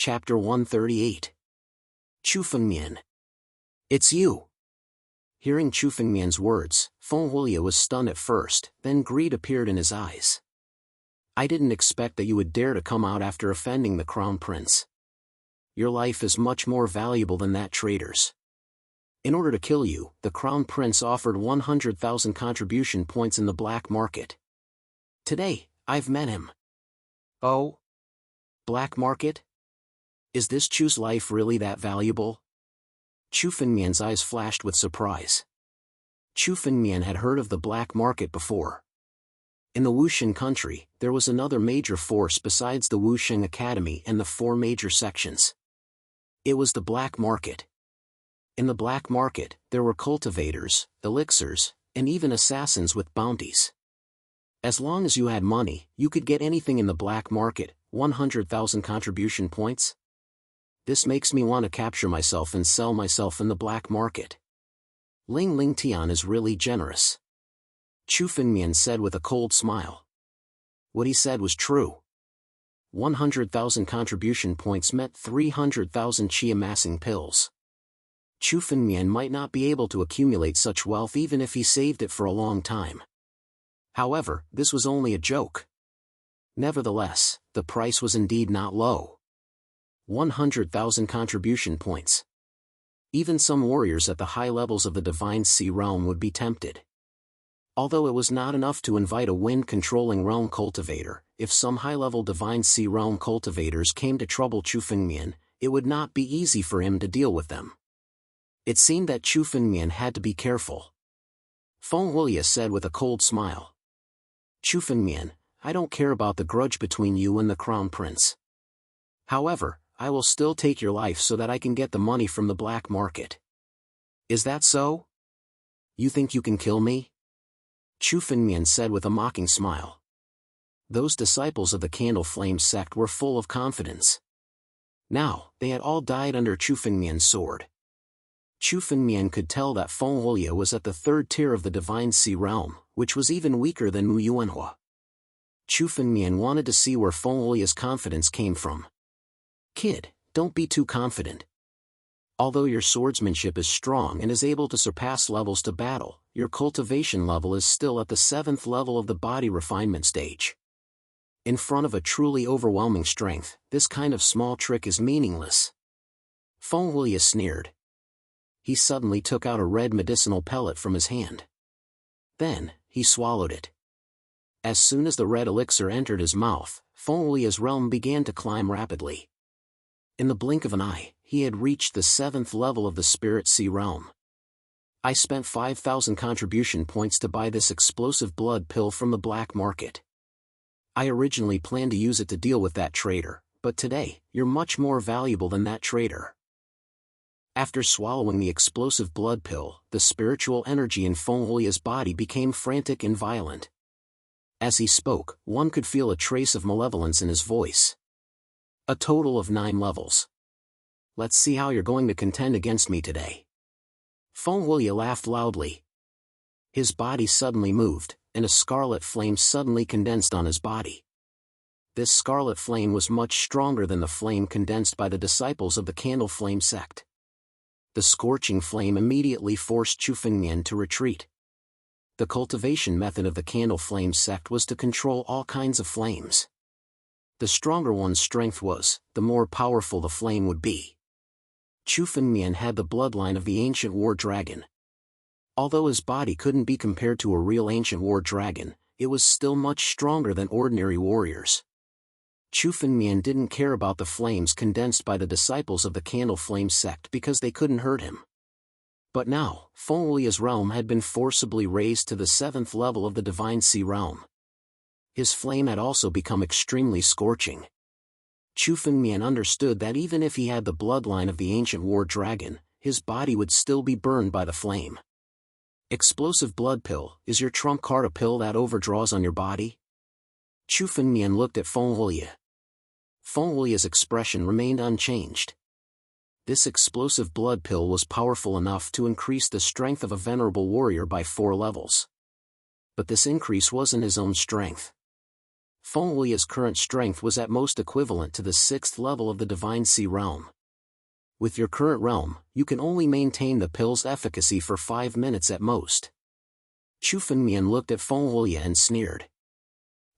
Chapter 138. Chu Fengmian. It's you. Hearing Chu Fengmian's words, Feng Huiye was stunned at first, then greed appeared in his eyes. I didn't expect that you would dare to come out after offending the crown prince. Your life is much more valuable than that traitor's. In order to kill you, the crown prince offered 100,000 contribution points in the black market. Today, I've met him. Oh? Black market? Is this Chu's life really that valuable? Chu Fengmian's eyes flashed with surprise. Chu Fengmian had heard of the black market before. In the Wuxing country, there was another major force besides the Wuxing Academy and the 4 major sections. It was the black market. In the black market, there were cultivators, elixirs, and even assassins with bounties. As long as you had money, you could get anything in the black market, 100,000 contribution points. This makes me want to capture myself and sell myself in the black market. Ling Ling Tian is really generous. Chu Fengmian said with a cold smile. What he said was true. 100,000 contribution points meant 300,000 qi amassing pills. Chu Fengmian might not be able to accumulate such wealth even if he saved it for a long time. However, this was only a joke. Nevertheless, the price was indeed not low. 100,000 contribution points. Even some warriors at the high levels of the Divine Sea realm would be tempted. Although it was not enough to invite a wind-controlling realm cultivator, if some high-level Divine Sea realm cultivators came to trouble Chu Fengmian, it would not be easy for him to deal with them. It seemed that Chu Fengmian had to be careful. Feng Huiye said with a cold smile. Chu Fengmian, I don't care about the grudge between you and the crown prince. However, I will still take your life so that I can get the money from the black market. Is that so? You think you can kill me? Chu Fengmian said with a mocking smile. Those disciples of the Candle Flame sect were full of confidence. Now, they had all died under Chu Fengmian's sword. Chu Fengmian could tell that Feng Huiye was at the 3rd tier of the Divine Sea realm, which was even weaker than Mu Yuanhua. Chu Fengmian wanted to see where Feng Huiye's confidence came from. Kid, don't be too confident. Although your swordsmanship is strong and is able to surpass levels to battle, your cultivation level is still at the 7th level of the body refinement stage. In front of a truly overwhelming strength, this kind of small trick is meaningless. Feng Huiye sneered. He suddenly took out a red medicinal pellet from his hand. Then, he swallowed it. As soon as the red elixir entered his mouth, Feng Huiye's realm began to climb rapidly. In the blink of an eye, he had reached the 7th level of the Spirit Sea realm. I spent 5,000 contribution points to buy this explosive blood pill from the black market. I originally planned to use it to deal with that traitor, but today, you're much more valuable than that traitor. After swallowing the explosive blood pill, the spiritual energy in Feng Huiye's body became frantic and violent. As he spoke, one could feel a trace of malevolence in his voice. A total of 9 levels. Let's see how you're going to contend against me today. Feng Huiye laughed loudly. His body suddenly moved, and a scarlet flame suddenly condensed on his body. This scarlet flame was much stronger than the flame condensed by the disciples of the Candle Flame sect. The scorching flame immediately forced Chu Fengmian to retreat. The cultivation method of the Candle Flame sect was to control all kinds of flames. The stronger one's strength was, the more powerful the flame would be. Chu Fengmian had the bloodline of the ancient war dragon. Although his body couldn't be compared to a real ancient war dragon, it was still much stronger than ordinary warriors. Chu Fengmian didn't care about the flames condensed by the disciples of the Candle Flame sect because they couldn't hurt him. But now, Feng Huiye's realm had been forcibly raised to the 7th level of the Divine Sea realm. His flame had also become extremely scorching. Chu Fengmian understood that even if he had the bloodline of the ancient war dragon, his body would still be burned by the flame. Explosive blood pill, is your trump card a pill that overdraws on your body? Chu Fengmian looked at Feng Huiye. Feng Huiye's expression remained unchanged. This explosive blood pill was powerful enough to increase the strength of a venerable warrior by 4 levels. But this increase wasn't his own strength. Feng Wulia's current strength was at most equivalent to the 6th level of the Divine Sea realm. With your current realm, you can only maintain the pill's efficacy for 5 minutes at most. Chu Fengmian looked at Feng Wulia and sneered.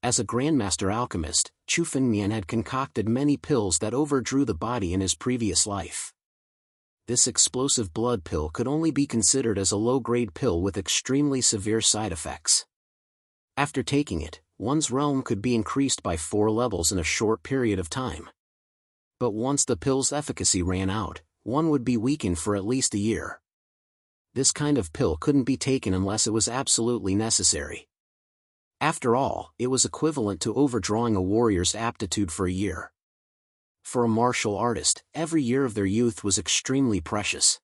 As a Grandmaster Alchemist, Chu Fengmian had concocted many pills that overdrew the body in his previous life. This explosive blood pill could only be considered as a low-grade pill with extremely severe side effects. After taking it, one's realm could be increased by 4 levels in a short period of time. But once the pill's efficacy ran out, one would be weakened for at least a year. This kind of pill couldn't be taken unless it was absolutely necessary. After all, it was equivalent to overdrawing a warrior's aptitude for a year. For a martial artist, every year of their youth was extremely precious.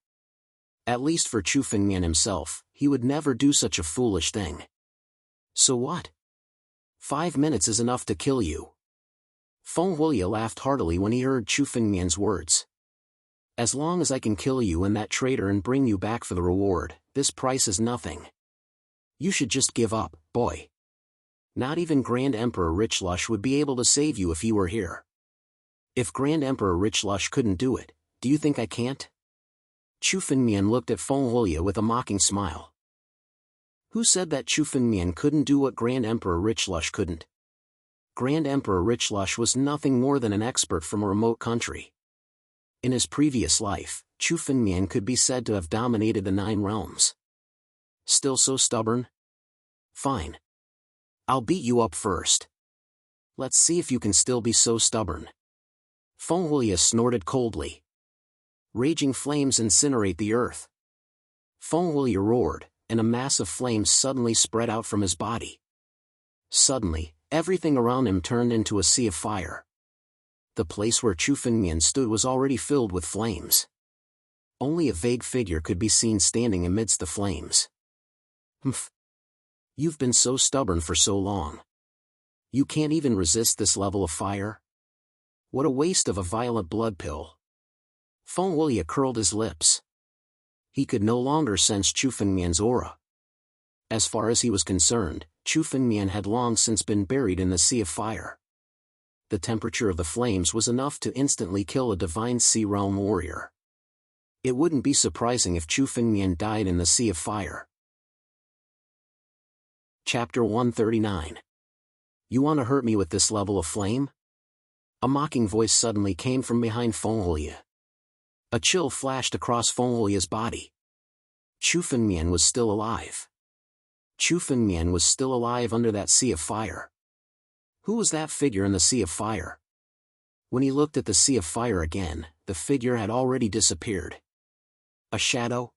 At least for Chu Fengmian himself, he would never do such a foolish thing. So what? 5 minutes is enough to kill you. Feng Wulia laughed heartily when he heard Chu Fengmian's words. As long as I can kill you and that traitor and bring you back for the reward, this price is nothing. You should just give up, boy. Not even Grand Emperor Richlush would be able to save you if he were here. If Grand Emperor Richlush couldn't do it, do you think I can't? Chu Fengmian looked at Feng Wulia with a mocking smile. Who said that Chu Fengmian couldn't do what Grand Emperor Richlush couldn't? Grand Emperor Richlush was nothing more than an expert from a remote country. In his previous life, Chu Fengmian could be said to have dominated the 9 realms. Still so stubborn? Fine. I'll beat you up first. Let's see if you can still be so stubborn. Feng Wulia snorted coldly. Raging flames incinerate the earth. Feng Wulia roared, and a mass of flames suddenly spread out from his body. Suddenly, everything around him turned into a sea of fire. The place where Chu Fengmian stood was already filled with flames. Only a vague figure could be seen standing amidst the flames. Humph. You've been so stubborn for so long. You can't even resist this level of fire? What a waste of a violent blood pill. Feng Wulia curled his lips. He could no longer sense Chu Fengmian's aura. As far as he was concerned, Chu Fengmian had long since been buried in the sea of fire. The temperature of the flames was enough to instantly kill a Divine Sea Realm warrior. It wouldn't be surprising if Chu Fengmian died in the sea of fire. Chapter 139. You want to hurt me with this level of flame? A mocking voice suddenly came from behind Feng Wulia. A chill flashed across Feng Wulia's body. Chu Fengmian was still alive. Chu Fengmian was still alive under that sea of fire. Who was that figure in the sea of fire? When he looked at the sea of fire again, the figure had already disappeared. A shadow?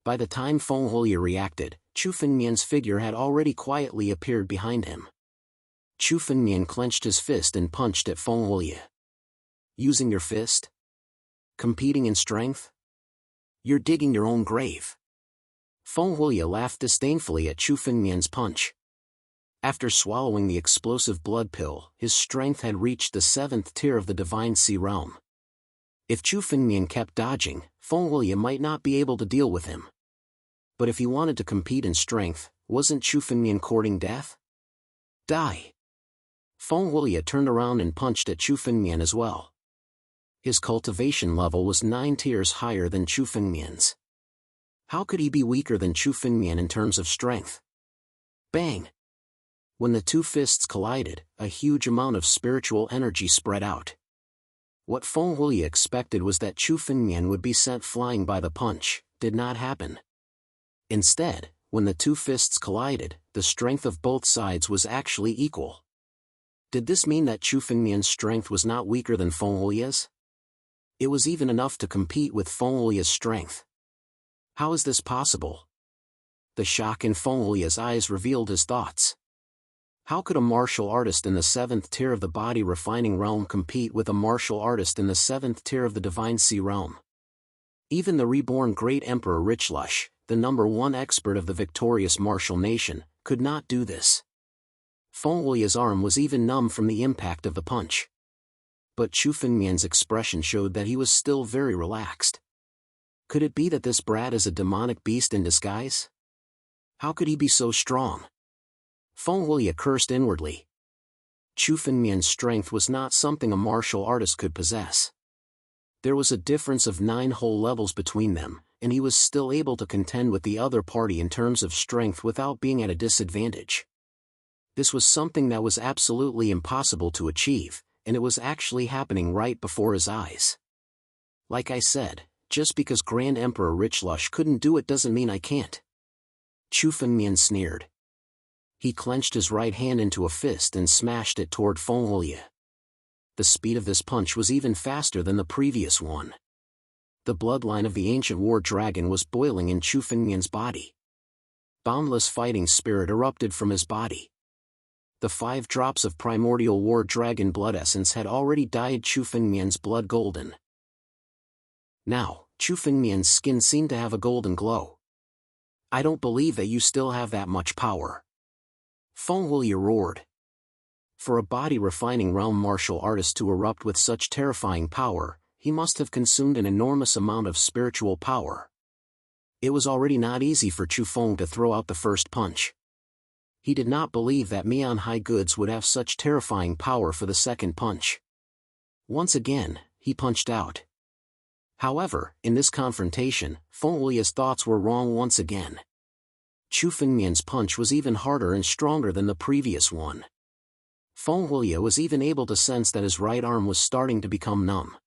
By the time Feng Wulia reacted, Chu Fengmian's figure had already quietly appeared behind him. Chu Fengmian clenched his fist and punched at Feng Wulia. Using your fist? Competing in strength? You're digging your own grave. Feng Wulia laughed disdainfully at Chu Fengmian's punch. After swallowing the explosive blood pill, his strength had reached the 7th tier of the Divine Sea Realm. If Chu Fengmian kept dodging, Feng Wulia might not be able to deal with him. But if he wanted to compete in strength, wasn't Chu Fengmian courting death? Die! Feng Wulia turned around and punched at Chu Fengmian as well. His cultivation level was 9 tiers higher than Chu Fengmian's. How could he be weaker than Chu Fengmian in terms of strength? Bang! When the two fists collided, a huge amount of spiritual energy spread out. What Feng Wulia expected was that Chu Fengmian would be sent flying by the punch, did not happen. Instead, when the two fists collided, the strength of both sides was actually equal. Did this mean that Chu Fengmian's strength was not weaker than Feng Wulia's? It was even enough to compete with Feng Wulia's strength. How is this possible? The shock in Feng Wulia's eyes revealed his thoughts. How could a martial artist in the 7th tier of the body refining realm compete with a martial artist in the 7th tier of the Divine Sea Realm? Even the reborn Great Emperor Richlush, the #1 expert of the victorious martial nation, could not do this. Feng Wulia's arm was even numb from the impact of the punch. But Chu Fengmian's expression showed that he was still very relaxed. Could it be that this brat is a demonic beast in disguise? How could he be so strong? Feng Wulia cursed inwardly. Chu Fengmian's strength was not something a martial artist could possess. There was a difference of 9 whole levels between them, and he was still able to contend with the other party in terms of strength without being at a disadvantage. This was something that was absolutely impossible to achieve, and it was actually happening right before his eyes. Like I said, just because Grand Emperor Richlush couldn't do it doesn't mean I can't. Chu Fengmian sneered. He clenched his right hand into a fist and smashed it toward Feng Huolie. The speed of this punch was even faster than the previous one. The bloodline of the ancient war dragon was boiling in Chu Fengmian's body. Boundless fighting spirit erupted from his body. The 5 drops of primordial war dragon blood essence had already dyed Chu Fengmian's blood golden. Now, Chu Fengmian's skin seemed to have a golden glow. I don't believe that you still have that much power. Feng Huolie roared. For a body-refining realm martial artist to erupt with such terrifying power, he must have consumed an enormous amount of spiritual power. It was already not easy for Chu Feng to throw out the first punch. He did not believe that Mian High Goods would have such terrifying power for the second punch. Once again, he punched out. However, in this confrontation, Feng Huolie's thoughts were wrong once again. Chu Fengmian's punch was even harder and stronger than the previous one. Feng Huolie was even able to sense that his right arm was starting to become numb.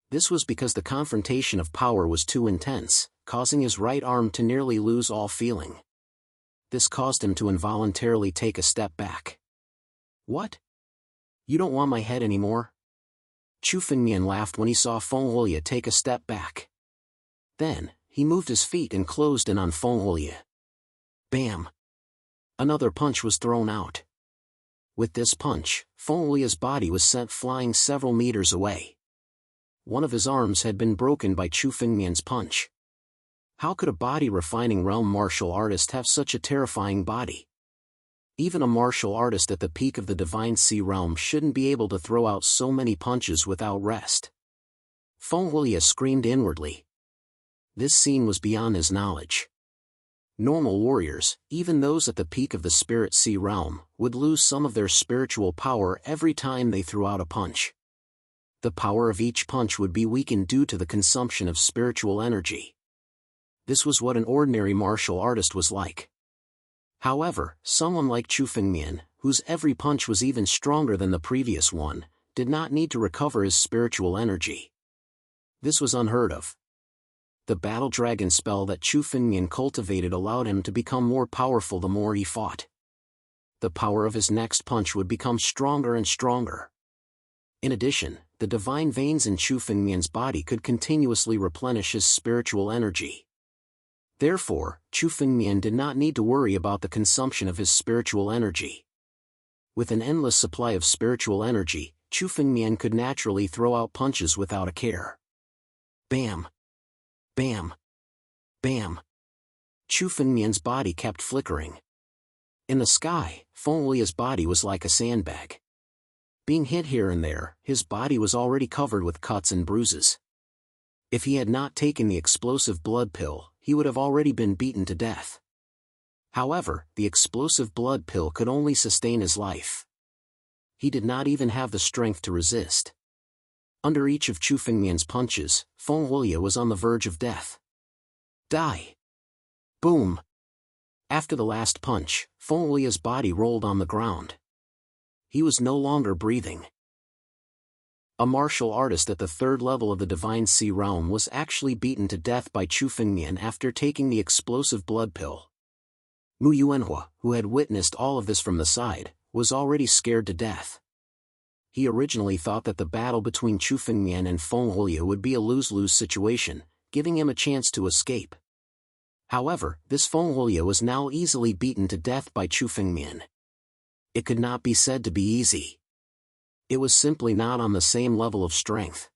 This was because the confrontation of power was too intense, causing his right arm to nearly lose all feeling. This caused him to involuntarily take a step back. What? You don't want my head anymore? Chu Fengmian laughed when he saw Feng Huolie take a step back. Then, he moved his feet and closed in on Feng Huolie. Bam! Another punch was thrown out. With this punch, Feng Huolie's body was sent flying several meters away. One of his arms had been broken by Chu Fengmian's punch. How could a body-refining realm martial artist have such a terrifying body? Even a martial artist at the peak of the Divine Sea realm shouldn't be able to throw out so many punches without rest. Feng Huolie screamed inwardly. This scene was beyond his knowledge. Normal warriors, even those at the peak of the Spirit Sea realm, would lose some of their spiritual power every time they threw out a punch. The power of each punch would be weakened due to the consumption of spiritual energy. This was what an ordinary martial artist was like. However, someone like Chu Fengmian, whose every punch was even stronger than the previous one, did not need to recover his spiritual energy. This was unheard of. The Battle Dragon spell that Chu Fengmian cultivated allowed him to become more powerful the more he fought. The power of his next punch would become stronger and stronger. In addition, the divine veins in Chu Fengmian's body could continuously replenish his spiritual energy. Therefore, Chu Fengmian did not need to worry about the consumption of his spiritual energy. With an endless supply of spiritual energy, Chu Fengmian could naturally throw out punches without a care. Bam! Bam! Bam! Chu Fengmian's body kept flickering. In the sky, Feng Huolie's body was like a sandbag. Being hit here and there, his body was already covered with cuts and bruises. If he had not taken the explosive blood pill, he would have already been beaten to death. However, the explosive blood pill could only sustain his life. He did not even have the strength to resist. Under each of Chu Fengmian's punches, Feng Huolie was on the verge of death. Die! Boom! After the last punch, Feng Huolie's body rolled on the ground. He was no longer breathing. A martial artist at the 3rd level of the Divine Sea realm was actually beaten to death by Chu Fengmian after taking the explosive blood pill. Mu Yuanhua, who had witnessed all of this from the side, was already scared to death. He originally thought that the battle between Chu Fengmian and Feng Huolie would be a lose-lose situation, giving him a chance to escape. However, this Feng Huolie was now easily beaten to death by Chu Fengmian. It could not be said to be easy. It was simply not on the same level of strength.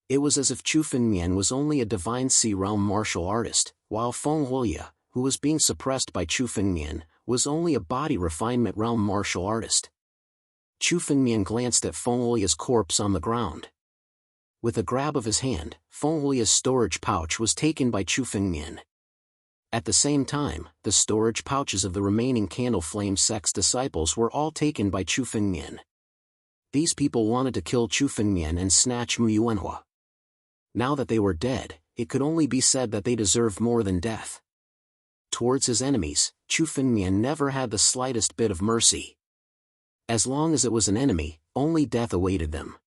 It was as if Chu Fengmian was only a Divine Sea realm martial artist, while Feng Huolie, who was being suppressed by Chu Fengmian, was only a body refinement realm martial artist. Chu Fengmian glanced at Feng Huolie's corpse on the ground. With a grab of his hand, Feng Huolie's storage pouch was taken by Chu Fengmian. At the same time, the storage pouches of the remaining Candle Flame sect's disciples were all taken by Chu Fengmian. These people wanted to kill Chu Fengmian and snatch Mu Yuanhua. Now that they were dead, it could only be said that they deserved more than death. Towards his enemies, Chu Fengmian never had the slightest bit of mercy. As long as it was an enemy, only death awaited them.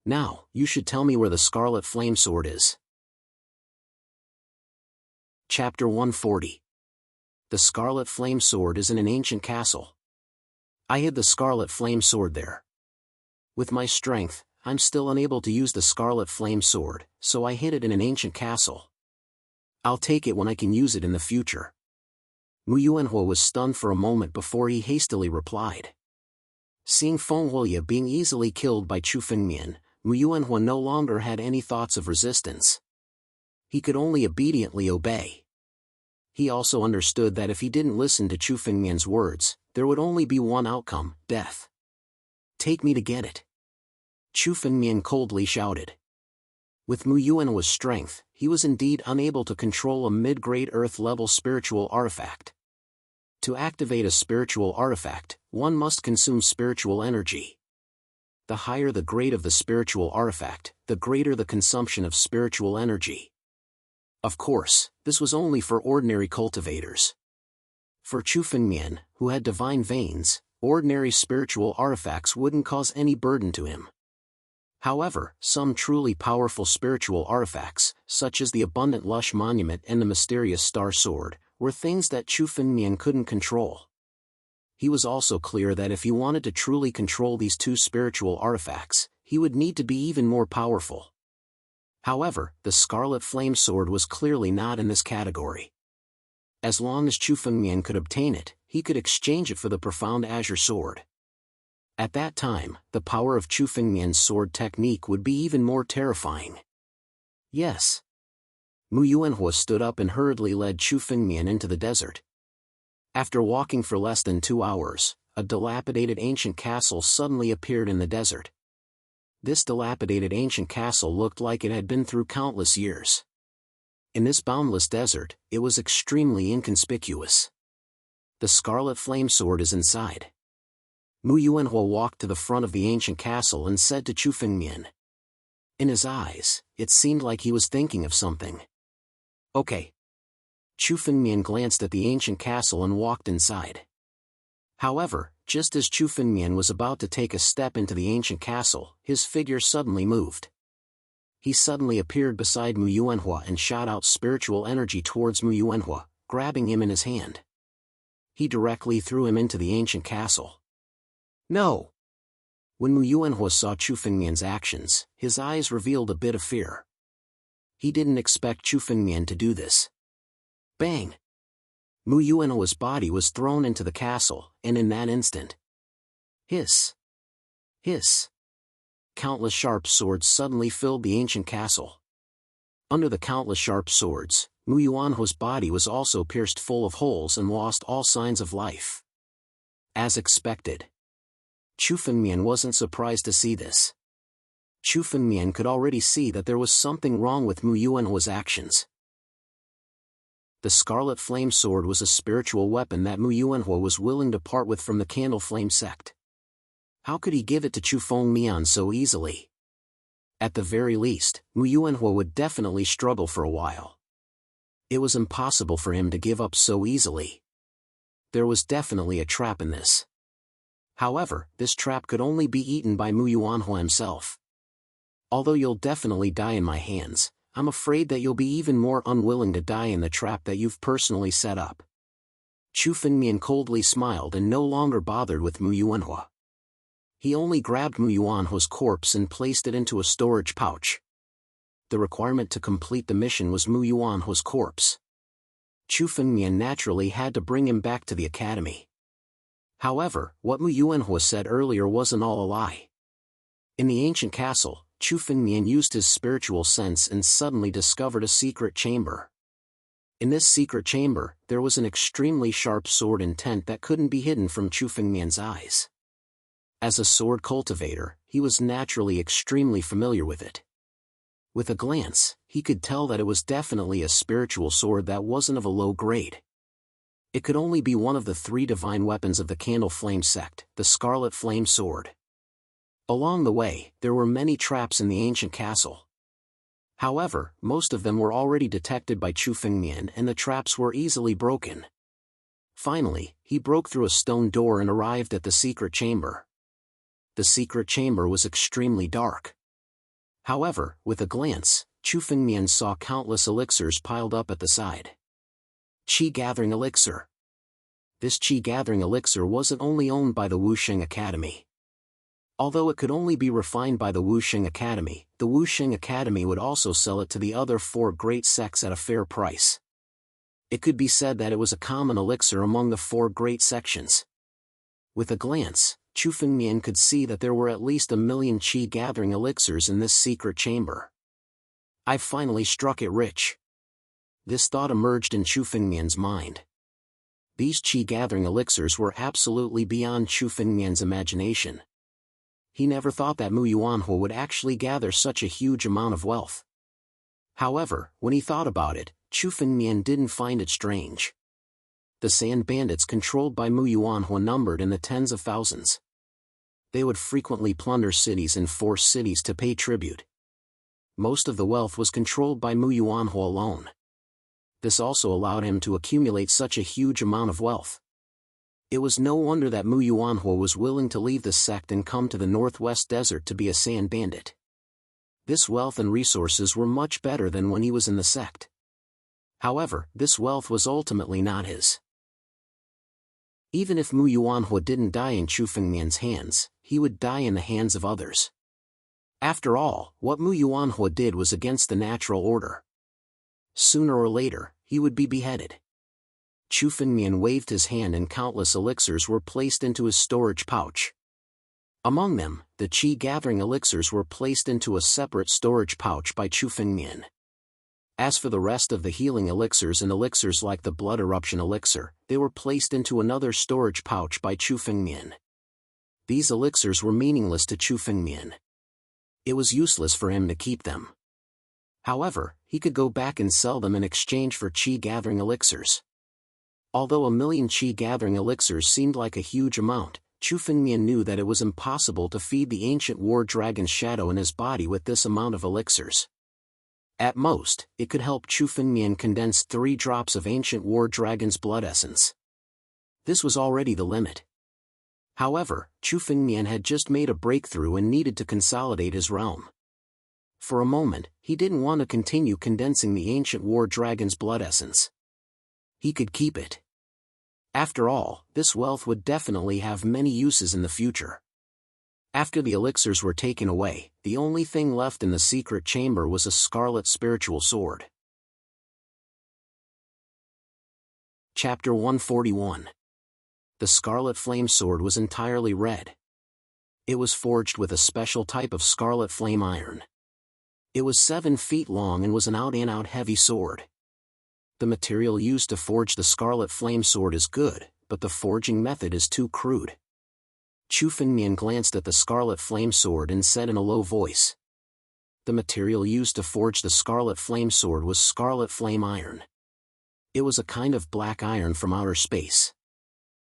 Now, you should tell me where the Scarlet Flame Sword is. Chapter 140. The Scarlet Flame Sword is in an ancient castle. I hid the Scarlet Flame Sword there. With my strength, I'm still unable to use the Scarlet Flame Sword, so I hid it in an ancient castle. I'll take it when I can use it in the future. Mu Yuanhua was stunned for a moment before he hastily replied. Seeing Feng Huoye being easily killed by Chu Fengmian, Mu Yuanhua no longer had any thoughts of resistance. He could only obediently obey. He also understood that if he didn't listen to Chu Fengmian's words, there would only be one outcome, death. Take me to get it. Chu Fengmian coldly shouted. With Mu Yuanhua's strength, he was indeed unable to control a mid-grade Earth-level spiritual artifact. To activate a spiritual artifact, one must consume spiritual energy. The higher the grade of the spiritual artifact, the greater the consumption of spiritual energy. Of course, this was only for ordinary cultivators. For Chu Fengmian, who had divine veins, ordinary spiritual artifacts wouldn't cause any burden to him. However, some truly powerful spiritual artifacts, such as the abundant lush monument and the mysterious star sword, were things that Chu Fengmian couldn't control. He was also clear that if he wanted to truly control these two spiritual artifacts, he would need to be even more powerful. However, the Scarlet Flame Sword was clearly not in this category. As long as Chu Fengmian could obtain it, he could exchange it for the Profound Azure Sword. At that time, the power of Chu Fengmian's sword technique would be even more terrifying. Yes. Mu Yuanhua stood up and hurriedly led Chu Fengmian into the desert. After walking for less than 2 hours, a dilapidated ancient castle suddenly appeared in the desert. This dilapidated ancient castle looked like it had been through countless years. In this boundless desert, it was extremely inconspicuous. The Scarlet Flame Sword is inside. Mu Yuanhua walked to the front of the ancient castle and said to Chu Fengmian. In his eyes, it seemed like he was thinking of something. Okay. Chu Fengmian glanced at the ancient castle and walked inside. However, just as Chu Fengmian was about to take a step into the ancient castle, his figure suddenly moved. He suddenly appeared beside Mu Yuanhua and shot out spiritual energy towards Mu Yuanhua, grabbing him in his hand. He directly threw him into the ancient castle. No! When Mu Yuanhua saw Chu Fengmian's actions, his eyes revealed a bit of fear. He didn't expect Chu Fengmian to do this. Bang! Mu Yuanhua's body was thrown into the castle, and in that instant. Hiss! Hiss! Countless sharp swords suddenly filled the ancient castle. Under the countless sharp swords, Mu Yuanhua's body was also pierced full of holes and lost all signs of life. As expected. Chu Fengmian wasn't surprised to see this. Chu Fengmian could already see that there was something wrong with Mu Yuanhua's actions. The Scarlet Flame Sword was a spiritual weapon that Mu Yuanhua was willing to part with from the Candle Flame sect. How could he give it to Chu Fengmian so easily? At the very least, Mu Yuanhua would definitely struggle for a while. It was impossible for him to give up so easily. There was definitely a trap in this. However, this trap could only be eaten by Mu Yuanhua himself. Although you'll definitely die in my hands, I'm afraid that you'll be even more unwilling to die in the trap that you've personally set up. Chu Fengmian coldly smiled and no longer bothered with Mu Yuanhua. He only grabbed Mu Yuanhua's corpse and placed it into a storage pouch. The requirement to complete the mission was Mu Yuanhua's corpse. Chu Fengmian naturally had to bring him back to the academy. However, what Mu Yuanhua said earlier wasn't all a lie. In the ancient castle, Chu Fengmian used his spiritual sense and suddenly discovered a secret chamber. In this secret chamber, there was an extremely sharp sword intent that couldn't be hidden from Chu Fengmian's eyes. As a sword cultivator, he was naturally extremely familiar with it. With a glance, he could tell that it was definitely a spiritual sword that wasn't of a low grade. It could only be one of the 3 divine weapons of the Candle Flame sect, the Scarlet Flame Sword. Along the way, there were many traps in the ancient castle. However, most of them were already detected by Chu Fengmian and the traps were easily broken. Finally, he broke through a stone door and arrived at the secret chamber. The secret chamber was extremely dark. However, with a glance, Chu Fengmian saw countless elixirs piled up at the side. Qi Gathering Elixir. This Qi Gathering Elixir wasn't only owned by the Wusheng Academy. Although it could only be refined by the Wusheng Academy, the Wusheng Academy would also sell it to the other 4 great sects at a fair price. It could be said that it was a common elixir among the 4 great sections. With a glance, Chu Fengmian could see that there were at least 1,000,000 Qi Gathering Elixirs in this secret chamber. I've finally struck it rich. This thought emerged in Chu Fengmian's mind. These Qi Gathering Elixirs were absolutely beyond Chu Fengmian's imagination. He never thought that Mu Yuanhua would actually gather such a huge amount of wealth. However, when he thought about it, Chu Fengmian didn't find it strange. The sand bandits controlled by Mu Yuanhua numbered in the tens of thousands. They would frequently plunder cities and force cities to pay tribute. Most of the wealth was controlled by Mu Yuanhua alone. This also allowed him to accumulate such a huge amount of wealth. It was no wonder that Mu Yuanhua was willing to leave the sect and come to the Northwest Desert to be a sand bandit. This wealth and resources were much better than when he was in the sect. However, this wealth was ultimately not his. Even if Mu Yuanhua didn't die in Chu Fengmian's hands, he would die in the hands of others. After all, what Mu Yuanhua did was against the natural order. Sooner or later, he would be beheaded. Chu Fengmian waved his hand and countless elixirs were placed into his storage pouch. Among them, the Qi Gathering Elixirs were placed into a separate storage pouch by Chu Fengmian. As for the rest of the healing elixirs and elixirs like the Blood Eruption Elixir, they were placed into another storage pouch by Chu Fengmian. These elixirs were meaningless to Chu Fengmian. It was useless for him to keep them. However, he could go back and sell them in exchange for Qi Gathering Elixirs. Although 1,000,000 Qi Gathering Elixirs seemed like a huge amount, Chu Fengmian knew that it was impossible to feed the ancient war dragon's shadow in his body with this amount of elixirs. At most, it could help Chu Fengmian condense 3 drops of ancient war dragon's blood essence. This was already the limit. However, Chu Fengmian had just made a breakthrough and needed to consolidate his realm. For a moment, he didn't want to continue condensing the ancient war dragon's blood essence. He could keep it. After all, this wealth would definitely have many uses in the future. After the elixirs were taken away, the only thing left in the secret chamber was a scarlet spiritual sword. Chapter 141. The Scarlet Flame Sword was entirely red. It was forged with a special type of scarlet flame iron. It was 7 feet long and was an out-and-out heavy sword. The material used to forge the Scarlet Flame Sword is good, but the forging method is too crude. Chu Fengmian glanced at the Scarlet Flame Sword and said in a low voice. The material used to forge the Scarlet Flame Sword was scarlet flame iron. It was a kind of black iron from outer space.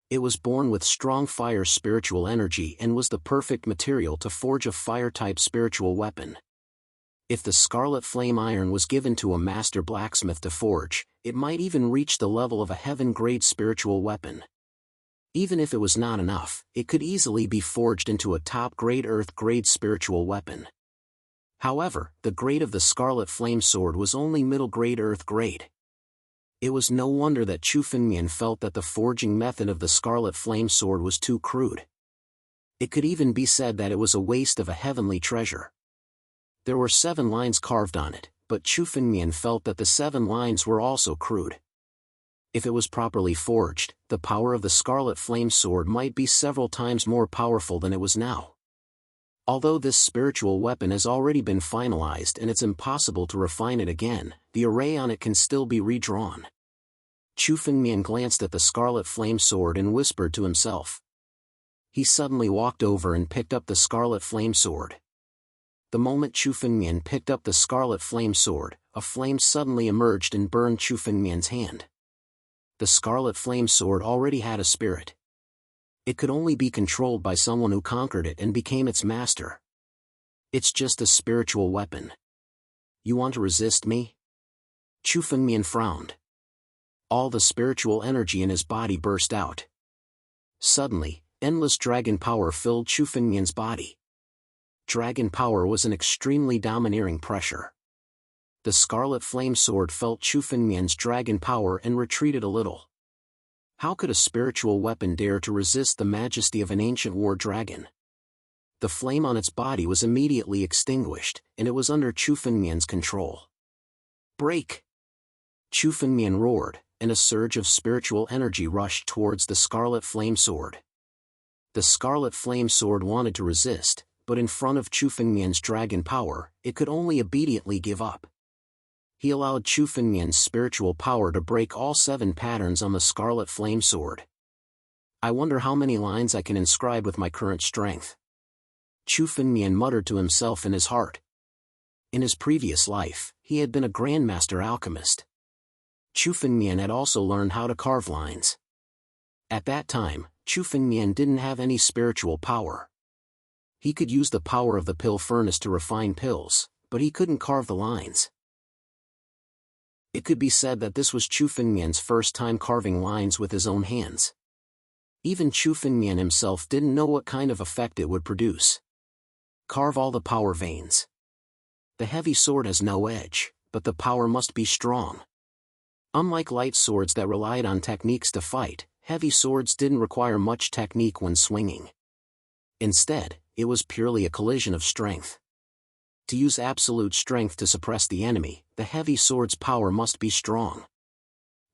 It was born with strong fire spiritual energy and was the perfect material to forge a fire-type spiritual weapon. If the scarlet flame iron was given to a master blacksmith to forge, it might even reach the level of a heaven-grade spiritual weapon. Even if it was not enough, it could easily be forged into a top-grade earth-grade spiritual weapon. However, the grade of the Scarlet Flame Sword was only middle-grade earth-grade. It was no wonder that Chu Fengmian felt that the forging method of the Scarlet Flame Sword was too crude. It could even be said that it was a waste of a heavenly treasure. There were 7 lines carved on it, but Chu Fengmian felt that the 7 lines were also crude. If it was properly forged, the power of the Scarlet Flame Sword might be several times more powerful than it was now. Although this spiritual weapon has already been finalized and it's impossible to refine it again, the array on it can still be redrawn. Chu Fengmian glanced at the Scarlet Flame Sword and whispered to himself. He suddenly walked over and picked up the Scarlet Flame Sword. The moment Chu Fengmian picked up the scarlet flame sword, a flame suddenly emerged and burned Chu Fengmian's hand. The scarlet flame sword already had a spirit. It could only be controlled by someone who conquered it and became its master. It's just a spiritual weapon. You want to resist me? Chu Fengmian frowned. All the spiritual energy in his body burst out. Suddenly, endless dragon power filled Chu Fengmian's body. Dragon power was an extremely domineering pressure. The scarlet flame sword felt Chu Fengmian's dragon power and retreated a little. How could a spiritual weapon dare to resist the majesty of an ancient war dragon? The flame on its body was immediately extinguished, and it was under Chu Fengmian's control. Break! Chu Fengmian roared, and a surge of spiritual energy rushed towards the scarlet flame sword. The scarlet flame sword wanted to resist, but in front of Chu Fengmian's dragon power, it could only obediently give up. He allowed Chu Fengmian's spiritual power to break all 7 patterns on the scarlet flame sword. I wonder how many lines I can inscribe with my current strength. Chu Fengmian muttered to himself in his heart. In his previous life, he had been a grandmaster alchemist. Chu Fengmian had also learned how to carve lines. At that time, Chu Fengmian didn't have any spiritual power. He could use the power of the pill furnace to refine pills, but he couldn't carve the lines. It could be said that this was Chu Fengmian's first time carving lines with his own hands. Even Chu Fengmian himself didn't know what kind of effect it would produce. Carve all the power veins. The heavy sword has no edge, but the power must be strong. Unlike light swords that relied on techniques to fight, heavy swords didn't require much technique when swinging. Instead, it was purely a collision of strength. To use absolute strength to suppress the enemy, the heavy sword's power must be strong.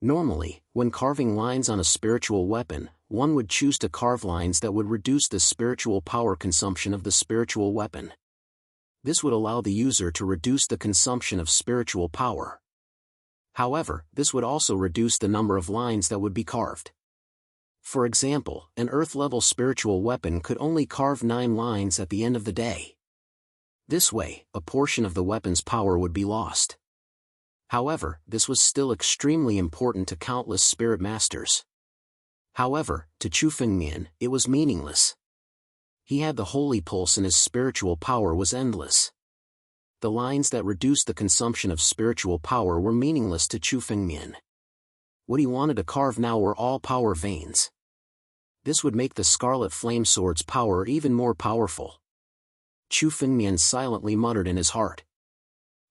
Normally, when carving lines on a spiritual weapon, one would choose to carve lines that would reduce the spiritual power consumption of the spiritual weapon. This would allow the user to reduce the consumption of spiritual power. However, this would also reduce the number of lines that would be carved. For example, an earth-level spiritual weapon could only carve 9 lines at the end of the day. This way, a portion of the weapon's power would be lost. However, this was still extremely important to countless spirit masters. However, to Chu Fengmian, it was meaningless. He had the holy pulse and his spiritual power was endless. The lines that reduced the consumption of spiritual power were meaningless to Chu Fengmian. What he wanted to carve now were all power veins. This would make the scarlet flame sword's power even more powerful. Chu Fengmian silently muttered in his heart.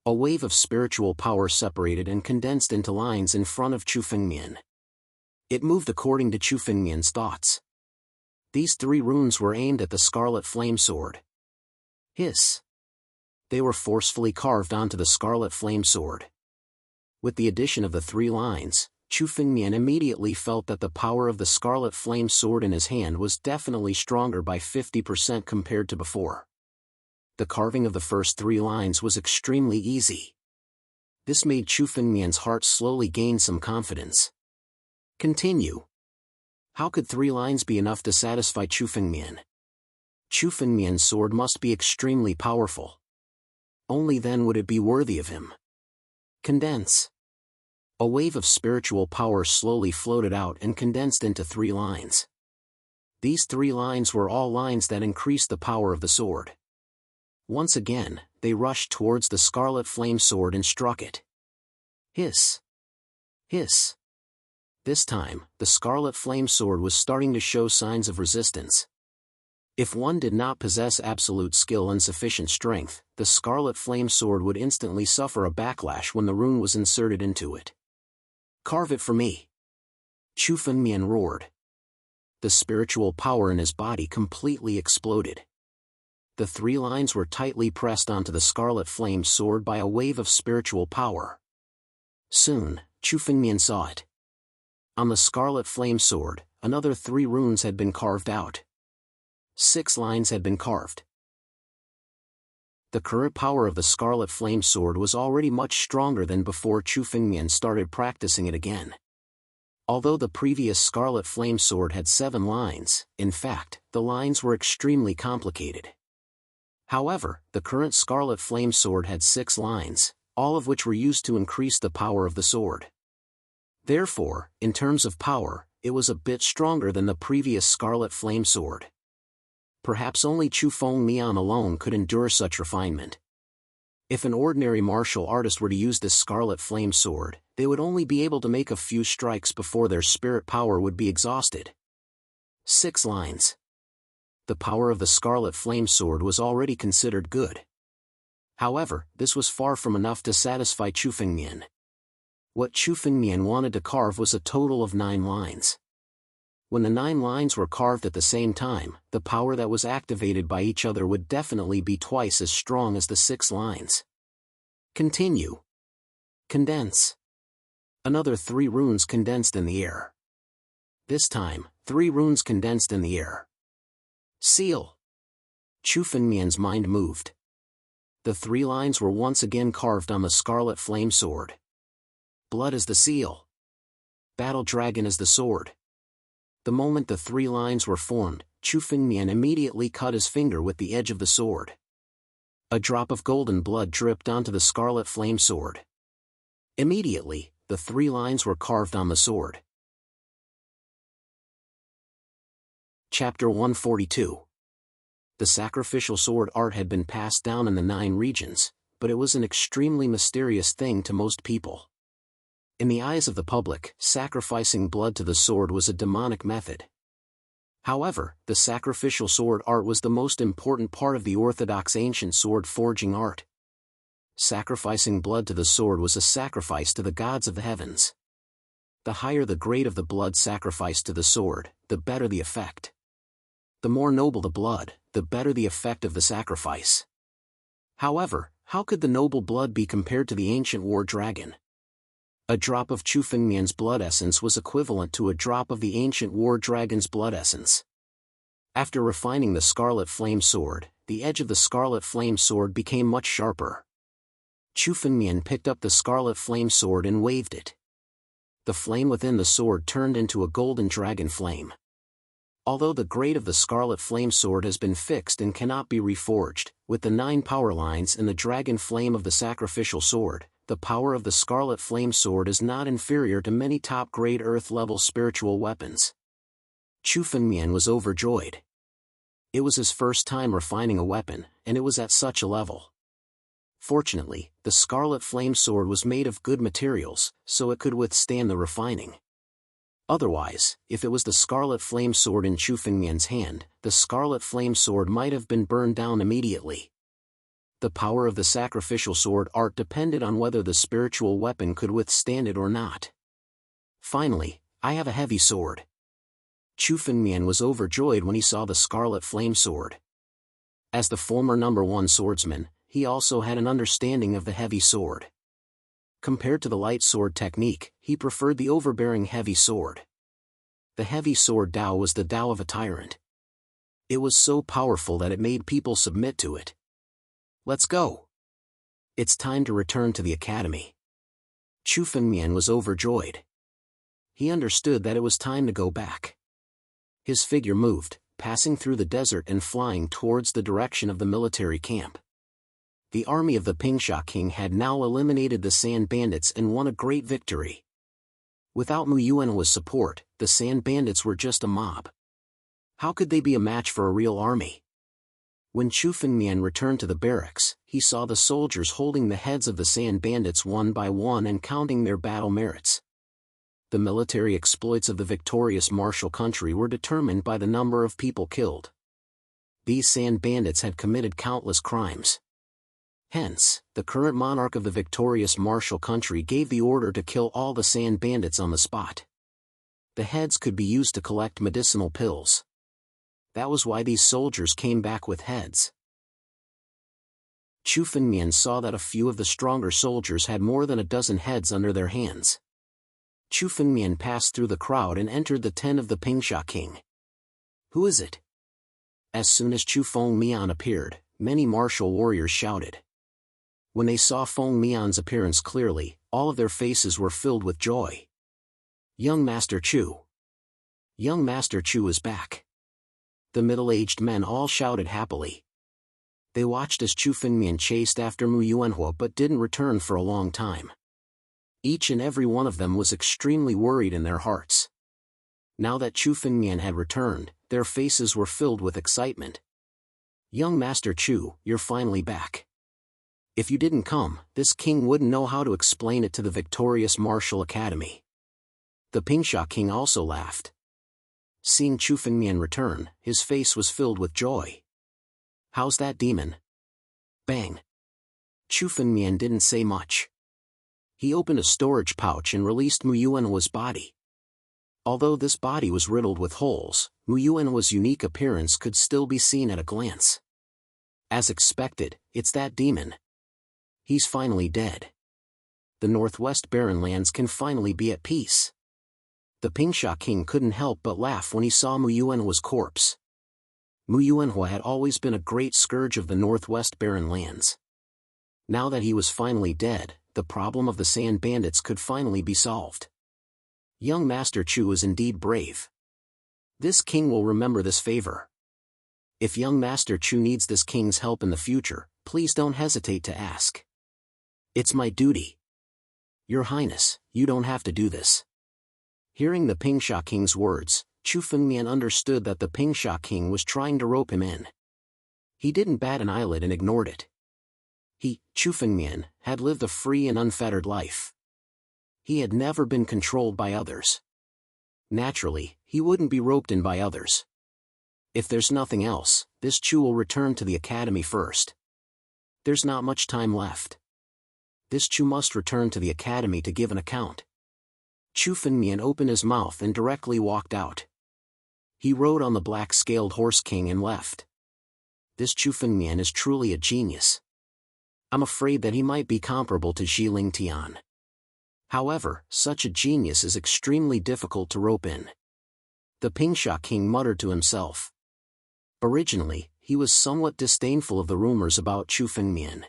A wave of spiritual power separated and condensed into lines in front of Chu Fengmian. It moved according to Chu Fengmian's thoughts. These 3 runes were aimed at the scarlet flame sword. Hiss! They were forcefully carved onto the scarlet flame sword. With the addition of the 3 lines, Chu Fengmian immediately felt that the power of the scarlet flame sword in his hand was definitely stronger by 50% compared to before. The carving of the first 3 lines was extremely easy. This made Chu Fengmian's heart slowly gain some confidence. Continue. How could 3 lines be enough to satisfy Chu Fengmian? Chu Fengmian's sword must be extremely powerful. Only then would it be worthy of him. Condense. A wave of spiritual power slowly floated out and condensed into 3 lines. These 3 lines were all lines that increased the power of the sword. Once again, they rushed towards the scarlet flame sword and struck it. Hiss! Hiss! This time, the scarlet flame sword was starting to show signs of resistance. If one did not possess absolute skill and sufficient strength, the scarlet flame sword would instantly suffer a backlash when the rune was inserted into it. Carve it for me! Chu Fengmian roared. The spiritual power in his body completely exploded. The 3 lines were tightly pressed onto the scarlet flame sword by a wave of spiritual power. Soon, Chu Fengmian saw it. On the scarlet flame sword, another 3 runes had been carved out. 6 lines had been carved. The current power of the scarlet flame sword was already much stronger than before Chu Fengmian started practicing it again. Although the previous scarlet flame sword had 7 lines, in fact, the lines were extremely complicated. However, the current Scarlet Flame Sword had 6 lines, all of which were used to increase the power of the sword. Therefore, in terms of power, it was a bit stronger than the previous Scarlet Flame Sword. Perhaps only Chu Fengmian alone could endure such refinement. If an ordinary martial artist were to use this Scarlet Flame Sword, they would only be able to make a few strikes before their spirit power would be exhausted. 6 lines. The power of the Scarlet Flame Sword was already considered good. However, this was far from enough to satisfy Chu Fengmian. What Chu Fengmian wanted to carve was a total of 9 lines. When the 9 lines were carved at the same time, the power that was activated by each other would definitely be twice as strong as the 6 lines. Continue. Condense. Another 3 runes condensed in the air. This time, 3 runes condensed in the air. Seal. Chu Fengmian's mind moved. The 3 lines were once again carved on the Scarlet Flame Sword. Blood is the seal. Battle Dragon is the sword. The moment the 3 lines were formed, Chu Fengmian immediately cut his finger with the edge of the sword. A drop of golden blood dripped onto the Scarlet Flame Sword. Immediately, the 3 lines were carved on the sword. Chapter 142. The sacrificial sword art had been passed down in the 9 regions, but it was an extremely mysterious thing to most people. In the eyes of the public, sacrificing blood to the sword was a demonic method. However, the sacrificial sword art was the most important part of the orthodox ancient sword forging art. Sacrificing blood to the sword was a sacrifice to the gods of the heavens. The higher the grade of the blood sacrificed to the sword, the better the effect. The more noble the blood, the better the effect of the sacrifice. However, how could the noble blood be compared to the ancient war dragon? A drop of Chu Fengmian's blood essence was equivalent to a drop of the ancient war dragon's blood essence. After refining the Scarlet Flame Sword, the edge of the Scarlet Flame Sword became much sharper. Chu Fengmian picked up the Scarlet Flame Sword and waved it. The flame within the sword turned into a golden dragon flame. Although the grade of the Scarlet Flame Sword has been fixed and cannot be reforged, with the 9 power lines and the dragon flame of the sacrificial sword, the power of the Scarlet Flame Sword is not inferior to many top-grade Earth-level spiritual weapons. Chu Fengmian was overjoyed. It was his first time refining a weapon, and it was at such a level. Fortunately, the Scarlet Flame Sword was made of good materials, so it could withstand the refining. Otherwise, if it was the Scarlet Flame Sword in Chu Fengmian's hand, the Scarlet Flame Sword might have been burned down immediately. The power of the sacrificial sword art depended on whether the spiritual weapon could withstand it or not. Finally, I have a heavy sword. Chu Fengmian was overjoyed when he saw the Scarlet Flame Sword. As the former number 1 swordsman, he also had an understanding of the heavy sword. Compared to the light sword technique, he preferred the overbearing heavy sword. The heavy sword Dao was the Dao of a tyrant. It was so powerful that it made people submit to it. Let's go. It's time to return to the academy. Chu Fengmian was overjoyed. He understood that it was time to go back. His figure moved, passing through the desert and flying towards the direction of the military camp. The army of the Pingsha King had now eliminated the Sand Bandits and won a great victory. Without Mu Yuanhua's support, the Sand Bandits were just a mob. How could they be a match for a real army? When Chu Fengmian returned to the barracks, he saw the soldiers holding the heads of the Sand Bandits one by one and counting their battle merits. The military exploits of the victorious martial country were determined by the number of people killed. These Sand Bandits had committed countless crimes. Hence, the current monarch of the victorious martial country gave the order to kill all the Sand Bandits on the spot. The heads could be used to collect medicinal pills. That was why these soldiers came back with heads. Chu Fengmian saw that a few of the stronger soldiers had more than a dozen heads under their hands. Chu Fengmian passed through the crowd and entered the tent of the Pingsha King. Who is it? As soon as Chu Fengmian appeared, many martial warriors shouted. When they saw Fengmian's appearance clearly, all of their faces were filled with joy. Young Master Chu. Young Master Chu is back. The middle-aged men all shouted happily. They watched as Chu Fengmian chased after Mu Yuanhua but didn't return for a long time. Each and every one of them was extremely worried in their hearts. Now that Chu Fengmian had returned, their faces were filled with excitement. "Young Master Chu, you're finally back. If you didn't come, this king wouldn't know how to explain it to the victorious Martial Academy." The Pingsha king also laughed. Seeing Chu Fengmian return, his face was filled with joy. "How's that demon?" Bang! Chu Fengmian didn't say much. He opened a storage pouch and released Mu Yuanhua's body. Although this body was riddled with holes, Mu Yuanhua's unique appearance could still be seen at a glance. As expected, it's that demon. He's finally dead. The Northwest Barren Lands can finally be at peace. The Pingsha king couldn't help but laugh when he saw Mu Yuanhua's corpse. Mu Yuanhua had always been a great scourge of the Northwest Barren Lands. Now that he was finally dead, the problem of the Sand Bandits could finally be solved. Young Master Chu is indeed brave. This king will remember this favor. If young Master Chu needs this king's help in the future, please don't hesitate to ask. It's my duty. Your Highness, you don't have to do this. Hearing the Pingsha king's words, Chu Fengmian understood that the Pingsha king was trying to rope him in. He didn't bat an eyelid and ignored it. He, Chu Fengmian, had lived a free and unfettered life. He had never been controlled by others. Naturally, he wouldn't be roped in by others. If there's nothing else, this Chu will return to the academy first. There's not much time left. This Chu must return to the academy to give an account. Chu Fengmian opened his mouth and directly walked out. He rode on the black-scaled horse king and left. This Chu Fengmian is truly a genius. I'm afraid that he might be comparable to Zhiling Tian. However, such a genius is extremely difficult to rope in. The Pingsha king muttered to himself. Originally, he was somewhat disdainful of the rumors about Chu Fengmian.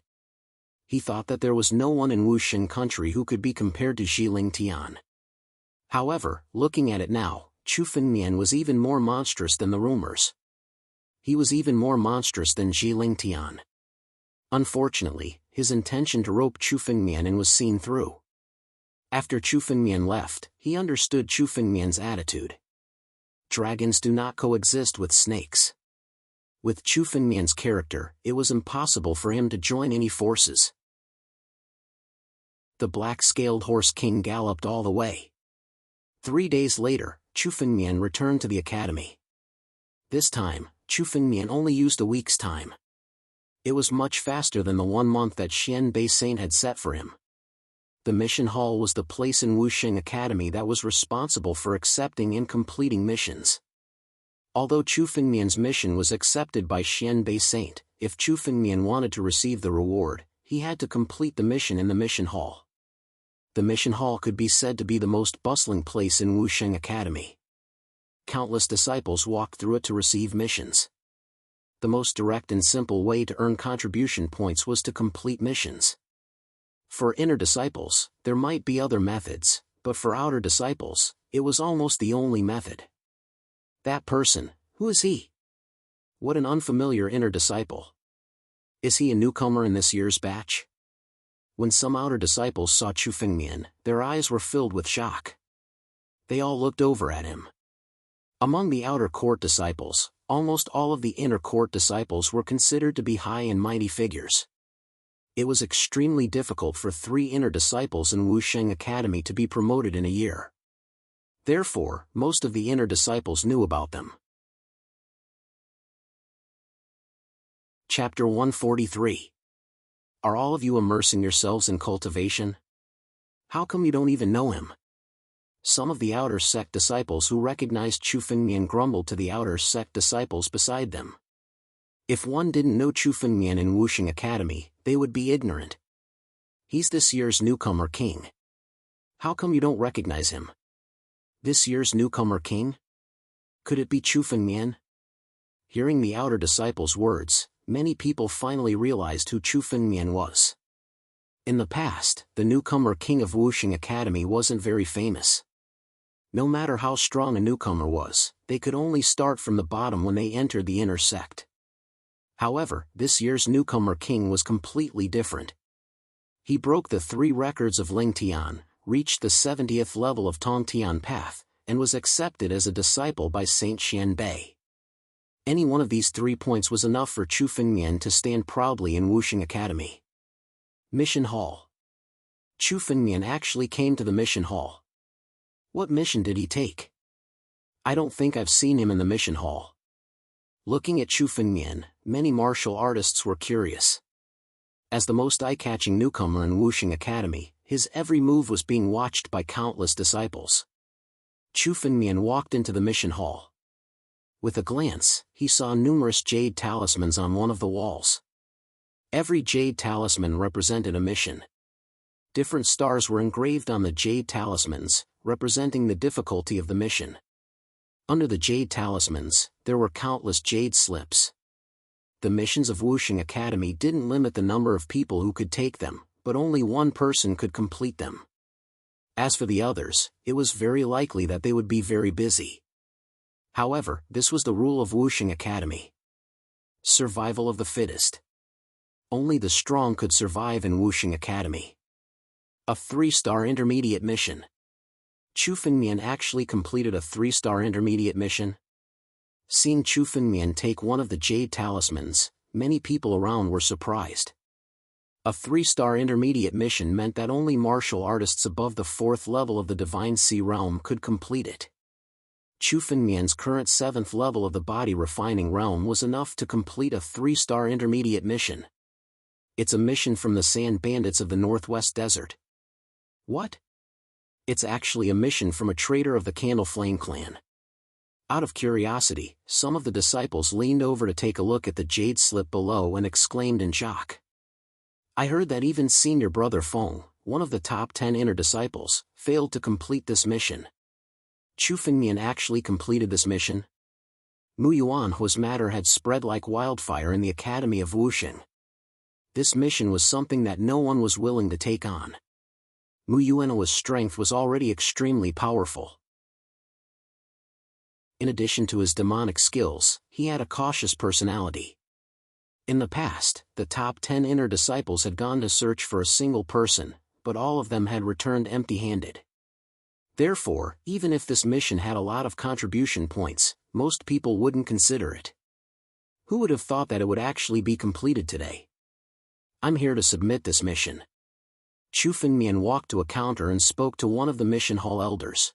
He thought that there was no one in Wuxing country who could be compared to Zhiling Tian. However, looking at it now, Chu Fengmian was even more monstrous than the rumors. He was even more monstrous than Zhiling Tian. Unfortunately, his intention to rope Chu Fengmian in was seen through. After Chu Fengmian left, he understood Chu Fengmian's attitude. Dragons do not coexist with snakes. With Chu Fengmian's character, it was impossible for him to join any forces. The black-scaled horse king galloped all the way. 3 days later, Chu Fengmian returned to the academy. This time, Chu Fengmian only used a week's time. It was much faster than the 1 month that Xian Bei Saint had set for him. The mission hall was the place in Wuxing Academy that was responsible for accepting and completing missions. Although Chu Fengmian's mission was accepted by Xian Bei Saint, if Chu Fengmian wanted to receive the reward, he had to complete the mission in the mission hall. The mission hall could be said to be the most bustling place in Wuxing Academy. Countless disciples walked through it to receive missions. The most direct and simple way to earn contribution points was to complete missions. For inner disciples, there might be other methods, but for outer disciples, it was almost the only method. That person, who is he? What an unfamiliar inner disciple. Is he a newcomer in this year's batch? When some outer disciples saw Chu Fengmian, their eyes were filled with shock. They all looked over at him. Among the outer court disciples, almost all of the inner court disciples were considered to be high and mighty figures. It was extremely difficult for 3 inner disciples in Wuxing Academy to be promoted in a year. Therefore, most of the inner disciples knew about them. Chapter 143. Are all of you immersing yourselves in cultivation? How come you don't even know him? Some of the outer sect disciples who recognized Chu Fengmian grumbled to the outer sect disciples beside them. If one didn't know Chu Fengmian in Wuxing Academy, they would be ignorant. He's this year's newcomer king. How come you don't recognize him? This year's newcomer king? Could it be Chu Fengmian? Hearing the outer disciples' words, many people finally realized who Chu Fengmian was. In the past, the newcomer king of Wuxing Academy wasn't very famous. No matter how strong a newcomer was, they could only start from the bottom when they entered the inner sect. However, this year's newcomer king was completely different. He broke the 3 records of Ling Tian, reached the 70th level of Tong Tian Path, and was accepted as a disciple by Saint Xianbei. Any one of these 3 points was enough for Chu Fengmian to stand proudly in Wuxing Academy. Mission Hall. Chu Fengmian actually came to the mission hall. What mission did he take? I don't think I've seen him in the mission hall. Looking at Chu Fengmian, many martial artists were curious. As the most eye-catching newcomer in Wuxing Academy, his every move was being watched by countless disciples. Chu Fengmian walked into the mission hall. With a glance, he saw numerous jade talismans on one of the walls. Every jade talisman represented a mission. Different stars were engraved on the jade talismans, representing the difficulty of the mission. Under the jade talismans, there were countless jade slips. The missions of Wuxing Academy didn't limit the number of people who could take them, but only one person could complete them. As for the others, it was very likely that they would be very busy. However, this was the rule of Wuxing Academy. Survival of the fittest. Only the strong could survive in Wuxing Academy. A 3-star intermediate mission. Chu Fengmian actually completed a 3-star intermediate mission. Seeing Chu Fengmian take one of the jade talismans, many people around were surprised. A 3-star intermediate mission meant that only martial artists above the 4th level of the Divine Sea Realm could complete it. Chu Fengmian's current 7th level of the Body Refining Realm was enough to complete a 3-star intermediate mission. It's a mission from the Sand Bandits of the Northwest Desert. What? It's actually a mission from a traitor of the Candle Flame clan. Out of curiosity, some of the disciples leaned over to take a look at the jade slip below and exclaimed in shock. I heard that even senior brother Feng, one of the top 10 inner disciples, failed to complete this mission. Chu Fengmian actually completed this mission? Mu Yuanhua's matter had spread like wildfire in the Academy of Wuxing. This mission was something that no one was willing to take on. Mu Yuanhua's strength was already extremely powerful. In addition to his demonic skills, he had a cautious personality. In the past, the top 10 inner disciples had gone to search for a single person, but all of them had returned empty-handed. Therefore, even if this mission had a lot of contribution points, most people wouldn't consider it. Who would have thought that it would actually be completed today? I'm here to submit this mission. Chu Fengmian walked to a counter and spoke to one of the mission hall elders.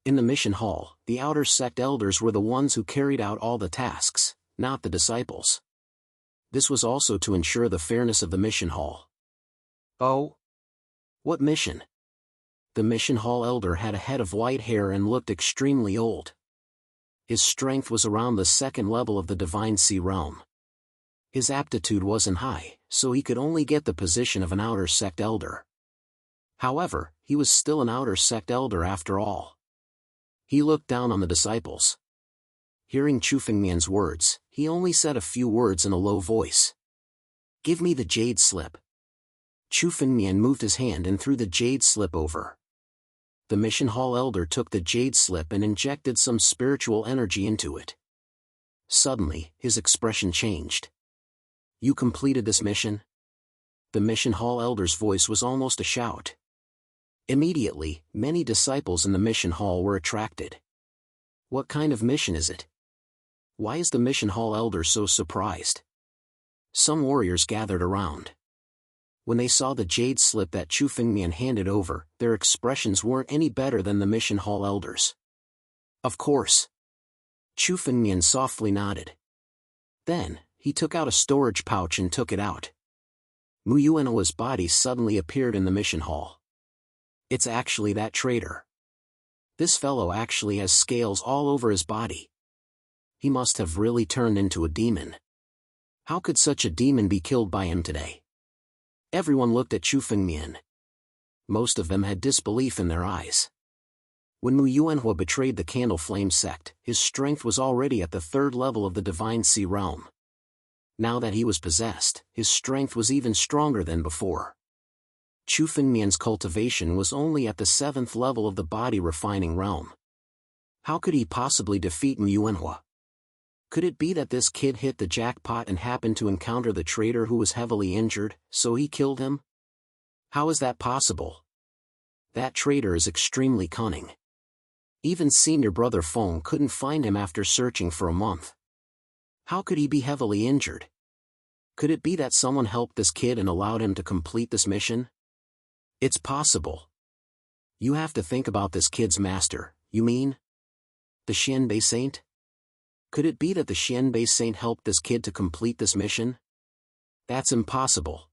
In the mission hall, the outer sect elders were the ones who carried out all the tasks, not the disciples. This was also to ensure the fairness of the mission hall. Oh? What mission? The mission hall elder had a head of white hair and looked extremely old. His strength was around the 2nd level of the Divine Sea Realm. His aptitude wasn't high, so he could only get the position of an outer sect elder. However, he was still an outer sect elder after all. He looked down on the disciples. Hearing Chu Fengmian's words, he only said a few words in a low voice. Give me the jade slip. Chu Fengmian moved his hand and threw the jade slip over. The mission hall elder took the jade slip and injected some spiritual energy into it. Suddenly, his expression changed. You completed this mission? The mission hall elder's voice was almost a shout. Immediately, many disciples in the mission hall were attracted. What kind of mission is it? Why is the mission hall elder so surprised? Some warriors gathered around. When they saw the jade slip that Chu Fengmian handed over, their expressions weren't any better than the mission hall elders. Of course. Chu Fengmian softly nodded. Then, he took out a storage pouch and took it out. Mu Yuanhua's body suddenly appeared in the mission hall. It's actually that traitor. This fellow actually has scales all over his body. He must have really turned into a demon. How could such a demon be killed by him today? Everyone looked at Chu Fengmian. Most of them had disbelief in their eyes. When Mu Yuanhua betrayed the Candle Flame sect, his strength was already at the 3rd level of the Divine Sea Realm. Now that he was possessed, his strength was even stronger than before. Chu Fengmian's cultivation was only at the 7th level of the Body Refining Realm. How could he possibly defeat Mu Yuanhua? Could it be that this kid hit the jackpot and happened to encounter the traitor who was heavily injured, so he killed him? How is that possible? That traitor is extremely cunning. Even senior brother Feng couldn't find him after searching for a month. How could he be heavily injured? Could it be that someone helped this kid and allowed him to complete this mission? It's possible. You have to think about this kid's master, you mean? The Xianbei Saint? Could it be that the Xianbei Saint helped this kid to complete this mission? That's impossible.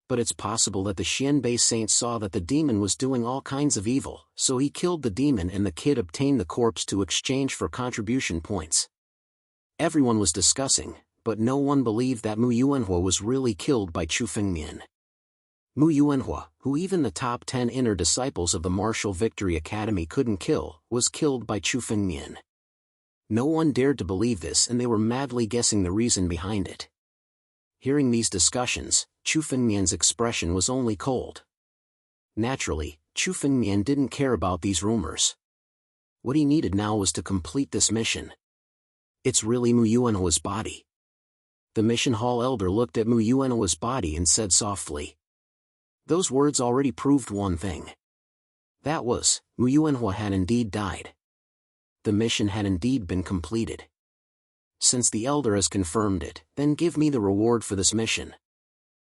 But it's possible that the Xianbei Saint saw that the demon was doing all kinds of evil, so he killed the demon and the kid obtained the corpse to exchange for contribution points. Everyone was discussing, but no one believed that Mu Yuanhua was really killed by Chu Fengmian. Mu Yuanhua, who even the top 10 inner disciples of the Martial Victory Academy couldn't kill, was killed by Chu Fengmian. No one dared to believe this and they were madly guessing the reason behind it. Hearing these discussions, Chu Fengmian's expression was only cold. Naturally, Chu Fengmian didn't care about these rumors. What he needed now was to complete this mission. It's really Mu Yuanhua's body. The mission hall elder looked at Mu Yuanhua's body and said softly. Those words already proved one thing. That was, Mu Yuanhua had indeed died. The mission had indeed been completed. Since the elder has confirmed it, then give me the reward for this mission.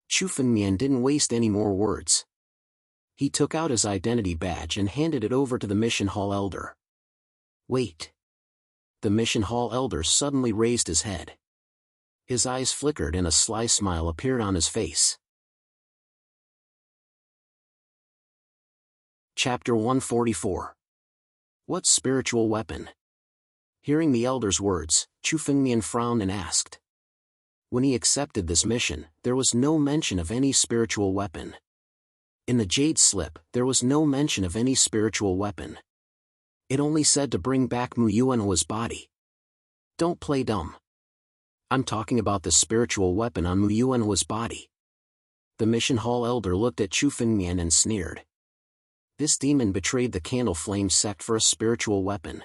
Chu Fengmian didn't waste any more words. He took out his identity badge and handed it over to the mission hall elder. Wait. The mission hall elder suddenly raised his head. His eyes flickered and a sly smile appeared on his face. Chapter 144. What spiritual weapon? Hearing the elder's words, Chu Fengmian frowned and asked. When he accepted this mission, there was no mention of any spiritual weapon. In the jade slip, there was no mention of any spiritual weapon. It only said to bring back Mu Yuanhua's body. Don't play dumb. I'm talking about the spiritual weapon on Mu Yuanhua's body. The mission hall elder looked at Chu Fengmian and sneered. This demon betrayed the Candle Flame sect for a spiritual weapon.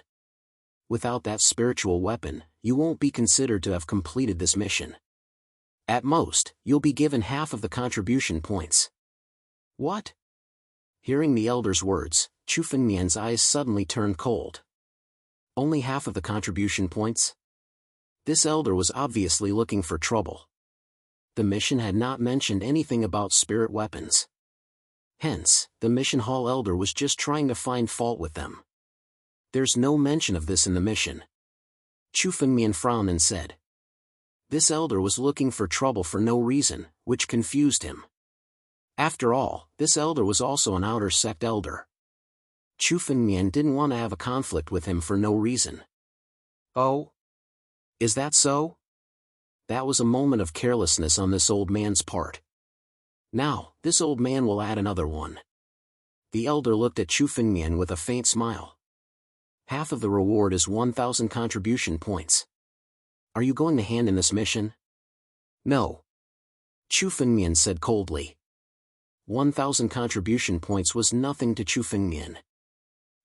Without that spiritual weapon, you won't be considered to have completed this mission. At most, you'll be given half of the contribution points. What? Hearing the elder's words, Chu Fengmian's eyes suddenly turned cold. Only half of the contribution points? This elder was obviously looking for trouble. The mission had not mentioned anything about spirit weapons. Hence, the mission hall elder was just trying to find fault with them. There's no mention of this in the mission. Chu Fengmian frowned and said. This elder was looking for trouble for no reason, which confused him. After all, this elder was also an outer sect elder. Chu Fengmian didn't want to have a conflict with him for no reason. Oh? Is that so? That was a moment of carelessness on this old man's part. Now, this old man will add another one. The elder looked at Chu Fengmian with a faint smile. Half of the reward is 1,000 contribution points. Are you going to hand in this mission? No. Chu Fengmian said coldly. 1,000 contribution points was nothing to Chu Fengmian.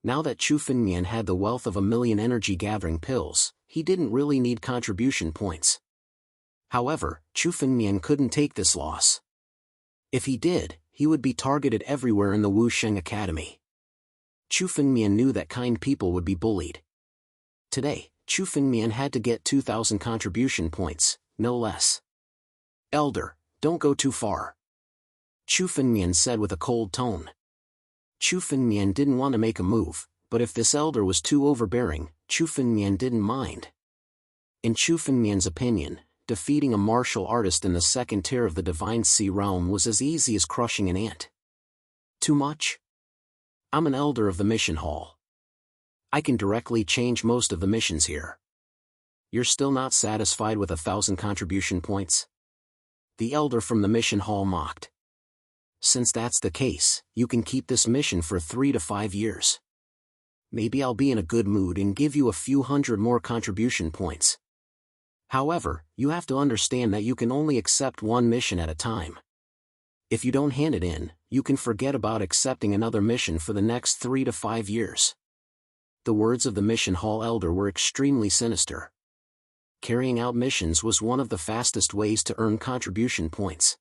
Now that Chu Fengmian had the wealth of 1,000,000 energy-gathering pills, he didn't really need contribution points. However, Chu Fengmian couldn't take this loss. If he did, he would be targeted everywhere in the Wusheng Academy. Chu Fengmian knew that kind people would be bullied. Today, Chu Fengmian had to get 2,000 contribution points, no less. Elder, don't go too far. Chu Fengmian said with a cold tone. Chu Fengmian didn't want to make a move, but if this elder was too overbearing, Chu Fengmian didn't mind. In Chu Fengmian's opinion, defeating a martial artist in the second tier of the Divine Sea realm was as easy as crushing an ant. Too much? I'm an elder of the mission hall. I can directly change most of the missions here. You're still not satisfied with 1,000 contribution points? The elder from the mission hall mocked. Since that's the case, you can keep this mission for 3 to 5 years. Maybe I'll be in a good mood and give you a few hundred more contribution points. However, you have to understand that you can only accept one mission at a time. If you don't hand it in, you can forget about accepting another mission for the next 3 to 5 years. The words of the mission hall elder were extremely sinister. Carrying out missions was one of the fastest ways to earn contribution points.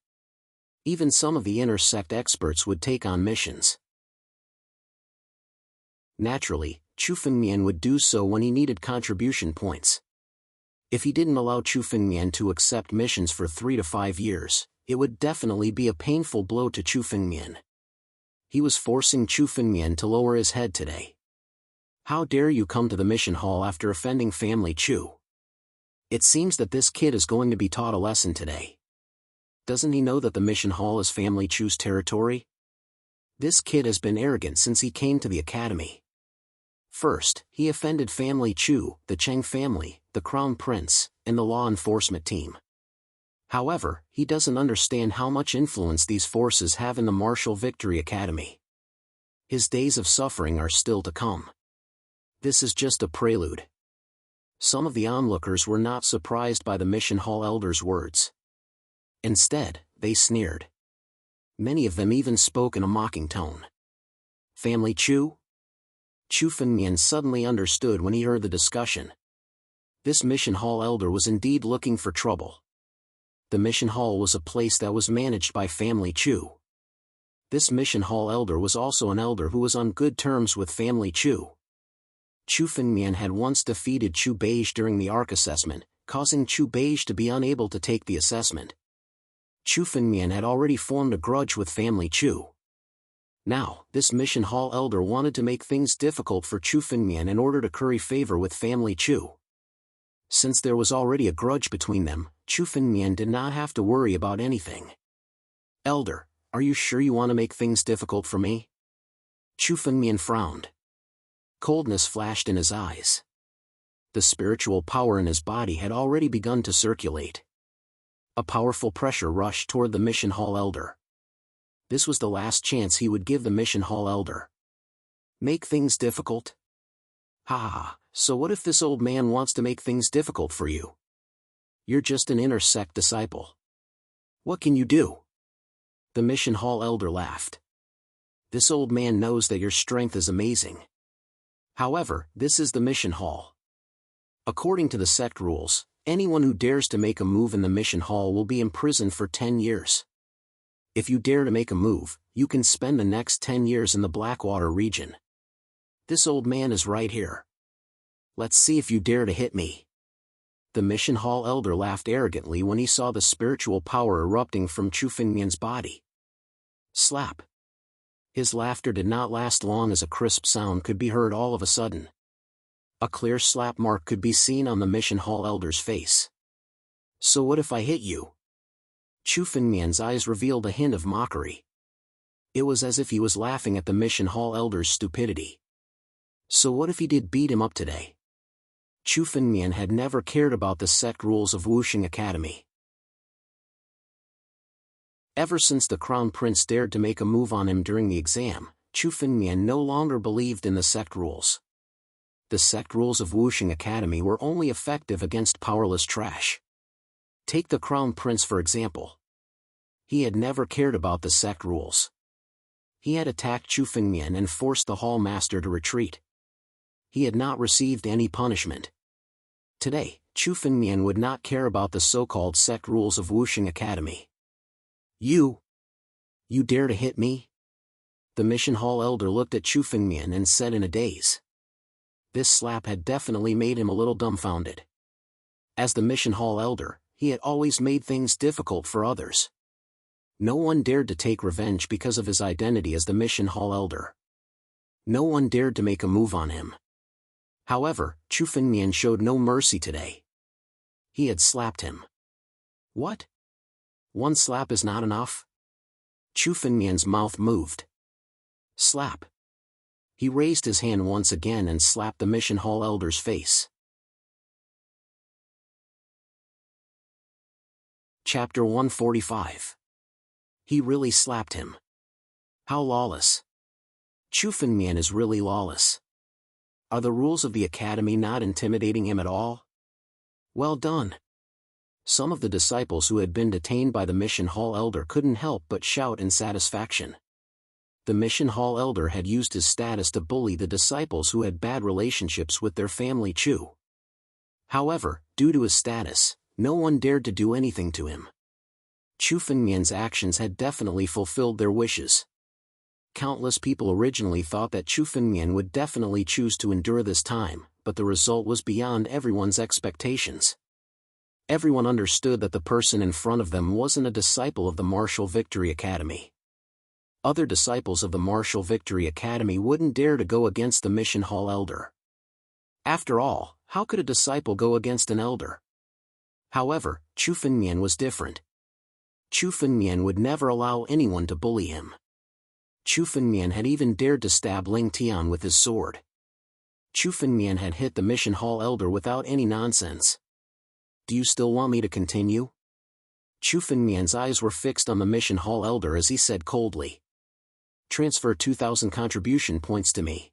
Even some of the inner sect experts would take on missions. Naturally, Chu Fengmian would do so when he needed contribution points. If he didn't allow Chu Fengmian to accept missions for 3 to 5 years, it would definitely be a painful blow to Chu Fengmian. He was forcing Chu Fengmian to lower his head today. How dare you come to the mission hall after offending family Chu? It seems that this kid is going to be taught a lesson today. Doesn't he know that the mission hall is family Chu's territory? This kid has been arrogant since he came to the academy. First, he offended family Chu, the Cheng family, the crown prince, and the law enforcement team. However, he doesn't understand how much influence these forces have in the Martial Victory Academy. His days of suffering are still to come. This is just a prelude. Some of the onlookers were not surprised by the mission hall elder's words. Instead, they sneered. Many of them even spoke in a mocking tone. Family Chu? Chu Fengmian suddenly understood when he heard the discussion. This mission hall elder was indeed looking for trouble. The mission hall was a place that was managed by family Chu. This mission hall elder was also an elder who was on good terms with family Chu. Chu Fengmian had once defeated Chu Beige during the ARC assessment, causing Chu Beige to be unable to take the assessment. Chu Fengmian had already formed a grudge with family Chu. Now, this mission hall elder wanted to make things difficult for Chu Fengmian in order to curry favor with family Chu. Since there was already a grudge between them, Chu Fengmian did not have to worry about anything. Elder, are you sure you want to make things difficult for me? Chu Fengmian frowned. Coldness flashed in his eyes. The spiritual power in his body had already begun to circulate. A powerful pressure rushed toward the mission hall elder. This was the last chance he would give the mission hall elder. Make things difficult? Ha, so what if this old man wants to make things difficult for you? You're just an inner sect disciple. What can you do? The mission hall elder laughed. This old man knows that your strength is amazing. However, this is the mission hall. According to the sect rules, anyone who dares to make a move in the mission hall will be imprisoned for 10 years. If you dare to make a move, you can spend the next 10 years in the Blackwater region. This old man is right here. Let's see if you dare to hit me. The mission hall elder laughed arrogantly when he saw the spiritual power erupting from Chu Fengmian's body. Slap. His laughter did not last long as a crisp sound could be heard all of a sudden. A clear slap mark could be seen on the mission hall elder's face. So what if I hit you? Chu Fengmian's eyes revealed a hint of mockery. It was as if he was laughing at the mission hall elder's stupidity. So what if he did beat him up today? Chu Fengmian had never cared about the sect rules of Wuxing Academy. Ever since the Crown Prince dared to make a move on him during the exam, Chu Fengmian no longer believed in the sect rules. The sect rules of Wuxing Academy were only effective against powerless trash. Take the Crown Prince for example. He had never cared about the sect rules. He had attacked Chu Fengmian and forced the hall master to retreat. He had not received any punishment. Today, Chu Fengmian would not care about the so-called sect rules of Wuxing Academy. You dare to hit me? The mission hall elder looked at Chu Fengmian and said in a daze. This slap had definitely made him a little dumbfounded. As the mission hall elder, he had always made things difficult for others. No one dared to take revenge because of his identity as the mission hall elder. No one dared to make a move on him. However, Chu Fengmian showed no mercy today. He had slapped him. What? One slap is not enough? Chu Fengmian's mouth moved. Slap. He raised his hand once again and slapped the mission hall elder's face. Chapter 145. He really slapped him. How lawless. Chu Fengmian is really lawless. Are the rules of the academy not intimidating him at all? Well done. Some of the disciples who had been detained by the mission hall elder couldn't help but shout in satisfaction. The mission hall elder had used his status to bully the disciples who had bad relationships with their family Chu. However, due to his status, no one dared to do anything to him. Chu Fengmian's actions had definitely fulfilled their wishes. Countless people originally thought that Chu Fengmian would definitely choose to endure this time, but the result was beyond everyone's expectations. Everyone understood that the person in front of them wasn't a disciple of the Martial Victory Academy. Other disciples of the Martial Victory Academy wouldn't dare to go against the mission hall elder. After all, how could a disciple go against an elder? However, Chu Fengmian was different. Chu Fengmian would never allow anyone to bully him. Chu Fengmian had even dared to stab Ling Tian with his sword. Chu Fengmian had hit the mission hall elder without any nonsense. Do you still want me to continue? Chu Fengmian's eyes were fixed on the mission hall elder as he said coldly. Transfer 2,000 contribution points to me.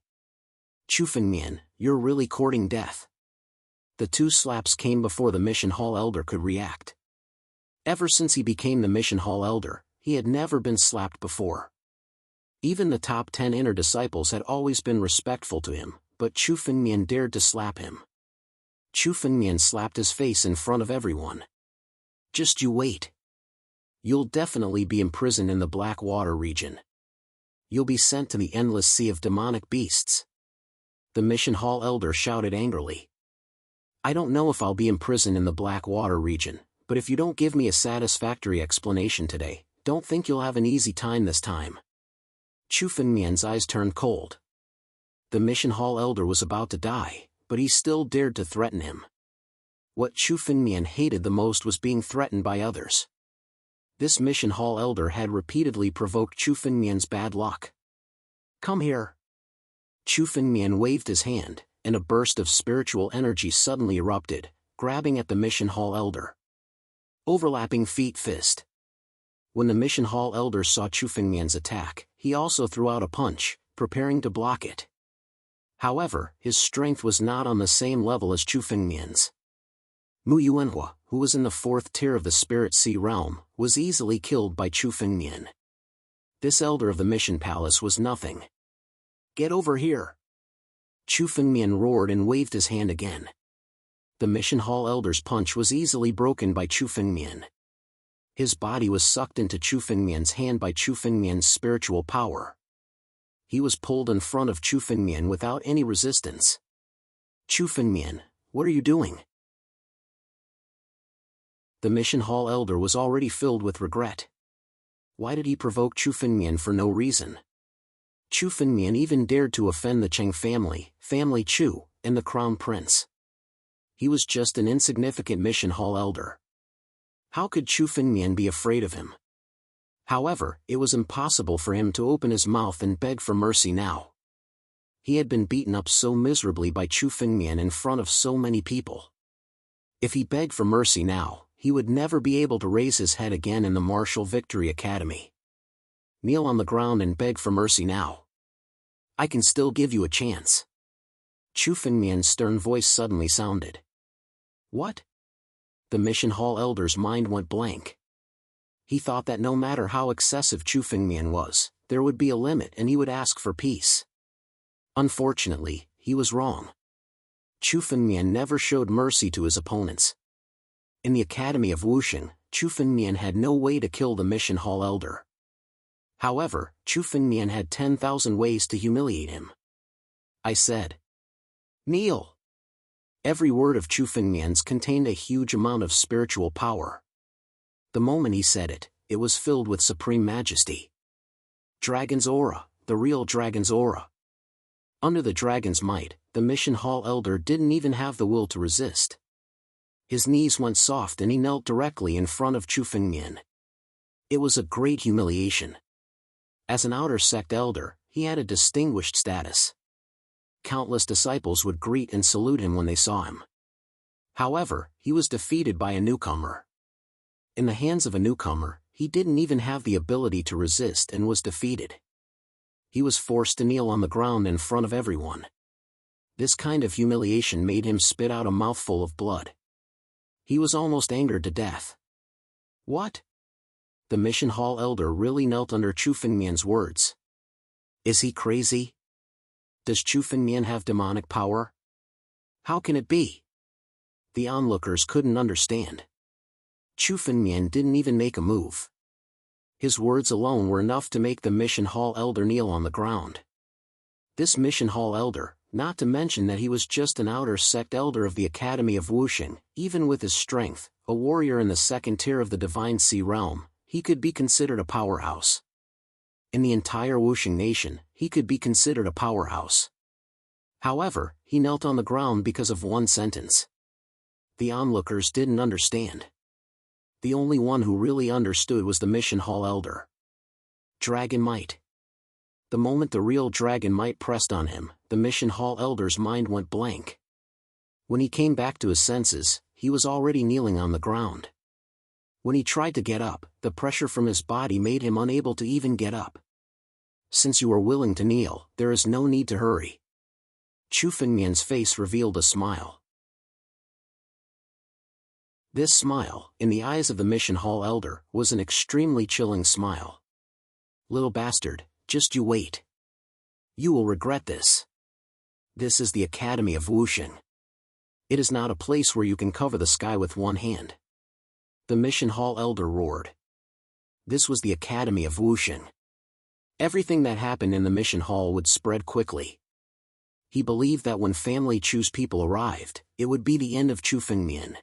Chu Fengmian, you're really courting death. The 2 slaps came before the mission hall elder could react. Ever since he became the mission hall elder, he had never been slapped before. Even the top 10 inner disciples had always been respectful to him, but Chu Fengmian dared to slap him. Chu Fengmian slapped his face in front of everyone. Just you wait. You'll definitely be imprisoned in the Black Water region. You'll be sent to the endless sea of demonic beasts. The mission hall elder shouted angrily. I don't know if I'll be imprisoned in the Black Water region, but if you don't give me a satisfactory explanation today, don't think you'll have an easy time this time. Chu Fengmian's eyes turned cold. The mission hall elder was about to die, but he still dared to threaten him. What Chu Fengmian hated the most was being threatened by others. This mission hall elder had repeatedly provoked Chu Fengmian's bad luck. Come here. Chu Fengmian waved his hand, and a burst of spiritual energy suddenly erupted, grabbing at the mission hall elder. Overlapping feet fist. When the mission hall elder saw Chu Fengmian's attack, he also threw out a punch, preparing to block it. However, his strength was not on the same level as Chu Fengmian's. Mu Yuanhua, who was in the 4th tier of the Spirit Sea realm, was easily killed by Chu Fengmian. This elder of the mission palace was nothing. Get over here! Chu Fengmian roared and waved his hand again. The mission hall elder's punch was easily broken by Chu Fengmian. His body was sucked into Chu Fengmian's hand by Chu Fengmian's spiritual power. He was pulled in front of Chu Fengmian without any resistance. Chu Fengmian, what are you doing? The mission hall elder was already filled with regret. Why did he provoke Chu Fengmian for no reason? Chu Fengmian even dared to offend the Cheng family, Family Chu, and the Crown Prince. He was just an insignificant mission hall elder. How could Chu Fengmian be afraid of him? However, it was impossible for him to open his mouth and beg for mercy now. He had been beaten up so miserably by Chu Fengmian in front of so many people. If he begged for mercy now, he would never be able to raise his head again in the Martial Victory Academy. Kneel on the ground and beg for mercy now. I can still give you a chance. Chu Fengmian's stern voice suddenly sounded. What? The mission hall elder's mind went blank. He thought that no matter how excessive Chu Fengmian was, there would be a limit and he would ask for peace. Unfortunately, he was wrong. Chu Fengmian never showed mercy to his opponents. In the Academy of Wuxing, Chu Fengmian had no way to kill the mission hall elder. However, Chu Fengmian had 10,000 ways to humiliate him. I said. Kneel. Every word of Chu Fengmian's contained a huge amount of spiritual power. The moment he said it, it was filled with supreme majesty. Dragon's aura, the real dragon's aura. Under the dragon's might, the mission hall elder didn't even have the will to resist. His knees went soft and he knelt directly in front of Chu Fengmian. It was a great humiliation. As an outer sect elder, he had a distinguished status. Countless disciples would greet and salute him when they saw him. However, he was defeated by a newcomer. In the hands of a newcomer, he didn't even have the ability to resist and was defeated. He was forced to kneel on the ground in front of everyone. This kind of humiliation made him spit out a mouthful of blood. He was almost angered to death. What? The mission hall elder really knelt under Chu Fengmian's words. Is he crazy? Does Chu Fengmian have demonic power? How can it be? The onlookers couldn't understand. Chu Fengmian didn't even make a move. His words alone were enough to make the mission hall elder kneel on the ground. This mission hall elder, not to mention that he was just an outer sect elder of the Academy of Wuxing, even with his strength, a warrior in the second tier of the Divine Sea realm, he could be considered a powerhouse. In the entire Wuxing nation, he could be considered a powerhouse. However, he knelt on the ground because of one sentence. The onlookers didn't understand. The only one who really understood was the mission hall elder. Dragon Might. The moment the real Dragon Might pressed on him, the mission hall elder's mind went blank. When he came back to his senses, he was already kneeling on the ground. When he tried to get up, the pressure from his body made him unable to even get up. Since you are willing to kneel, there is no need to hurry. Chu Fengmian's face revealed a smile. This smile, in the eyes of the mission hall elder, was an extremely chilling smile. Little bastard, just you wait. You will regret this. This is the Academy of Wuxing. It is not a place where you can cover the sky with one hand. The mission hall elder roared. This was the Academy of Wuxing. Everything that happened in the mission hall would spread quickly. He believed that when Family Chu's people arrived, it would be the end of Chu Fengmian.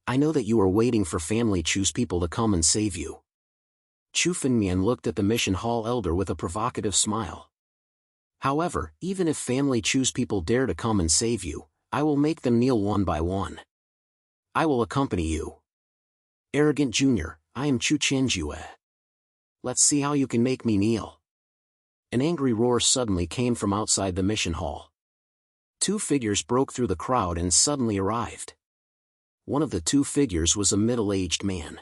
I know that you are waiting for Family Chu's people to come and save you. Chu Fengmian looked at the mission hall elder with a provocative smile. However, even if Family Chu's people dare to come and save you, I will make them kneel one by one. I will accompany you. Arrogant Junior, I am Chu Qianjue. Let's see how you can make me kneel. An angry roar suddenly came from outside the mission hall. Two figures broke through the crowd and suddenly arrived. One of the two figures was a middle-aged man.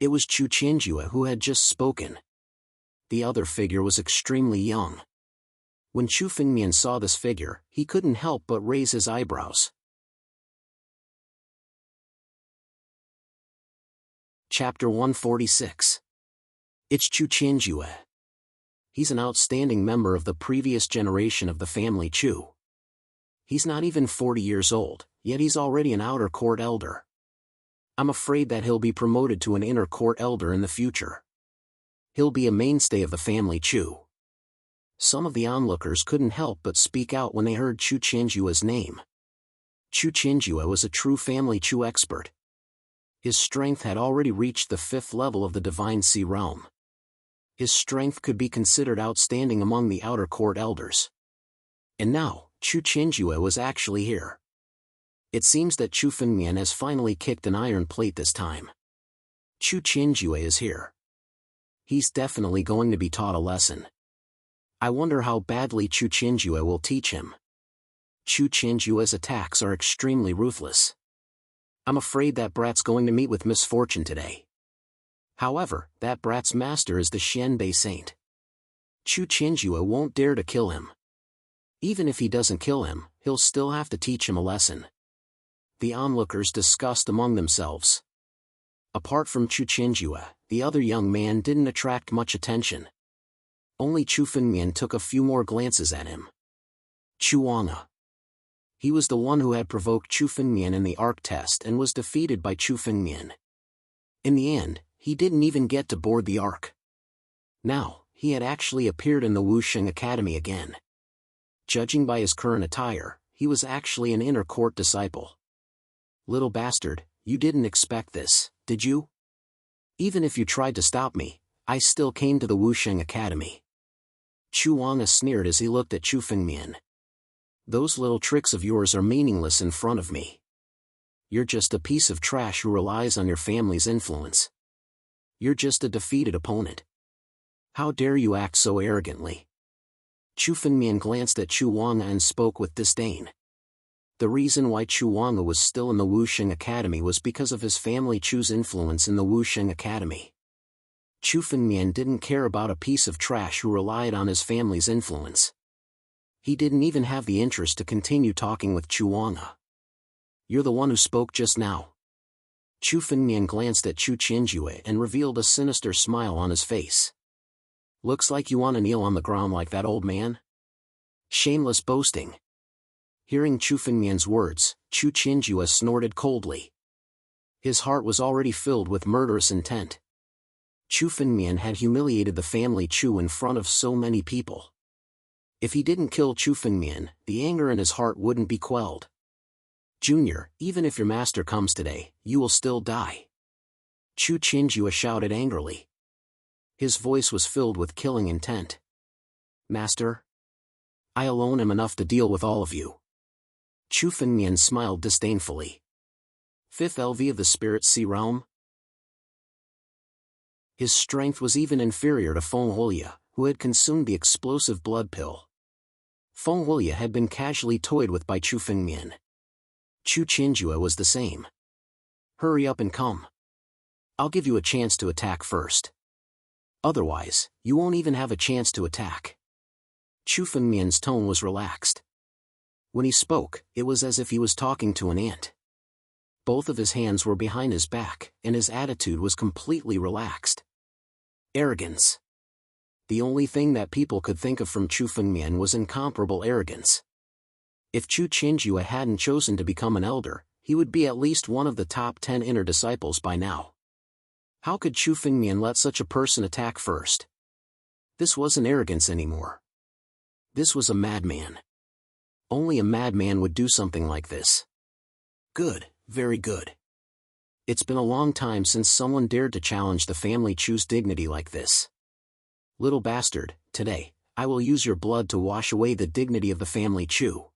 It was Chu Qianjue who had just spoken. The other figure was extremely young. When Chu Fengmian saw this figure, he couldn't help but raise his eyebrows. Chapter 146. It's Chu Qianjue. He's an outstanding member of the previous generation of the family Chu. He's not even 40 years old, yet he's already an outer court elder. I'm afraid that he'll be promoted to an inner court elder in the future. He'll be a mainstay of the family Chu. Some of the onlookers couldn't help but speak out when they heard Chu Qianjue's name. Chu Qianjue was a true family Chu expert. His strength had already reached the 5th level of the Divine Sea realm. His strength could be considered outstanding among the outer court elders. And now, Chu Qianjue was actually here. It seems that Chu Fengmian has finally kicked an iron plate this time. Chu Qianjue is here. He's definitely going to be taught a lesson. I wonder how badly Chu Qianjue will teach him. Chu Qianjue's attacks are extremely ruthless. I'm afraid that brat's going to meet with misfortune today. However, that brat's master is the Xianbei Saint. Chu Qianjue won't dare to kill him. Even if he doesn't kill him, he'll still have to teach him a lesson. The onlookers discussed among themselves. Apart from Chu Qianjue, the other young man didn't attract much attention. Only Chu Fengmian took a few more glances at him. Chuanga. He was the one who had provoked Chu Fengmian in the arc test and was defeated by Chu Fengmian. In the end, he didn't even get to board the arc. Now, he had actually appeared in the Wuxing Academy again. Judging by his current attire, he was actually an inner court disciple. Little bastard, you didn't expect this, did you? Even if you tried to stop me, I still came to the Wuxing Academy. Chuanga sneered as he looked at Chu Fengmian. Those little tricks of yours are meaningless in front of me. You're just a piece of trash who relies on your family's influence. You're just a defeated opponent. How dare you act so arrogantly? Chu Fengmian glanced at Chuanga and spoke with disdain. The reason why Chuanga was still in the Wuxing Academy was because of his family Chu's influence in the Wuxing Academy. Chu Fengmian didn't care about a piece of trash who relied on his family's influence. He didn't even have the interest to continue talking with Chuanga. You're the one who spoke just now. Chu Fengmian glanced at Chu Qianjue and revealed a sinister smile on his face. Looks like you want to kneel on the ground like that old man? Shameless boasting. Hearing Chu Fengmian's words, Chu Qinjue snorted coldly. His heart was already filled with murderous intent. Chu Fengmian had humiliated the family Chu in front of so many people. If he didn't kill Chu Fengmian, the anger in his heart wouldn't be quelled. Junior, even if your master comes today, you will still die. Chu Qinjue shouted angrily. His voice was filled with killing intent. Master? I alone am enough to deal with all of you. Chu Fengmian smiled disdainfully. Fifth LV of the Spirit Sea Realm? His strength was even inferior to Feng Huolia, who had consumed the explosive blood pill. Feng Huolia had been casually toyed with by Chu Fengmian. Chu Qinjue was the same. Hurry up and come. I'll give you a chance to attack first. Otherwise, you won't even have a chance to attack. Chu Fengmian's tone was relaxed. When he spoke, it was as if he was talking to an ant. Both of his hands were behind his back, and his attitude was completely relaxed. Arrogance. The only thing that people could think of from Chu Fengmian was incomparable arrogance. If Chu Qinjue hadn't chosen to become an elder, he would be at least one of the top 10 inner disciples by now. How could Chu Fengmian let such a person attack first? This wasn't arrogance anymore. This was a madman. Only a madman would do something like this. Good, very good. It's been a long time since someone dared to challenge the family Chu's dignity like this. Little bastard, today, I will use your blood to wash away the dignity of the family Chu.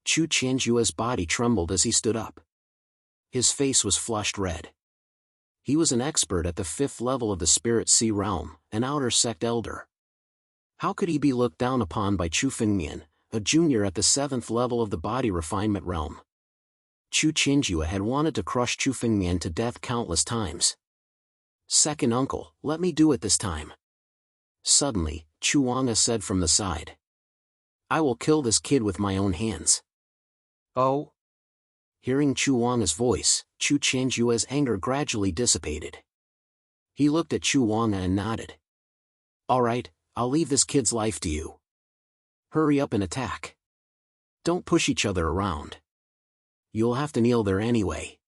Chu Qianjue's body trembled as he stood up. His face was flushed red. He was an expert at the 5th level of the Spirit Sea Realm, an outer sect elder. How could he be looked down upon by Chu Fengmian, a junior at the 7th level of the body refinement realm? Chu Qinjue had wanted to crush Chu Fengmian to death countless times. Second uncle, let me do it this time. Suddenly, Chu Wang said from the side. I will kill this kid with my own hands. Oh? Hearing Chu Wang's voice, Chu Qinjue's anger gradually dissipated. He looked at Chu Wang and nodded. All right, I'll leave this kid's life to you. Hurry up and attack. Don't push each other around. You'll have to kneel there anyway.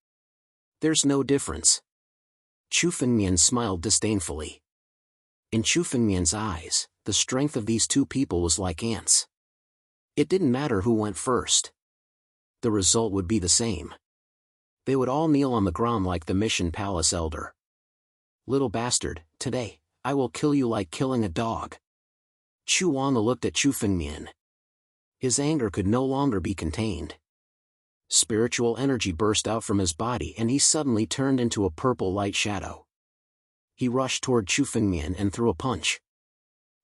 There's no difference. Chu Fengmian smiled disdainfully. In Chu Fengmian's eyes, the strength of these two people was like ants. It didn't matter who went first. The result would be the same. They would all kneel on the ground like the Mission Palace elder. Little bastard, today, I will kill you like killing a dog. Chu Wang looked at Chu Fengmian. His anger could no longer be contained. Spiritual energy burst out from his body and he suddenly turned into a purple light shadow. He rushed toward Chu Fengmian and threw a punch.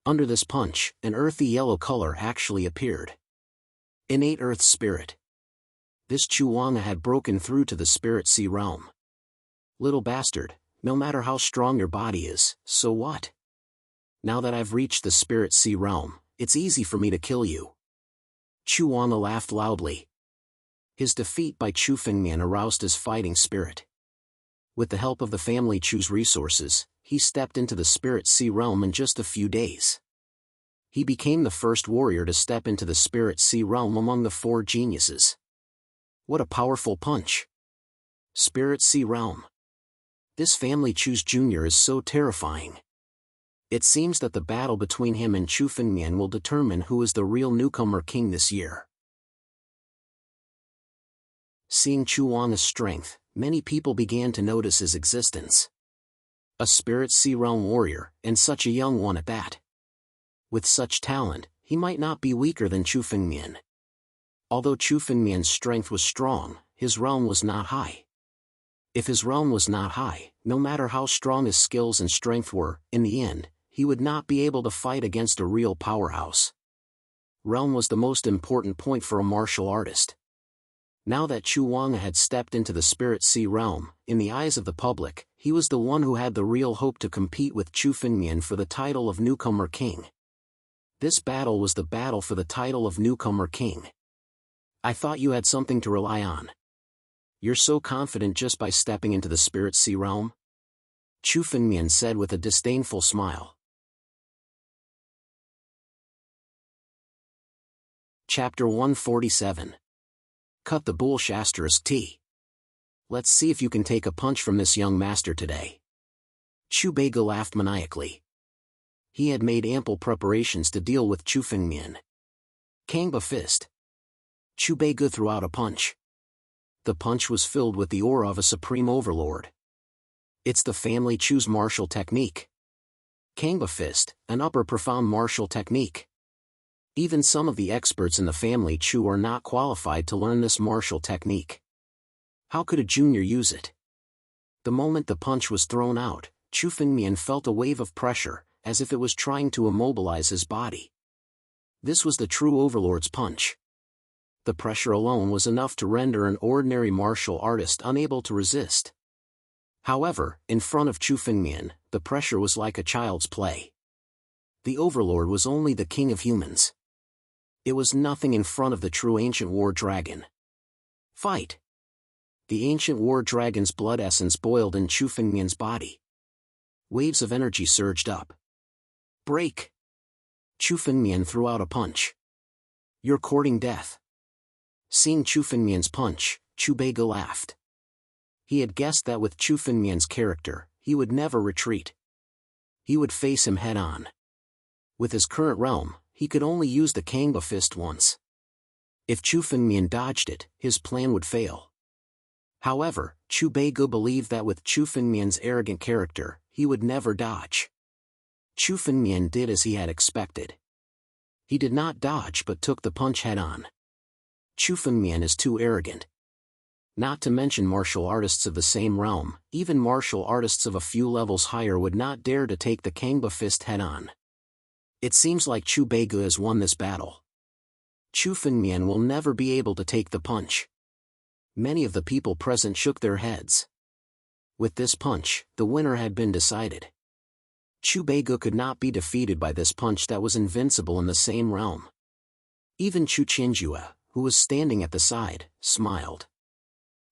Under this punch, an earthy yellow color actually appeared. Innate earth spirit. This Chu Wang had broken through to the Spirit Sea Realm. Little bastard, no matter how strong your body is, so what? Now that I've reached the Spirit Sea Realm, it's easy for me to kill you. Chu Wang laughed loudly. His defeat by Chu Fengmian aroused his fighting spirit. With the help of the family Chu's resources, he stepped into the Spirit Sea Realm in just a few days. He became the first warrior to step into the Spirit Sea Realm among the 4 geniuses. What a powerful punch! Spirit Sea Realm. This family Chu's junior is so terrifying. It seems that the battle between him and Chu Fengmian will determine who is the real newcomer king this year. Seeing Chu Wang's strength, many people began to notice his existence. A Spirit Sea Realm warrior, and such a young one at that. With such talent, he might not be weaker than Chu Fengmian. Although Chu Fengmian's strength was strong, his realm was not high. If his realm was not high, no matter how strong his skills and strength were, in the end, he would not be able to fight against a real powerhouse. Realm was the most important point for a martial artist. Now that Chu Wang had stepped into the Spirit Sea Realm, in the eyes of the public, he was the one who had the real hope to compete with Chu Fengmian for the title of newcomer king. This battle was the battle for the title of newcomer king. I thought you had something to rely on. You're so confident just by stepping into the Spirit Sea Realm? Chu Fengmian said with a disdainful smile. Chapter 147. Cut the bull asterisk T. Let's see if you can take a punch from this young master today. Chu Beige laughed maniacally. He had made ample preparations to deal with Chu Fengmian. Kangba fist. Chu Beige threw out a punch. The punch was filled with the aura of a supreme overlord. It's the family Chu's martial technique. Kangba fist, an upper profound martial technique. Even some of the experts in the family Chu are not qualified to learn this martial technique. How could a junior use it? The moment the punch was thrown out, Chu Fengmian felt a wave of pressure, as if it was trying to immobilize his body. This was the true overlord's punch. The pressure alone was enough to render an ordinary martial artist unable to resist. However, in front of Chu Fengmian, the pressure was like a child's play. The overlord was only the king of humans. It was nothing in front of the true ancient war dragon. Fight! The ancient war dragon's blood essence boiled in Chu Fengmian's body. Waves of energy surged up. Break! Chu Fengmian threw out a punch. You're courting death. Seeing Chu Fengmian's punch, Chu Beige laughed. He had guessed that with Chu Fengmian's character, he would never retreat. He would face him head-on. With his current realm, he could only use the Kangba fist once. If Chu Fengmian dodged it, his plan would fail. However, Chu Beige believed that with Chu Fengmian's arrogant character, he would never dodge. Chu Fengmian did as he had expected. He did not dodge but took the punch head-on. Chu Fengmian is too arrogant. Not to mention martial artists of the same realm, even martial artists of a few levels higher would not dare to take the Kangba fist head-on. It seems like Chu Beige has won this battle. Chu Fengmian will never be able to take the punch. Many of the people present shook their heads. With this punch, the winner had been decided. Chu Beige could not be defeated by this punch that was invincible in the same realm. Even Chu Qianjue, who was standing at the side, smiled.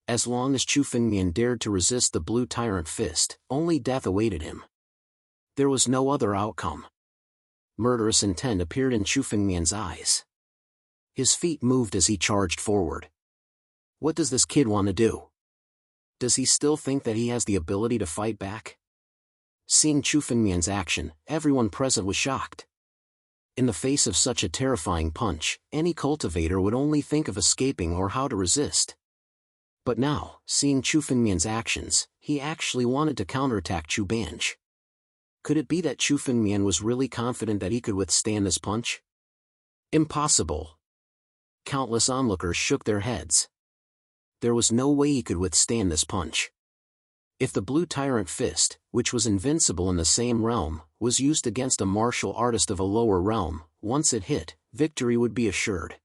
As long as Chu Fengmian dared to resist the blue tyrant fist, only death awaited him. There was no other outcome. Murderous intent appeared in Chu Fengmian's eyes. His feet moved as he charged forward. What does this kid want to do? Does he still think that he has the ability to fight back? Seeing Chu Fengmian's action, everyone present was shocked. In the face of such a terrifying punch, any cultivator would only think of escaping or how to resist. But now, seeing Chu Fengmian's actions, he actually wanted to counterattack Chu Banj. Could it be that Chu Fengmian was really confident that he could withstand this punch? Impossible. Countless onlookers shook their heads. There was no way he could withstand this punch. If the blue tyrant fist, which was invincible in the same realm, was used against a martial artist of a lower realm, once it hit, victory would be assured.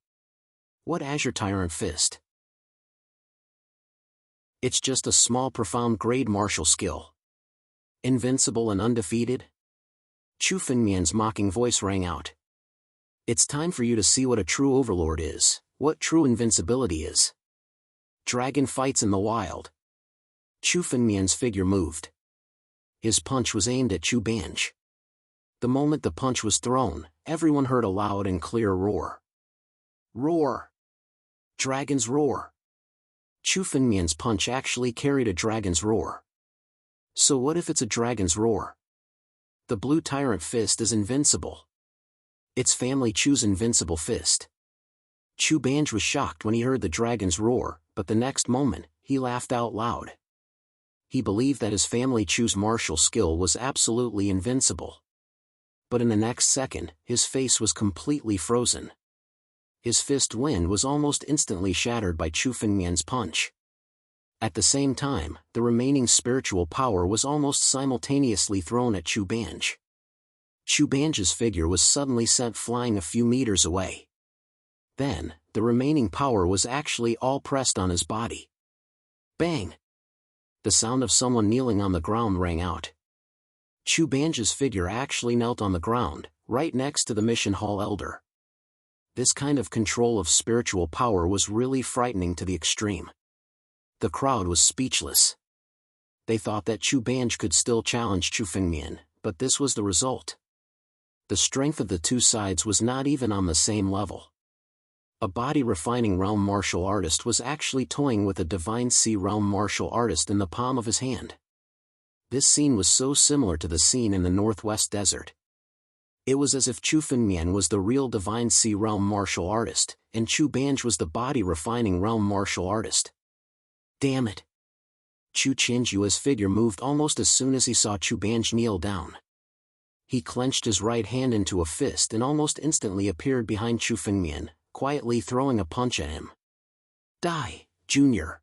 What azure tyrant fist? It's just a small profound grade martial skill. Invincible and undefeated? Chu Fengmian's mocking voice rang out. It's time for you to see what a true overlord is, what true invincibility is. Dragon fights in the wild. Chu Fengmian's figure moved. His punch was aimed at Chu Banj. The moment the punch was thrown, everyone heard a loud and clear roar. Roar! Dragon's roar! Chu Fengmian's punch actually carried a dragon's roar. So what if it's a dragon's roar? The blue tyrant fist is invincible. It's family Chu's invincible fist. Chu Banj was shocked when he heard the dragon's roar, but the next moment, he laughed out loud. He believed that his family Chu's martial skill was absolutely invincible. But in the next second, his face was completely frozen. His fist wind was almost instantly shattered by Chu Fengmian's punch. At the same time, the remaining spiritual power was almost simultaneously thrown at Chu Banj. Chu Banj's figure was suddenly sent flying a few meters away. Then, the remaining power was actually all pressed on his body. Bang! The sound of someone kneeling on the ground rang out. Chu Banj's figure actually knelt on the ground, right next to the mission hall elder. This kind of control of spiritual power was really frightening to the extreme. The crowd was speechless. They thought that Chu Banj could still challenge Chu Fengmian, but this was the result. The strength of the two sides was not even on the same level. a body-refining realm martial artist was actually toying with a divine sea realm martial artist in the palm of his hand. This scene was so similar to the scene in the Northwest Desert. It was as if Chu Fengmian was the real divine sea realm martial artist, and Chu Banj was the body-refining realm martial artist. Damn it! Chu Qianjue's figure moved almost as soon as he saw Chu Banj kneel down. He clenched his right hand into a fist and almost instantly appeared behind Chu Fengmian, quietly throwing a punch at him. Die, Junior!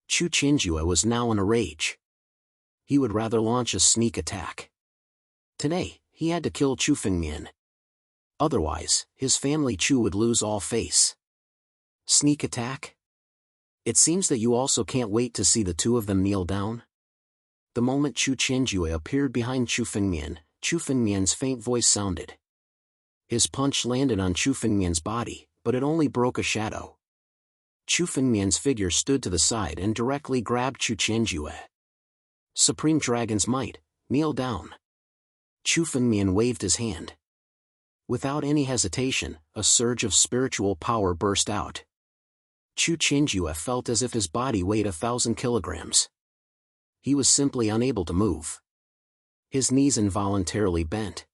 Chu Qianjue was now in a rage. He would rather launch a sneak attack. Today, he had to kill Chu Fengmian. Otherwise, his family Chu would lose all face. Sneak attack? It seems that you also can't wait to see the two of them kneel down? The moment Chu Qianjue appeared behind Chu Fengmian's faint voice sounded. His punch landed on Chu Fengmian's body, but it only broke a shadow. Chu Fengmian's figure stood to the side and directly grabbed Chu Qianjue. Supreme Dragon's Might, kneel down. Chu Fengmian waved his hand. Without any hesitation, a surge of spiritual power burst out. Chu Qianjue felt as if his body weighed 1,000 kilograms. He was simply unable to move. His knees involuntarily bent.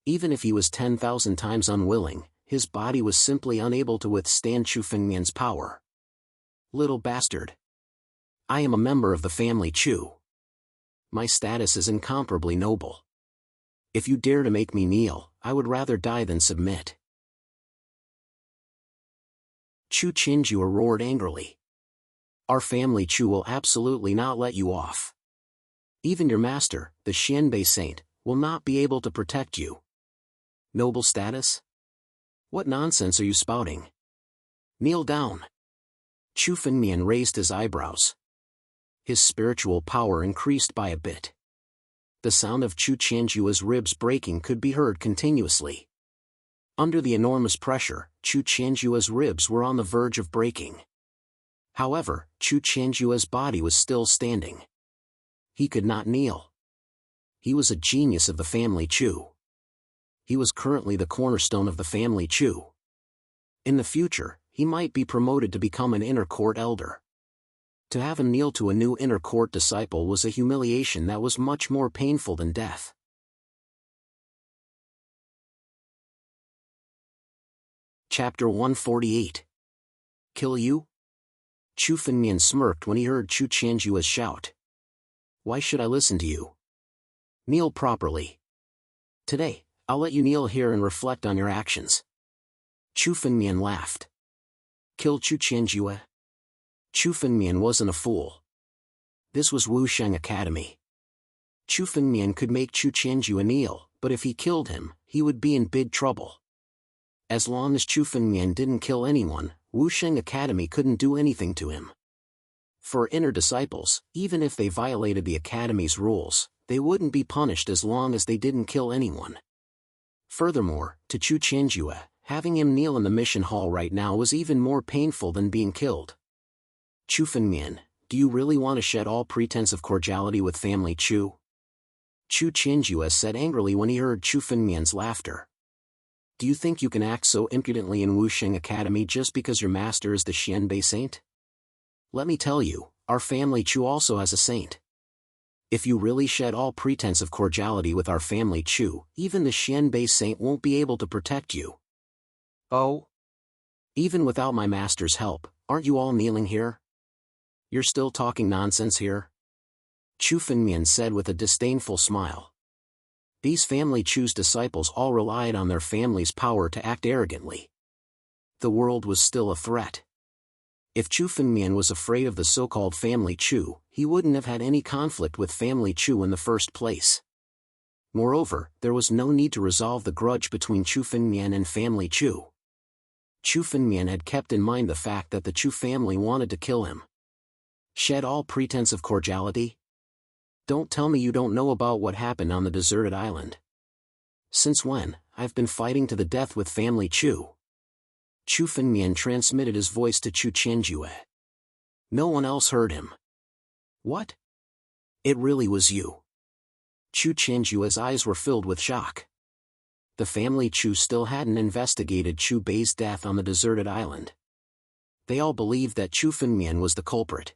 Even if he was 10,000 times unwilling, his body was simply unable to withstand Chu Fengmian's power. Little bastard. I am a member of the family Chu. My status is incomparably noble. If you dare to make me kneel, I would rather die than submit. Chu Qianjue roared angrily. Our family Chu will absolutely not let you off. Even your master, the Xianbei Saint, will not be able to protect you. Noble status? What nonsense are you spouting? Kneel down. Chu Fengmian raised his eyebrows. His spiritual power increased by a bit. The sound of Chu Qianjue's ribs breaking could be heard continuously. Under the enormous pressure, Chu Qianjue's ribs were on the verge of breaking. However, Chu Qianjue's body was still standing. He could not kneel. He was a genius of the family Chu. He was currently the cornerstone of the family Chu. In the future, he might be promoted to become an inner court elder. To have him kneel to a new inner court disciple was a humiliation that was much more painful than death. Chapter 148. Kill you? Chu Fengmian smirked when he heard Chu Qianjue's shout. Why should I listen to you? Kneel properly. Today, I'll let you kneel here and reflect on your actions. Chu Fengmian laughed. Kill Chu Qianjue? Chu Fengmian wasn't a fool. This was Wusheng Academy. Chu Fengmian could make Chu Qianjue kneel, but if he killed him, he would be in big trouble. As long as Chu Fengmian didn't kill anyone, Wusheng Academy couldn't do anything to him. For inner disciples, even if they violated the Academy's rules, they wouldn't be punished as long as they didn't kill anyone. Furthermore, to Chu Qianjue, having him kneel in the mission hall right now was even more painful than being killed. Chu Fengmian, do you really want to shed all pretense of cordiality with family Chu? Chu Qianjue said angrily when he heard Chu Fengmian's laughter. Do you think you can act so impudently in Wusheng Academy just because your master is the Xianbei Saint? Let me tell you, our family Chu also has a saint. If you really shed all pretense of cordiality with our family Chu, even the Xianbei Saint won't be able to protect you. Oh? Even without my master's help, aren't you all kneeling here? You're still talking nonsense here? Chu Fengmian said with a disdainful smile. These family Chu's disciples all relied on their family's power to act arrogantly. The world was still a threat. If Chu Fengmian was afraid of the so-called family Chu, he wouldn't have had any conflict with family Chu in the first place. Moreover, there was no need to resolve the grudge between Chu Fengmian and family Chu. Chu Fengmian had kept in mind the fact that the Chu family wanted to kill him. Shed all pretense of cordiality? Don't tell me you don't know about what happened on the deserted island. Since when, I've been fighting to the death with family Chu. Chu Fengmian transmitted his voice to Chu Qianjue. No one else heard him. What? It really was you. Chu Qianjue's eyes were filled with shock. The family Chu still hadn't investigated Chu Bei's death on the deserted island. They all believed that Chu Fengmian was the culprit.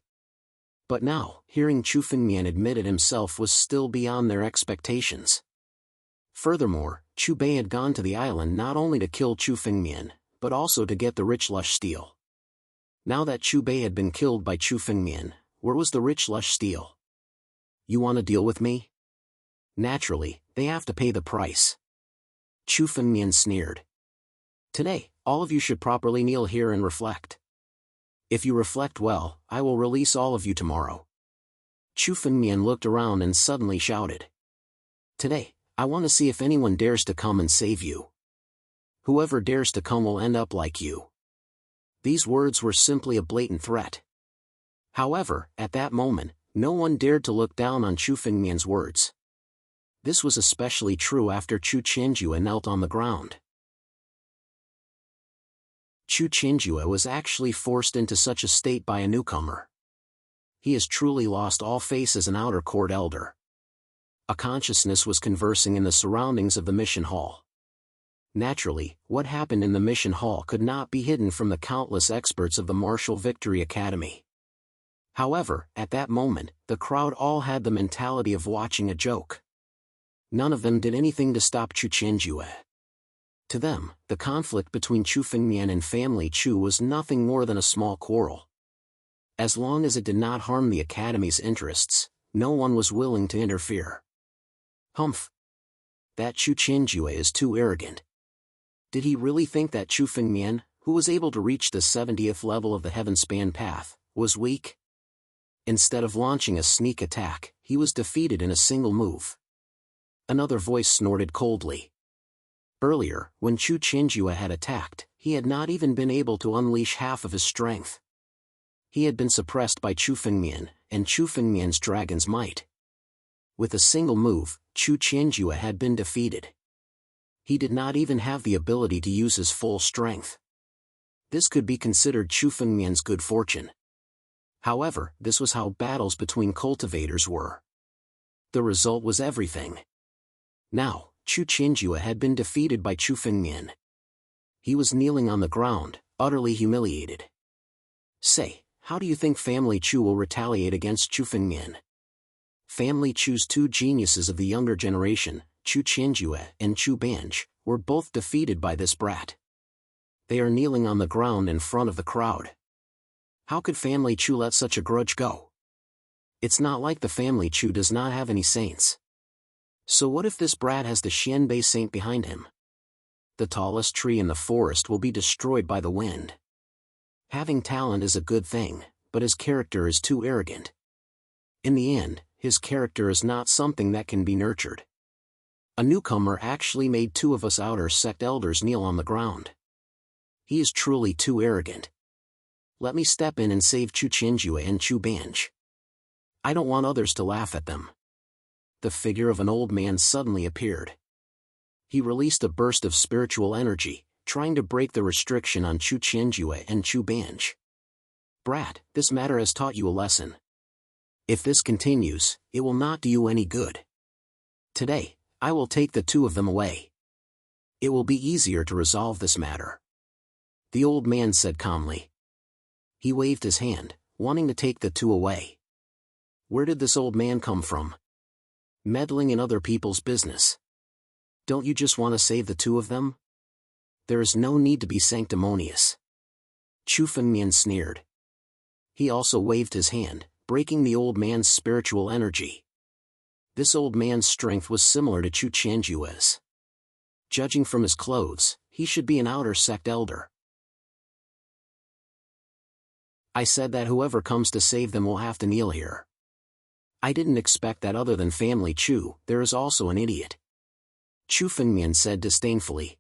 But now, hearing Chu Fengmian admit it himself was still beyond their expectations. Furthermore, Chu Bei had gone to the island not only to kill Chu Fengmian, but also to get the rich lush steel. Now that Chu Bei had been killed by Chu Fengmian, where was the rich lush steel? You want to deal with me? Naturally, they have to pay the price. Chu Fengmian sneered. Today, all of you should properly kneel here and reflect. If you reflect well, I will release all of you tomorrow. Chu Fengmian looked around and suddenly shouted. Today, I want to see if anyone dares to come and save you. Whoever dares to come will end up like you. These words were simply a blatant threat. However, at that moment, no one dared to look down on Chu Fengmian's words. This was especially true after Chu Qianjue knelt on the ground. Chu Qianjue was actually forced into such a state by a newcomer. He has truly lost all faith as an outer court elder. A consciousness was conversing in the surroundings of the mission hall. Naturally, what happened in the mission hall could not be hidden from the countless experts of the Martial Victory Academy. However, at that moment, the crowd all had the mentality of watching a joke. None of them did anything to stop Chu Qianjue. To them, the conflict between Chu Fengmian and family Chu was nothing more than a small quarrel. As long as it did not harm the Academy's interests, no one was willing to interfere. Humph! That Chu Qianjue is too arrogant. Did he really think that Chu Fengmian, who was able to reach the 70th level of the Heavenspan path, was weak? Instead of launching a sneak attack, he was defeated in a single move. Another voice snorted coldly. Earlier, when Chu Qianjue had attacked, he had not even been able to unleash half of his strength. He had been suppressed by Chu Fengmian, and Chu Fengmian's dragon's might. With a single move, Chu Qianjue had been defeated. He did not even have the ability to use his full strength. This could be considered Chu Fengmian's good fortune. However, this was how battles between cultivators were. The result was everything. Now, Chu Qianjue had been defeated by Chu Fengmian. He was kneeling on the ground, utterly humiliated. Say, how do you think family Chu will retaliate against Chu Fengmian? Family Chu's two geniuses of the younger generation, Chu Qianjue and Chu Banj, were both defeated by this brat. They are kneeling on the ground in front of the crowd. How could family Chu let such a grudge go? It's not like the family Chu does not have any saints. So what if this brat has the Xianbei saint behind him? The tallest tree in the forest will be destroyed by the wind. Having talent is a good thing, but his character is too arrogant. In the end, his character is not something that can be nurtured. A newcomer actually made two of us outer sect elders kneel on the ground. He is truly too arrogant. Let me step in and save Chu Qianjue and Chu Banj. I don't want others to laugh at them. The figure of an old man suddenly appeared. He released a burst of spiritual energy, trying to break the restriction on Chu Qianjue and Chu Banj. Brat, this matter has taught you a lesson. If this continues, it will not do you any good. Today, I will take the two of them away. It will be easier to resolve this matter. The old man said calmly. He waved his hand, wanting to take the two away. Where did this old man come from? Meddling in other people's business. Don't you just want to save the two of them? There is no need to be sanctimonious. Chu Fengmian sneered. He also waved his hand, breaking the old man's spiritual energy. This old man's strength was similar to Chu Qianjue's. Judging from his clothes, he should be an outer sect elder. I said that whoever comes to save them will have to kneel here. I didn't expect that other than family Chu, there is also an idiot. Chu Fengmian said disdainfully.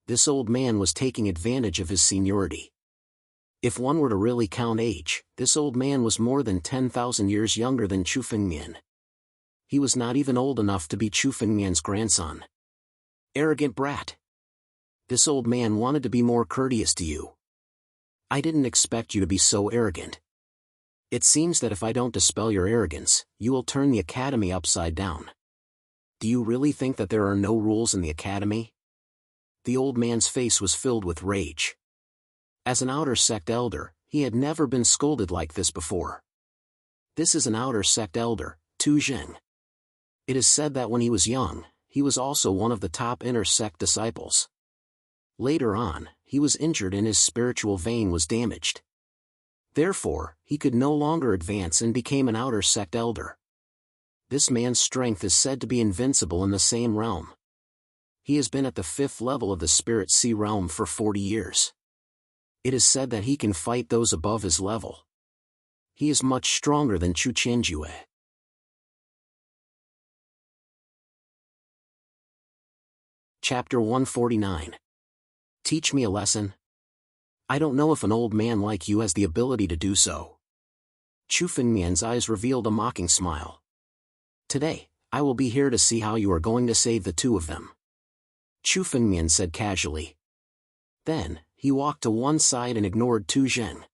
This old man was taking advantage of his seniority. If one were to really count age, this old man was more than 10,000 years younger than Chu Fengmian. He was not even old enough to be Chu Fengmian's grandson. Arrogant brat. This old man wanted to be more courteous to you. I didn't expect you to be so arrogant. It seems that if I don't dispel your arrogance, you will turn the academy upside down. Do you really think that there are no rules in the academy? The old man's face was filled with rage. As an outer sect elder, he had never been scolded like this before. This is an outer sect elder, Tu Jing. It is said that when he was young, he was also one of the top inner sect disciples. Later on, he was injured and his spiritual vein was damaged. Therefore, he could no longer advance and became an outer sect elder. This man's strength is said to be invincible in the same realm. He has been at the 5th level of the Spirit Sea realm for 40 years. It is said that he can fight those above his level. He is much stronger than Chu Qianjue. Chapter 149. Teach me a lesson? I don't know if an old man like you has the ability to do so. Chu Fengmian's eyes revealed a mocking smile. Today, I will be here to see how you are going to save the two of them. Chu Fengmian said casually. Then, he walked to one side and ignored Tu Zheng.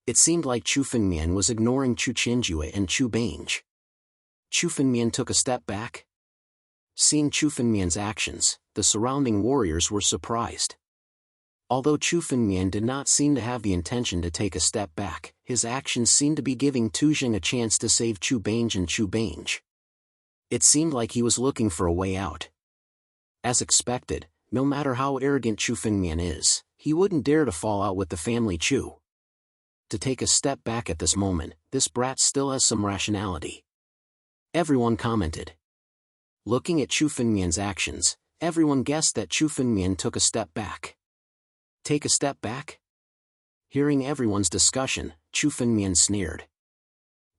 It seemed like Chu Fengmian was ignoring Chu Qianjue and Chu Bange. Chu Fengmian took a step back. Seeing Chu Fengmian's actions, the surrounding warriors were surprised. Although Chu Fengmian did not seem to have the intention to take a step back, his actions seemed to be giving Tu Zheng a chance to save Chu Bange and Chu Bange. It seemed like he was looking for a way out. As expected, no matter how arrogant Chu Fengmian is, he wouldn't dare to fall out with the family Chu. To take a step back at this moment, this brat still has some rationality. Everyone commented. Looking at Chu Fengmian's actions, everyone guessed that Chu Fengmian took a step back. Take a step back? Hearing everyone's discussion, Chu Fengmian sneered.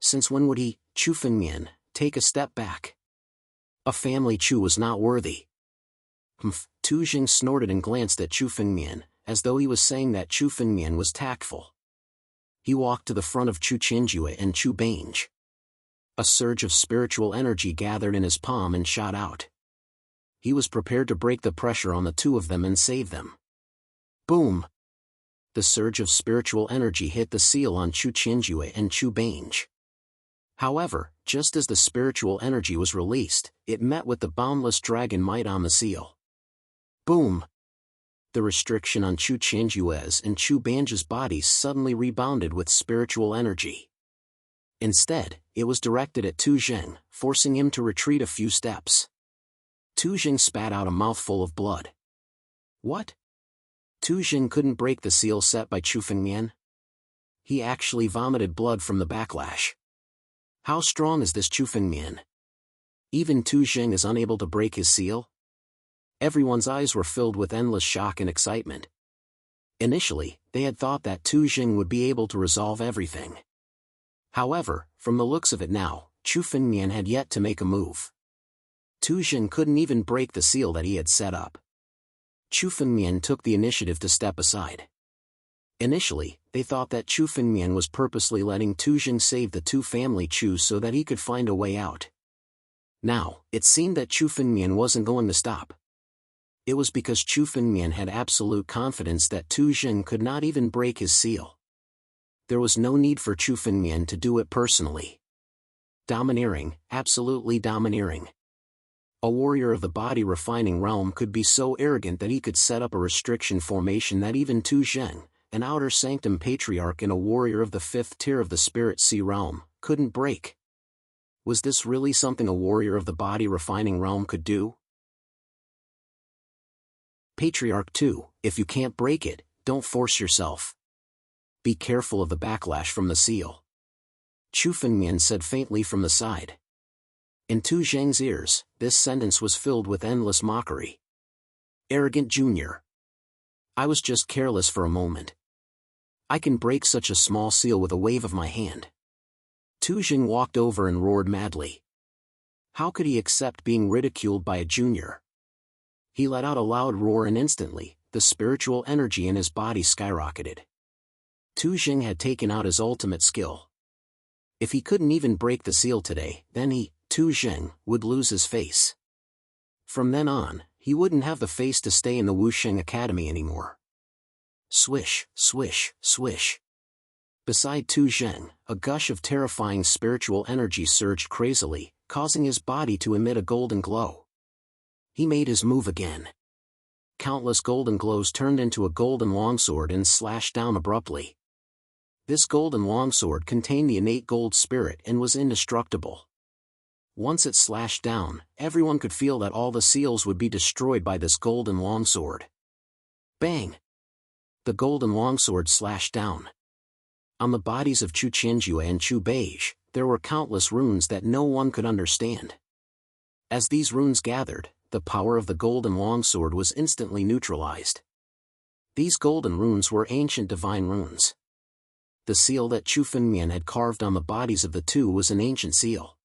Since when would he, Chu Fengmian, take a step back? A family Chu was not worthy. Humph, Tu Jing snorted and glanced at Chu Fengmian, as though he was saying that Chu Fengmian was tactful. He walked to the front of Chu Qianjue and Chu Bange. A surge of spiritual energy gathered in his palm and shot out. He was prepared to break the pressure on the two of them and save them. Boom! The surge of spiritual energy hit the seal on Chu Qianjue and Chu Bange. However, just as the spiritual energy was released, it met with the boundless dragon might on the seal. Boom! The restriction on Chu Qianjue's and Chu Bange's bodies suddenly rebounded with spiritual energy. Instead, it was directed at Tu Zheng, forcing him to retreat a few steps. Tu Zheng spat out a mouthful of blood. What? Tu Zheng couldn't break the seal set by Chu Fengmian? He actually vomited blood from the backlash. How strong is this Chu Fengmian? Even Tu Zheng is unable to break his seal? Everyone's eyes were filled with endless shock and excitement. Initially, they had thought that Tu Zheng would be able to resolve everything. However, from the looks of it now, Chu Fengmian had yet to make a move. Tu Zheng couldn't even break the seal that he had set up. Chu Fengmian took the initiative to step aside. Initially, they thought that Chu Fengmian was purposely letting Tu Zheng save the two family Chus so that he could find a way out. Now, it seemed that Chu Fengmian wasn't going to stop. It was because Chu Fengmian had absolute confidence that Tu Zheng could not even break his seal. There was no need for Chu Fengmian to do it personally. Domineering, absolutely domineering. A warrior of the body refining realm could be so arrogant that he could set up a restriction formation that even Tu Zheng, an outer sanctum patriarch and a warrior of the 5th tier of the Spirit Sea realm, couldn't break. Was this really something a warrior of the body refining realm could do? Patriarch 2, if you can't break it, don't force yourself. Be careful of the backlash from the seal. Chu Fengmian said faintly from the side. In Tu Zheng's ears, this sentence was filled with endless mockery. Arrogant junior. I was just careless for a moment. I can break such a small seal with a wave of my hand. Tu Zheng walked over and roared madly. How could he accept being ridiculed by a junior? He let out a loud roar and instantly, the spiritual energy in his body skyrocketed. Tu Zheng had taken out his ultimate skill. If he couldn't even break the seal today, then he, Tu Zheng, would lose his face. From then on, he wouldn't have the face to stay in the Wusheng Academy anymore. Swish, swish, swish. Beside Tu Zheng, a gush of terrifying spiritual energy surged crazily, causing his body to emit a golden glow. He made his move again. Countless golden glows turned into a golden longsword and slashed down abruptly. This golden longsword contained the innate gold spirit and was indestructible. Once it slashed down, everyone could feel that all the seals would be destroyed by this golden longsword. Bang! The golden longsword slashed down. On the bodies of Chu Qianjue and Chu Beige, there were countless runes that no one could understand. As these runes gathered, the power of the golden longsword was instantly neutralized. These golden runes were ancient divine runes. The seal that Chu Fengmian had carved on the bodies of the two was an ancient seal.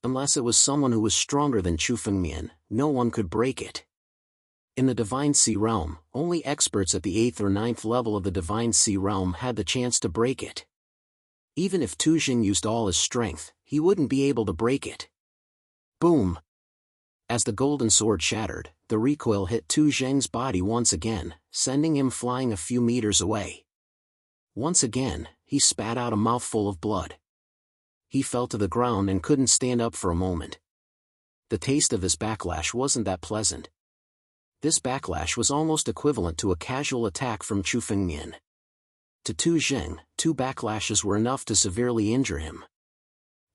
Unless it was someone who was stronger than Chu Fengmian, no one could break it. In the Divine Sea Realm, only experts at the 8th or 9th level of the Divine Sea Realm had the chance to break it. Even if Tu Jing used all his strength, he wouldn't be able to break it. Boom! As the golden sword shattered, the recoil hit Tu Zheng's body once again, sending him flying a few meters away. Once again, he spat out a mouthful of blood. He fell to the ground and couldn't stand up for a moment. The taste of his backlash wasn't that pleasant. This backlash was almost equivalent to a casual attack from Chu Fengmian. To Tu Zheng, 2 backlashes were enough to severely injure him.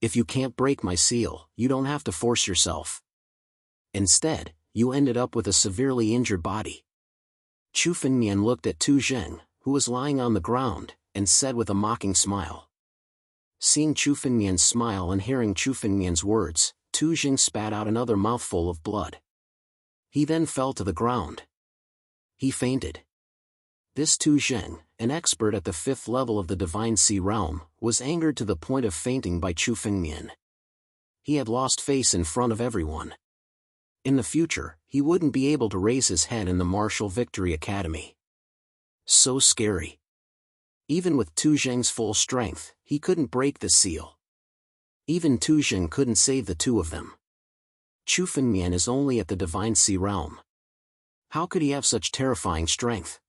If you can't break my seal, you don't have to force yourself. Instead, you ended up with a severely injured body. Chu Fengmian looked at Tu Zheng, who was lying on the ground, and said with a mocking smile. Seeing Chu Fengmian's smile and hearing Chu Fengmian's words, Tu Zheng spat out another mouthful of blood. He then fell to the ground. He fainted. This Tu Zheng, an expert at the 5th level of the Divine Sea Realm, was angered to the point of fainting by Chu Fengmian. He had lost face in front of everyone. In the future, he wouldn't be able to raise his head in the Martial Victory Academy. So scary. Even with Tu Zheng's full strength, he couldn't break the seal. Even Tu Zheng couldn't save the two of them. Chu Fengmian is only at the Divine Sea Realm. How could he have such terrifying strength?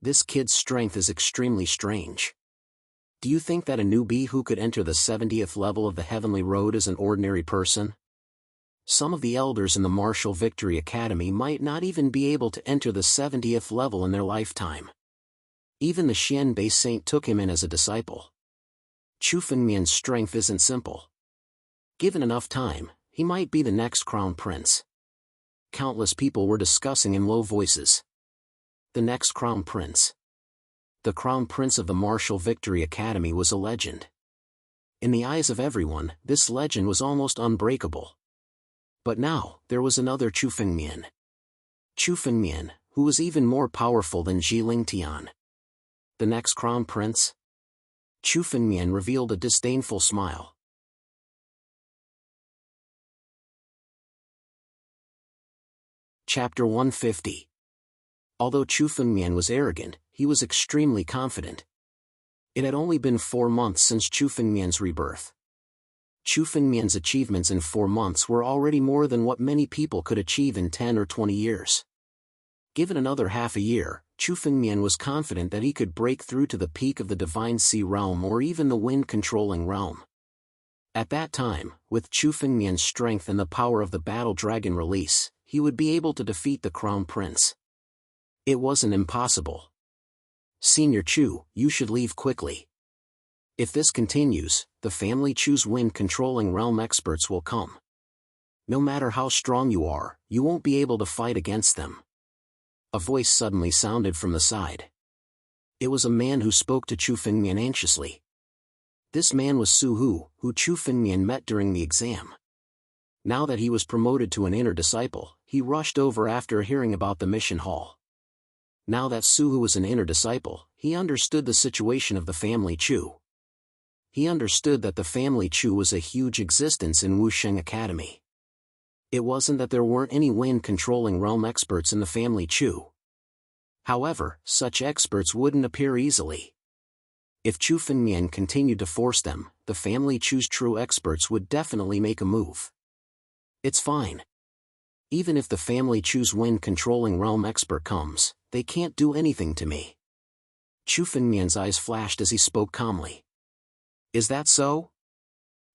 This kid's strength is extremely strange. Do you think that a newbie who could enter the 70th level of the Heavenly Road is an ordinary person? Some of the elders in the Martial Victory Academy might not even be able to enter the 70th level in their lifetime. Even the Xianbei Saint took him in as a disciple. Chu Fengmian's strength isn't simple. Given enough time, he might be the next crown prince. Countless people were discussing in low voices. The next crown prince. The crown prince of the Martial Victory Academy was a legend. In the eyes of everyone, this legend was almost unbreakable. But now, there was another Chu Fengmian. Chu Fengmian, who was even more powerful than Ji Lingtian. The next crown prince? Chu Fengmian revealed a disdainful smile. Chapter 150. Although Chu Fengmian was arrogant, he was extremely confident. It had only been 4 months since Chu Fengmian's rebirth. Chu Fengmian's achievements in 4 months were already more than what many people could achieve in 10 or 20 years. Given another half a year, Chu Fengmian was confident that he could break through to the peak of the Divine Sea Realm or even the wind-controlling realm. At that time, with Chu Fengmian's strength and the power of the Battle Dragon release, he would be able to defeat the Crown Prince. It wasn't impossible. Senior Chu, you should leave quickly. If this continues, the family Chu's wind-controlling realm experts will come. No matter how strong you are, you won't be able to fight against them. A voice suddenly sounded from the side. It was a man who spoke to Chu Fengmian anxiously. This man was Su Hu, who Chu Fengmian met during the exam. Now that he was promoted to an inner disciple, he rushed over after hearing about the mission hall. Now that Su Hu was an inner disciple, he understood the situation of the family Chu. He understood that the family Chu was a huge existence in Wusheng Academy. It wasn't that there weren't any wind-controlling realm experts in the family Chu. However, such experts wouldn't appear easily. If Chu Fengmian continued to force them, the family Chu's true experts would definitely make a move. It's fine. Even if the family Chu's wind-controlling realm expert comes, they can't do anything to me. Chu Fengmian's eyes flashed as he spoke calmly. Is that so?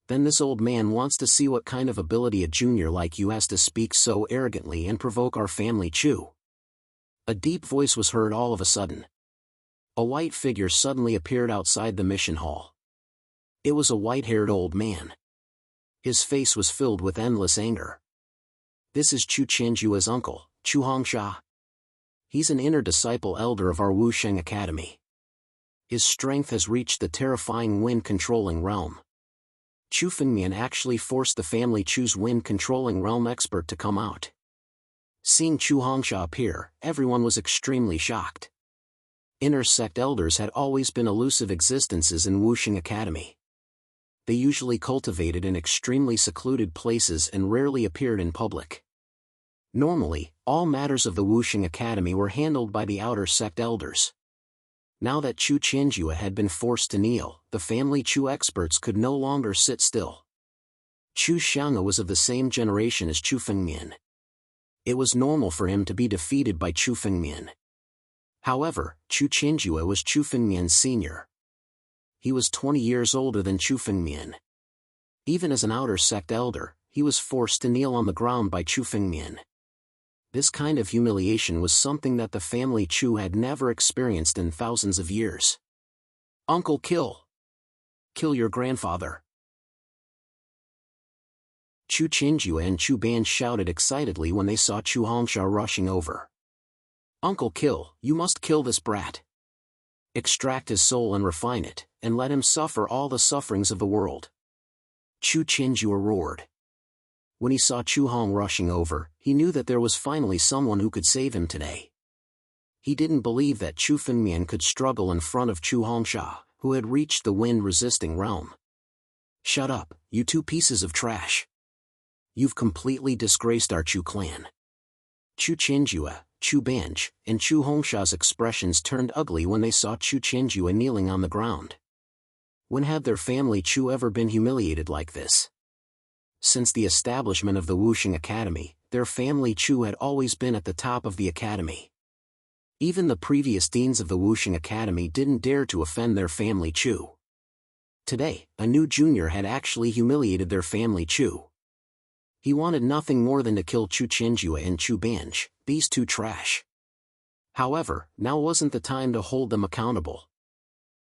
Then this old man wants to see what kind of ability a junior like you has to speak so arrogantly and provoke our family Chu. A deep voice was heard all of a sudden. A white figure suddenly appeared outside the mission hall. It was a white-haired old man. His face was filled with endless anger. This is Chu Qianjue's uncle, Chu Hongsha. He's an inner disciple elder of our Wusheng Academy. His strength has reached the terrifying wind-controlling realm. Chu Fengmian actually forced the family Chu's wind-controlling realm expert to come out. Seeing Chu Hongsha appear, everyone was extremely shocked. Inner sect elders had always been elusive existences in Wusheng Academy. They usually cultivated in extremely secluded places and rarely appeared in public. Normally, all matters of the Wusheng Academy were handled by the outer sect elders. Now that Chu Qianjue had been forced to kneel, the family Chu experts could no longer sit still. Chu Xiang'e was of the same generation as Chu Fengmian. It was normal for him to be defeated by Chu Fengmian. However, Chu Qianjue was Chu Fengmian's senior. He was 20 years older than Chu Fengmian. Even as an outer sect elder, he was forced to kneel on the ground by Chu Fengmian. This kind of humiliation was something that the family Chu had never experienced in thousands of years. "Uncle, kill! Kill your grandfather!" Chu Qianjue and Chu Ban shouted excitedly when they saw Chu Hongsha rushing over. "Uncle, kill! You must kill this brat! Extract his soul and refine it, and let him suffer all the sufferings of the world!" Chu Qianjue roared. When he saw Chu Hong rushing over, he knew that there was finally someone who could save him today. He didn't believe that Chu Fengmian could struggle in front of Chu Hongsha, who had reached the wind-resisting realm. "Shut up, you two pieces of trash! You've completely disgraced our Chu clan." Chu Qianjue, Chu Banj, and Chu Hongsha's expressions turned ugly when they saw Chu Qianjue kneeling on the ground. When had their family Chu ever been humiliated like this? Since the establishment of the Wusheng Academy, their family Chu had always been at the top of the academy. Even the previous deans of the Wusheng Academy didn't dare to offend their family Chu. Today, a new junior had actually humiliated their family Chu. He wanted nothing more than to kill Chu Qianjue and Chu Banj, these two trash. However, now wasn't the time to hold them accountable.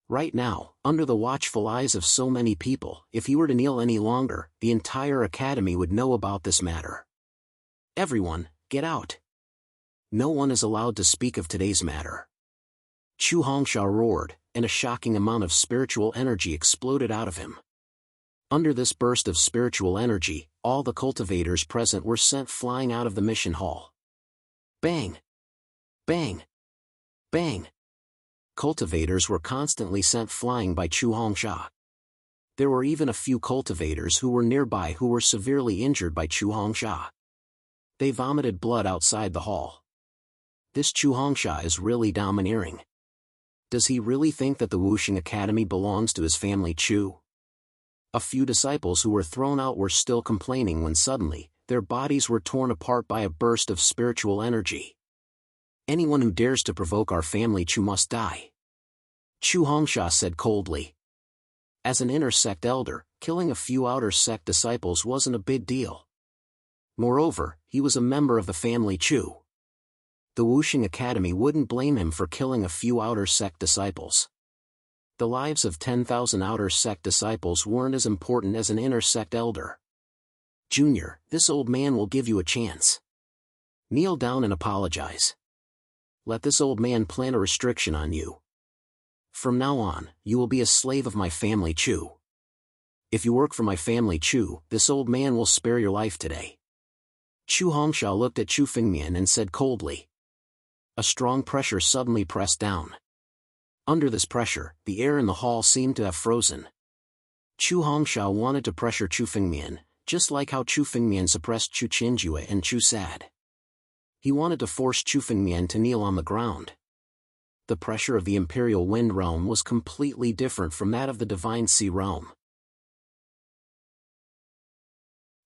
Right now, under the watchful eyes of so many people, if he were to kneel any longer, the entire academy would know about this matter. "Everyone, get out! No one is allowed to speak of today's matter." Chu Hongsha roared, and a shocking amount of spiritual energy exploded out of him. Under this burst of spiritual energy, all the cultivators present were sent flying out of the mission hall. Bang! Bang! Bang! Cultivators were constantly sent flying by Chu Hongsha. There were even a few cultivators who were nearby who were severely injured by Chu Hongsha. They vomited blood outside the hall. This Chu Hongsha is really domineering. Does he really think that the Wusheng Academy belongs to his family Chu? A few disciples who were thrown out were still complaining when suddenly, their bodies were torn apart by a burst of spiritual energy. "Anyone who dares to provoke our family Chu must die," Chu Hongsha said coldly. As an inner sect elder, killing a few outer sect disciples wasn't a big deal. Moreover, he was a member of the family Chu. The Wusheng Academy wouldn't blame him for killing a few outer sect disciples. The lives of 10,000 outer sect disciples weren't as important as an inner sect elder. "Junior, this old man will give you a chance. Kneel down and apologize. Let this old man plant a restriction on you. From now on, you will be a slave of my family Chu. If you work for my family Chu, this old man will spare your life today." Chu Hongsha looked at Chu Fengmian and said coldly. A strong pressure suddenly pressed down. Under this pressure, the air in the hall seemed to have frozen. Chu Hongsha wanted to pressure Chu Fengmian, just like how Chu Fengmian suppressed Chu Qianjue and Chu Sad. He wanted to force Chu Fengmian to kneel on the ground. The pressure of the Imperial Wind Realm was completely different from that of the Divine Sea Realm.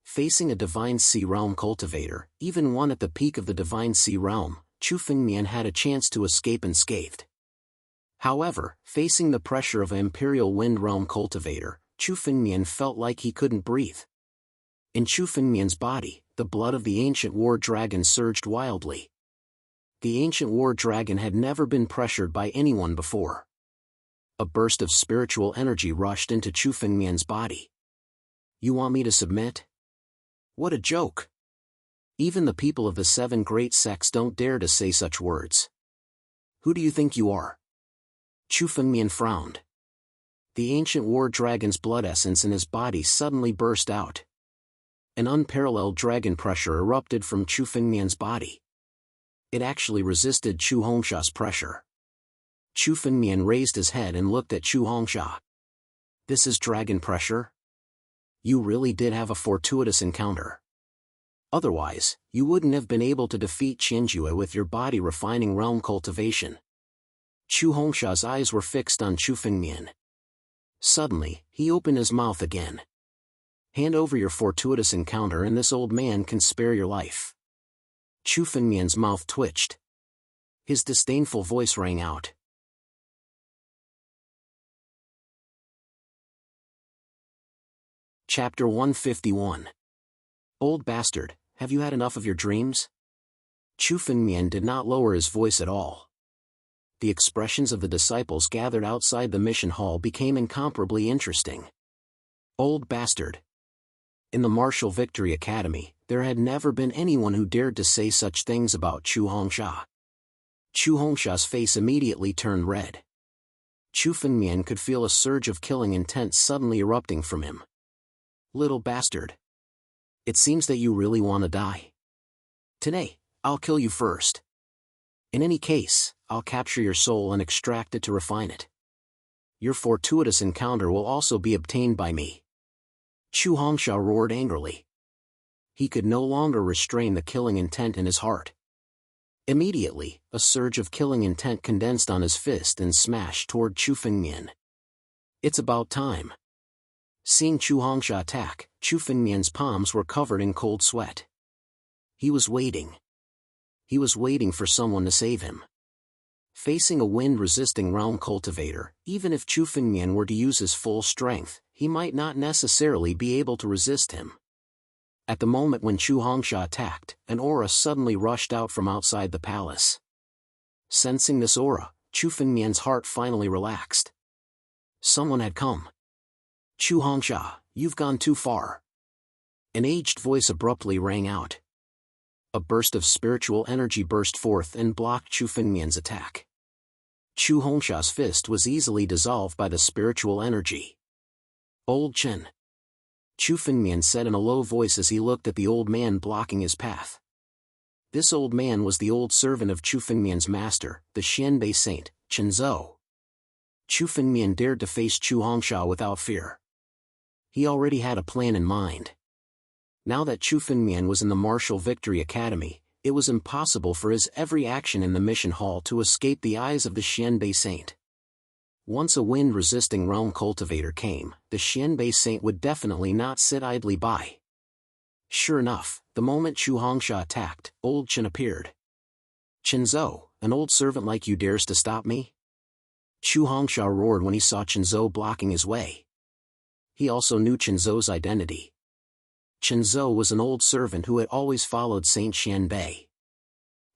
Facing a Divine Sea Realm cultivator, even one at the peak of the Divine Sea Realm, Chu Fengmian had a chance to escape unscathed. However, facing the pressure of an Imperial Wind Realm cultivator, Chu Fengmian felt like he couldn't breathe. In Chu Fengmian's body, the blood of the ancient war dragon surged wildly. The ancient war dragon had never been pressured by anyone before. A burst of spiritual energy rushed into Chu Fengmian's body. You want me to submit? What a joke! Even the people of the 7 great sects don't dare to say such words. Who do you think you are? Chu Fengmian frowned. The ancient war dragon's blood essence in his body suddenly burst out. An unparalleled dragon pressure erupted from Chu Fengmian's body. It actually resisted Chu Hongsha's pressure. Chu Fengmian raised his head and looked at Chu Hongsha. This is dragon pressure? You really did have a fortuitous encounter. Otherwise, you wouldn't have been able to defeat Qianjue with your body-refining realm cultivation. Chu Hongsha's eyes were fixed on Chu Fengmian. Suddenly, he opened his mouth again. Hand over your fortuitous encounter and this old man can spare your life. Chu Fengmian's mouth twitched. His disdainful voice rang out. Chapter 151. Old bastard, have you had enough of your dreams? Chu Fengmian did not lower his voice at all. The expressions of the disciples gathered outside the mission hall became incomparably interesting. Old bastard. In the Martial Victory Academy, there had never been anyone who dared to say such things about Chu Hongsha. Chu Hongsha's face immediately turned red. Chu Fengmian could feel a surge of killing intent suddenly erupting from him. Little bastard. It seems that you really want to die. Today, I'll kill you first. In any case, I'll capture your soul and extract it to refine it. Your fortuitous encounter will also be obtained by me. Chu Hongsha roared angrily. He could no longer restrain the killing intent in his heart. Immediately, a surge of killing intent condensed on his fist and smashed toward Chu Fengmian. It's about time. Seeing Chu Hongsha attack, Chu Fengmian's palms were covered in cold sweat. He was waiting. He was waiting for someone to save him. Facing a wind-resisting realm cultivator, even if Chu Fengmian were to use his full strength, he might not necessarily be able to resist him. At the moment when Chu Hongsha attacked, an aura suddenly rushed out from outside the palace. Sensing this aura, Chu Fengmian's heart finally relaxed. Someone had come. Chu Hongsha, you've gone too far. An aged voice abruptly rang out. A burst of spiritual energy burst forth and blocked Chu Fengmian's attack. Chu Hongsha's fist was easily dissolved by the spiritual energy. Old Chen. Chu Fengmian said in a low voice as he looked at the old man blocking his path. This old man was the old servant of Chu Fengmian's master, the Xianbei saint, Chen Zhou. Chu Fengmian dared to face Chu Hongsha without fear. He already had a plan in mind. Now that Chu Fengmian was in the Martial Victory Academy, it was impossible for his every action in the mission hall to escape the eyes of the Xianbei saint. Once a wind-resisting realm cultivator came, the Xianbei saint would definitely not sit idly by. Sure enough, the moment Chu Hongsha attacked, old Chen appeared. Chen Zhou, an old servant like you dares to stop me? Chu Hongsha roared when he saw Chen Zhou blocking his way. He also knew Chen Zhou's identity. Chen Zhou was an old servant who had always followed Saint Xianbei.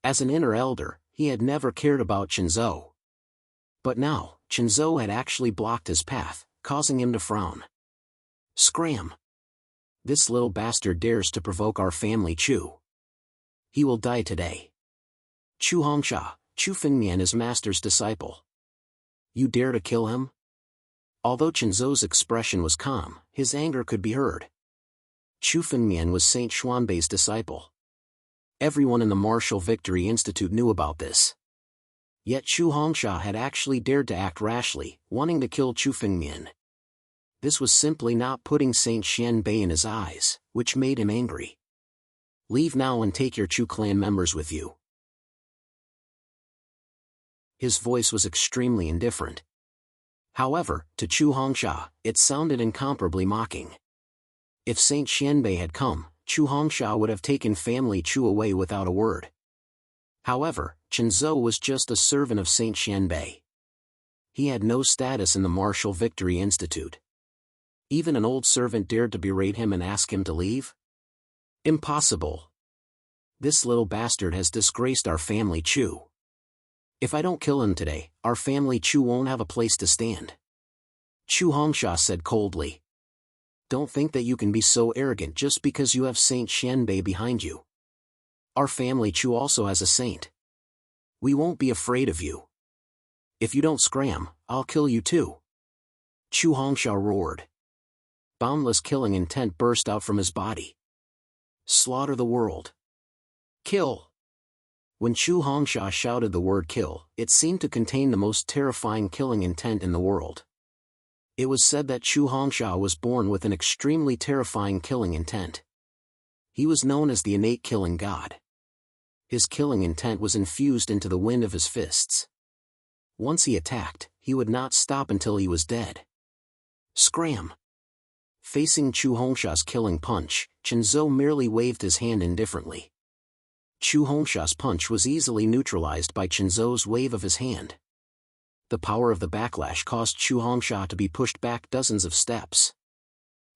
As an inner elder, he had never cared about Chen Zhou. But now, Chen Zhou had actually blocked his path, causing him to frown. Scram! This little bastard dares to provoke our family Chu. He will die today. Chu Hongsha, Chu Fengmian is master's disciple. You dare to kill him? Although Chen Zhou's expression was calm, his anger could be heard. Chu Fengmian was Saint Xuanbei's disciple. Everyone in the Martial Victory Institute knew about this. Yet Chu Hongsha had actually dared to act rashly, wanting to kill Chu Fengmian. This was simply not putting Saint Xianbei in his eyes, which made him angry. Leave now and take your Chu clan members with you. His voice was extremely indifferent. However, to Chu Hongsha, it sounded incomparably mocking. If Saint Xianbei had come, Chu Hongsha would have taken family Chu away without a word. However, Chen Zhou was just a servant of Saint Xianbei. He had no status in the Martial Victory Institute. Even an old servant dared to berate him and ask him to leave? Impossible. This little bastard has disgraced our family Chu. If I don't kill him today, our family Chu won't have a place to stand. Chu Hongsha said coldly. Don't think that you can be so arrogant just because you have Saint Xianbei behind you. Our family Chu also has a saint. We won't be afraid of you. If you don't scram, I'll kill you too. Chu Hongsha roared. Boundless killing intent burst out from his body. Slaughter the world. Kill. When Chu Hongsha shouted the word kill, it seemed to contain the most terrifying killing intent in the world. It was said that Chu Hongsha was born with an extremely terrifying killing intent. He was known as the innate killing god. His killing intent was infused into the wind of his fists. Once he attacked, he would not stop until he was dead. Scram! Facing Chu Hongsha's killing punch, Chen Zhou merely waved his hand indifferently. Chu Hongsha's punch was easily neutralized by Chen Zhou's wave of his hand. The power of the backlash caused Chu Hongsha to be pushed back dozens of steps.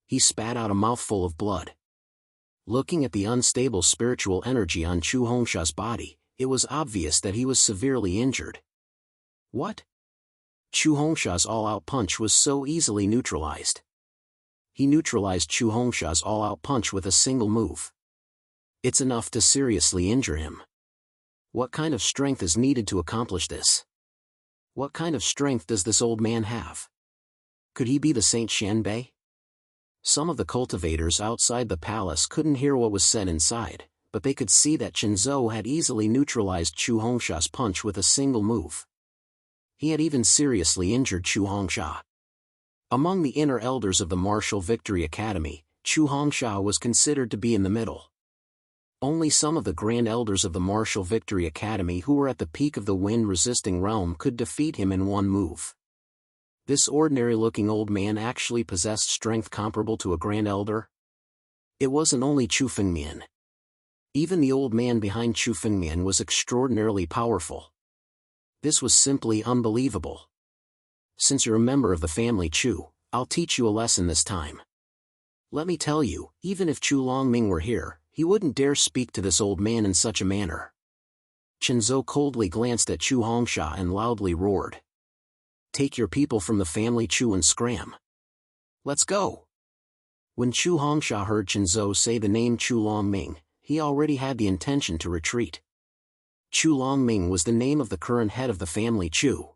He spat out a mouthful of blood. Looking at the unstable spiritual energy on Chu Hongsha's body, it was obvious that he was severely injured. What? Chu Hongsha's all-out punch was so easily neutralized. He neutralized Chu Hongsha's all-out punch with a single move. It's enough to seriously injure him. What kind of strength is needed to accomplish this? What kind of strength does this old man have? Could he be the Saint Xianbei? Some of the cultivators outside the palace couldn't hear what was said inside, but they could see that Chen Zhou had easily neutralized Chu Hongsha's punch with a single move. He had even seriously injured Chu Hongsha. Among the inner elders of the Martial Victory Academy, Chu Hongsha was considered to be in the middle. Only some of the Grand Elders of the Martial Victory Academy who were at the peak of the wind-resisting realm could defeat him in one move. This ordinary-looking old man actually possessed strength comparable to a Grand Elder? It wasn't only Chu Fengmian. Even the old man behind Chu Fengmian was extraordinarily powerful. This was simply unbelievable. Since you're a member of the family Chu, I'll teach you a lesson this time. Let me tell you, even if Chu Longming were here, he wouldn't dare speak to this old man in such a manner. Chen Zhou coldly glanced at Chu Hongsha and loudly roared. Take your people from the family Chu and scram. Let's go. When Chu Hongsha heard Chen Zhou say the name Chu Longming, he already had the intention to retreat. Chu Longming was the name of the current head of the family Chu.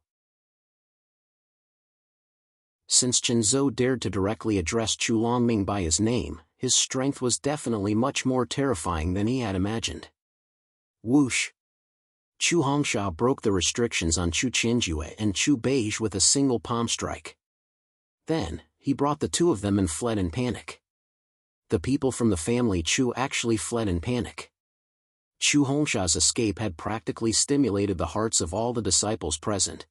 Since Chen Zhou dared to directly address Chu Longming by his name, his strength was definitely much more terrifying than he had imagined. Whoosh! Chu Hongsha broke the restrictions on Chu Qianjue and Chu Beige with a single palm strike. Then, he brought the two of them and fled in panic. The people from the family Chu actually fled in panic. Chu Hongsha's escape had practically stimulated the hearts of all the disciples present.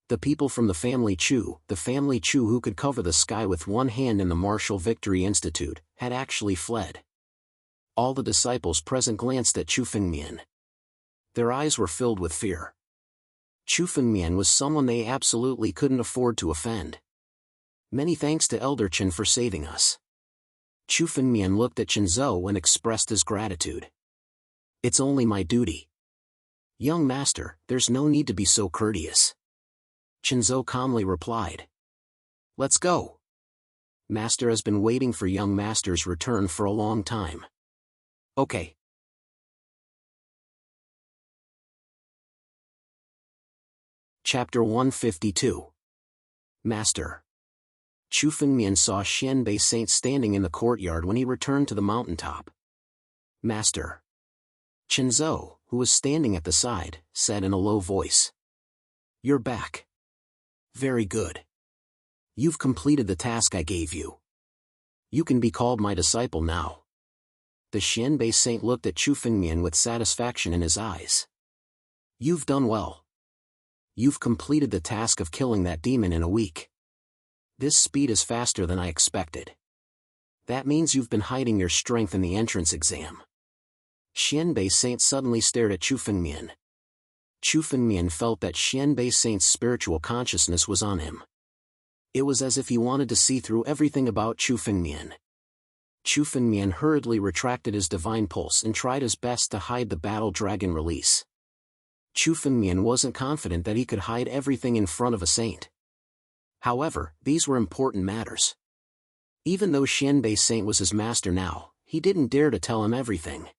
The people from the family Chu who could cover the sky with one hand in the Martial Victory Institute, had actually fled. All the disciples present glanced at Chu Fengmian. Their eyes were filled with fear. Chu Fengmian was someone they absolutely couldn't afford to offend. Many thanks to Elder Chen for saving us. Chu Fengmian looked at Chen Zhou and expressed his gratitude. It's only my duty. Young master, there's no need to be so courteous. Chen Zhou calmly replied. Let's go. Master has been waiting for young master's return for a long time. Okay. Chapter 152. Master. Chu Fengmian saw Xianbei Saint standing in the courtyard when he returned to the mountaintop. Master. Chen Zhou, who was standing at the side, said in a low voice. You're back. Very good. You've completed the task I gave you. You can be called my disciple now. The Xianbei Saint looked at Chu Fengmian with satisfaction in his eyes. You've done well. You've completed the task of killing that demon in a week. This speed is faster than I expected. That means you've been hiding your strength in the entrance exam. Xianbei Saint suddenly stared at Chu Fengmian. Chu Fengmian felt that Xianbei Saint's spiritual consciousness was on him. It was as if he wanted to see through everything about Chu Fengmian. Chu Fengmian hurriedly retracted his divine pulse and tried his best to hide the battle dragon release. Chu Fengmian wasn't confident that he could hide everything in front of a saint. However, these were important matters. Even though Xianbei Saint was his master now, he didn't dare to tell him everything.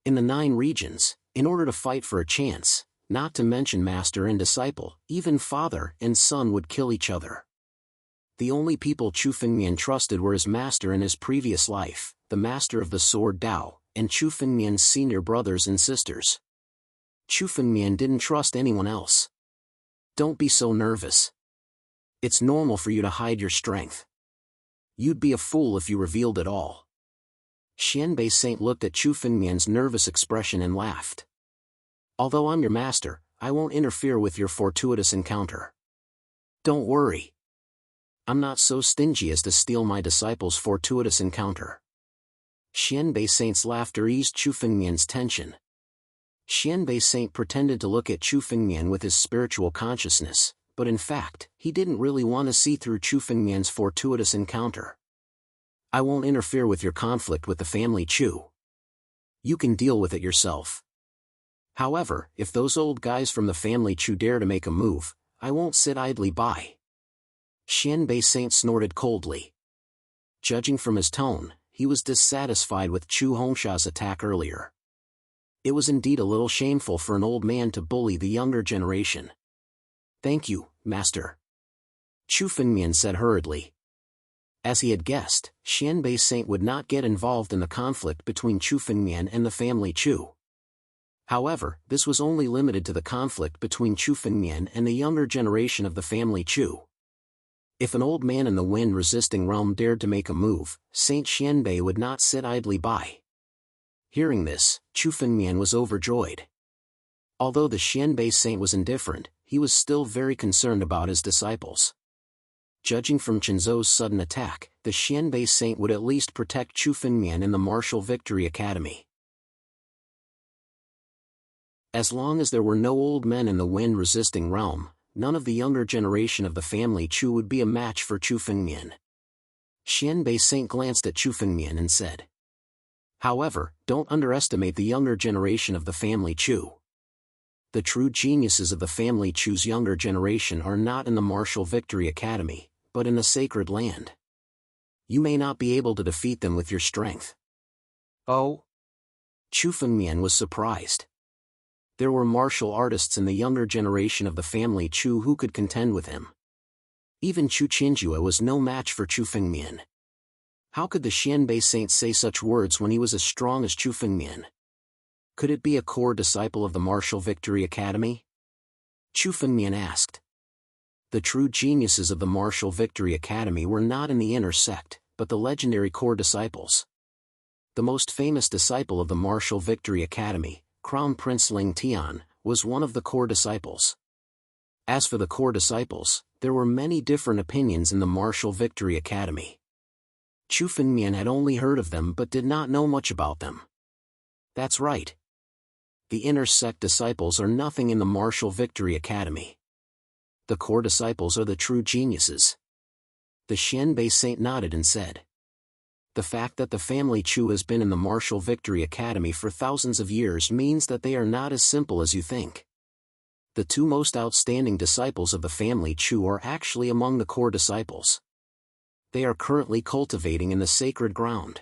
In the 9 regions, in order to fight for a chance, not to mention master and disciple, even father and son would kill each other. The only people Chu Fengmian trusted were his master in his previous life, the master of the sword Dao, and Chu Fengmian's senior brothers and sisters. Chu Fengmian didn't trust anyone else. Don't be so nervous. It's normal for you to hide your strength. You'd be a fool if you revealed it all. Xianbei Saint looked at Chu Fengmian's nervous expression and laughed. Although I'm your master, I won't interfere with your fortuitous encounter. Don't worry. I'm not so stingy as to steal my disciple's fortuitous encounter. Xianbei Saint's laughter eased Chu Fengmian's tension. Xianbei Saint pretended to look at Chu Fengmian with his spiritual consciousness, but in fact, he didn't really want to see through Chu Fengmian's fortuitous encounter. I won't interfere with your conflict with the family Chu. You can deal with it yourself. However, if those old guys from the family Chu dare to make a move, I won't sit idly by. Xianbei Saint snorted coldly. Judging from his tone, he was dissatisfied with Chu Hongsha's attack earlier. It was indeed a little shameful for an old man to bully the younger generation. Thank you, master. Chu Fengmian said hurriedly. As he had guessed, Xianbei Saint would not get involved in the conflict between Chu Fengmian and the family Chu. However, this was only limited to the conflict between Chu Fengmian and the younger generation of the family Chu. If an old man in the wind-resisting realm dared to make a move, Saint Xianbei would not sit idly by. Hearing this, Chu Fengmian was overjoyed. Although the Xianbei Saint was indifferent, he was still very concerned about his disciples. Judging from Chenzou's sudden attack, the Xianbei Saint would at least protect Chu Fengmian in the Martial Victory Academy. As long as there were no old men in the wind-resisting realm, none of the younger generation of the family Chu would be a match for Chu Fengmian. Xianbei Saint glanced at Chu Fengmian and said, However, don't underestimate the younger generation of the family Chu. The true geniuses of the family Chu's younger generation are not in the Martial Victory Academy, but in the Sacred Land. You may not be able to defeat them with your strength. Oh? Chu Fengmian was surprised. There were martial artists in the younger generation of the family Chu who could contend with him. Even Chu Qinjue was no match for Chu Fengmian. How could the Xianbei Saint say such words when he was as strong as Chu Fengmian? Could it be a core disciple of the Martial Victory Academy? Chu Fengmian asked. The true geniuses of the Martial Victory Academy were not in the inner sect, but the legendary core disciples. The most famous disciple of the Martial Victory Academy, Crown Prince Ling Tian, was one of the core disciples. As for the core disciples, there were many different opinions in the Martial Victory Academy. Chu Fengmian had only heard of them but did not know much about them. That's right. The inner sect disciples are nothing in the Martial Victory Academy. The core disciples are the true geniuses. The Xianbei Saint nodded and said, The fact that the family Chu has been in the Martial Victory Academy for thousands of years means that they are not as simple as you think. The 2 most outstanding disciples of the family Chu are actually among the core disciples. They are currently cultivating in the sacred ground.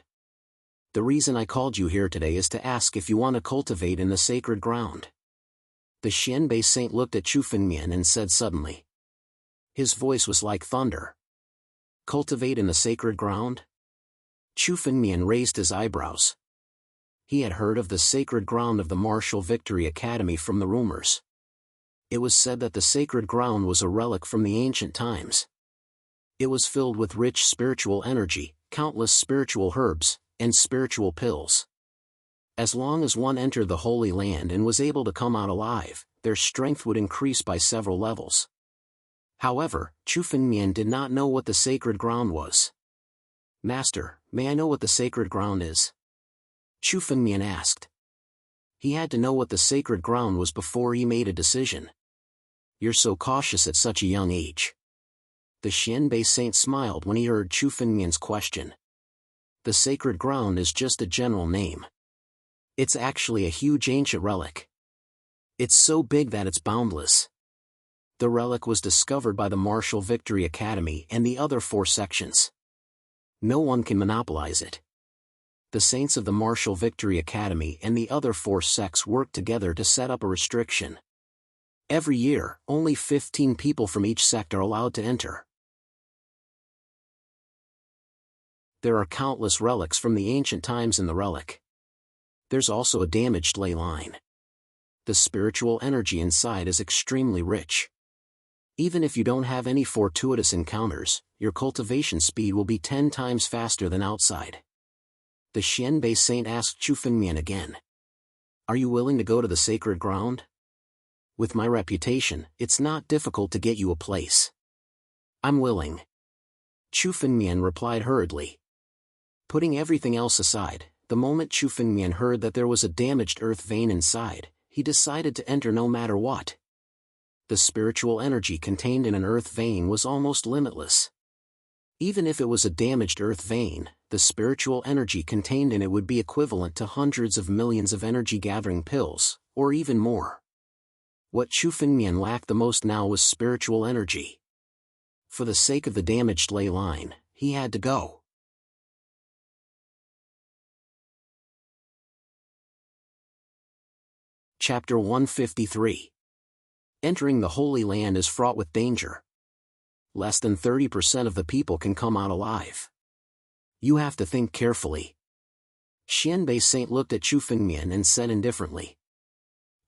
The reason I called you here today is to ask if you want to cultivate in the sacred ground. The Xianbei Saint looked at Chu Fengmian and said suddenly. His voice was like thunder. Cultivate in the sacred ground? Chu Fengmian raised his eyebrows. He had heard of the sacred ground of the Martial Victory Academy from the rumors. It was said that the sacred ground was a relic from the ancient times. It was filled with rich spiritual energy, countless spiritual herbs, and spiritual pills. As long as one entered the Holy Land and was able to come out alive, their strength would increase by several levels. However, Chu Fengmian did not know what the sacred ground was. Master, may I know what the sacred ground is? Chu Fengmian asked. He had to know what the sacred ground was before he made a decision. You're so cautious at such a young age. The Xianbei saint smiled when he heard Chu Fengmian's question. The sacred ground is just a general name. It's actually a huge ancient relic. It's so big that it's boundless. The relic was discovered by the Martial Victory Academy and the other 4 sections. No one can monopolize it. The saints of the Martial Victory Academy and the other 4 sects work together to set up a restriction. Every year, only 15 people from each sect are allowed to enter. There are countless relics from the ancient times in the relic. There's also a damaged ley line. The spiritual energy inside is extremely rich. Even if you don't have any fortuitous encounters, your cultivation speed will be 10 times faster than outside. The Xianbei saint asked Chu Fengmian again. Are you willing to go to the sacred ground? With my reputation, it's not difficult to get you a place. I'm willing. Chu Fengmian replied hurriedly. Putting everything else aside, the moment Chu Fengmian heard that there was a damaged earth vein inside, he decided to enter no matter what. The spiritual energy contained in an earth vein was almost limitless. Even if it was a damaged earth vein, the spiritual energy contained in it would be equivalent to hundreds of millions of energy-gathering pills, or even more. What Chu Fengmian lacked the most now was spiritual energy. For the sake of the damaged ley line, he had to go. Chapter 153. Entering the Holy Land is fraught with danger. Less than 30% of the people can come out alive. You have to think carefully. Xianbei saint looked at Chu Fengmian and said indifferently.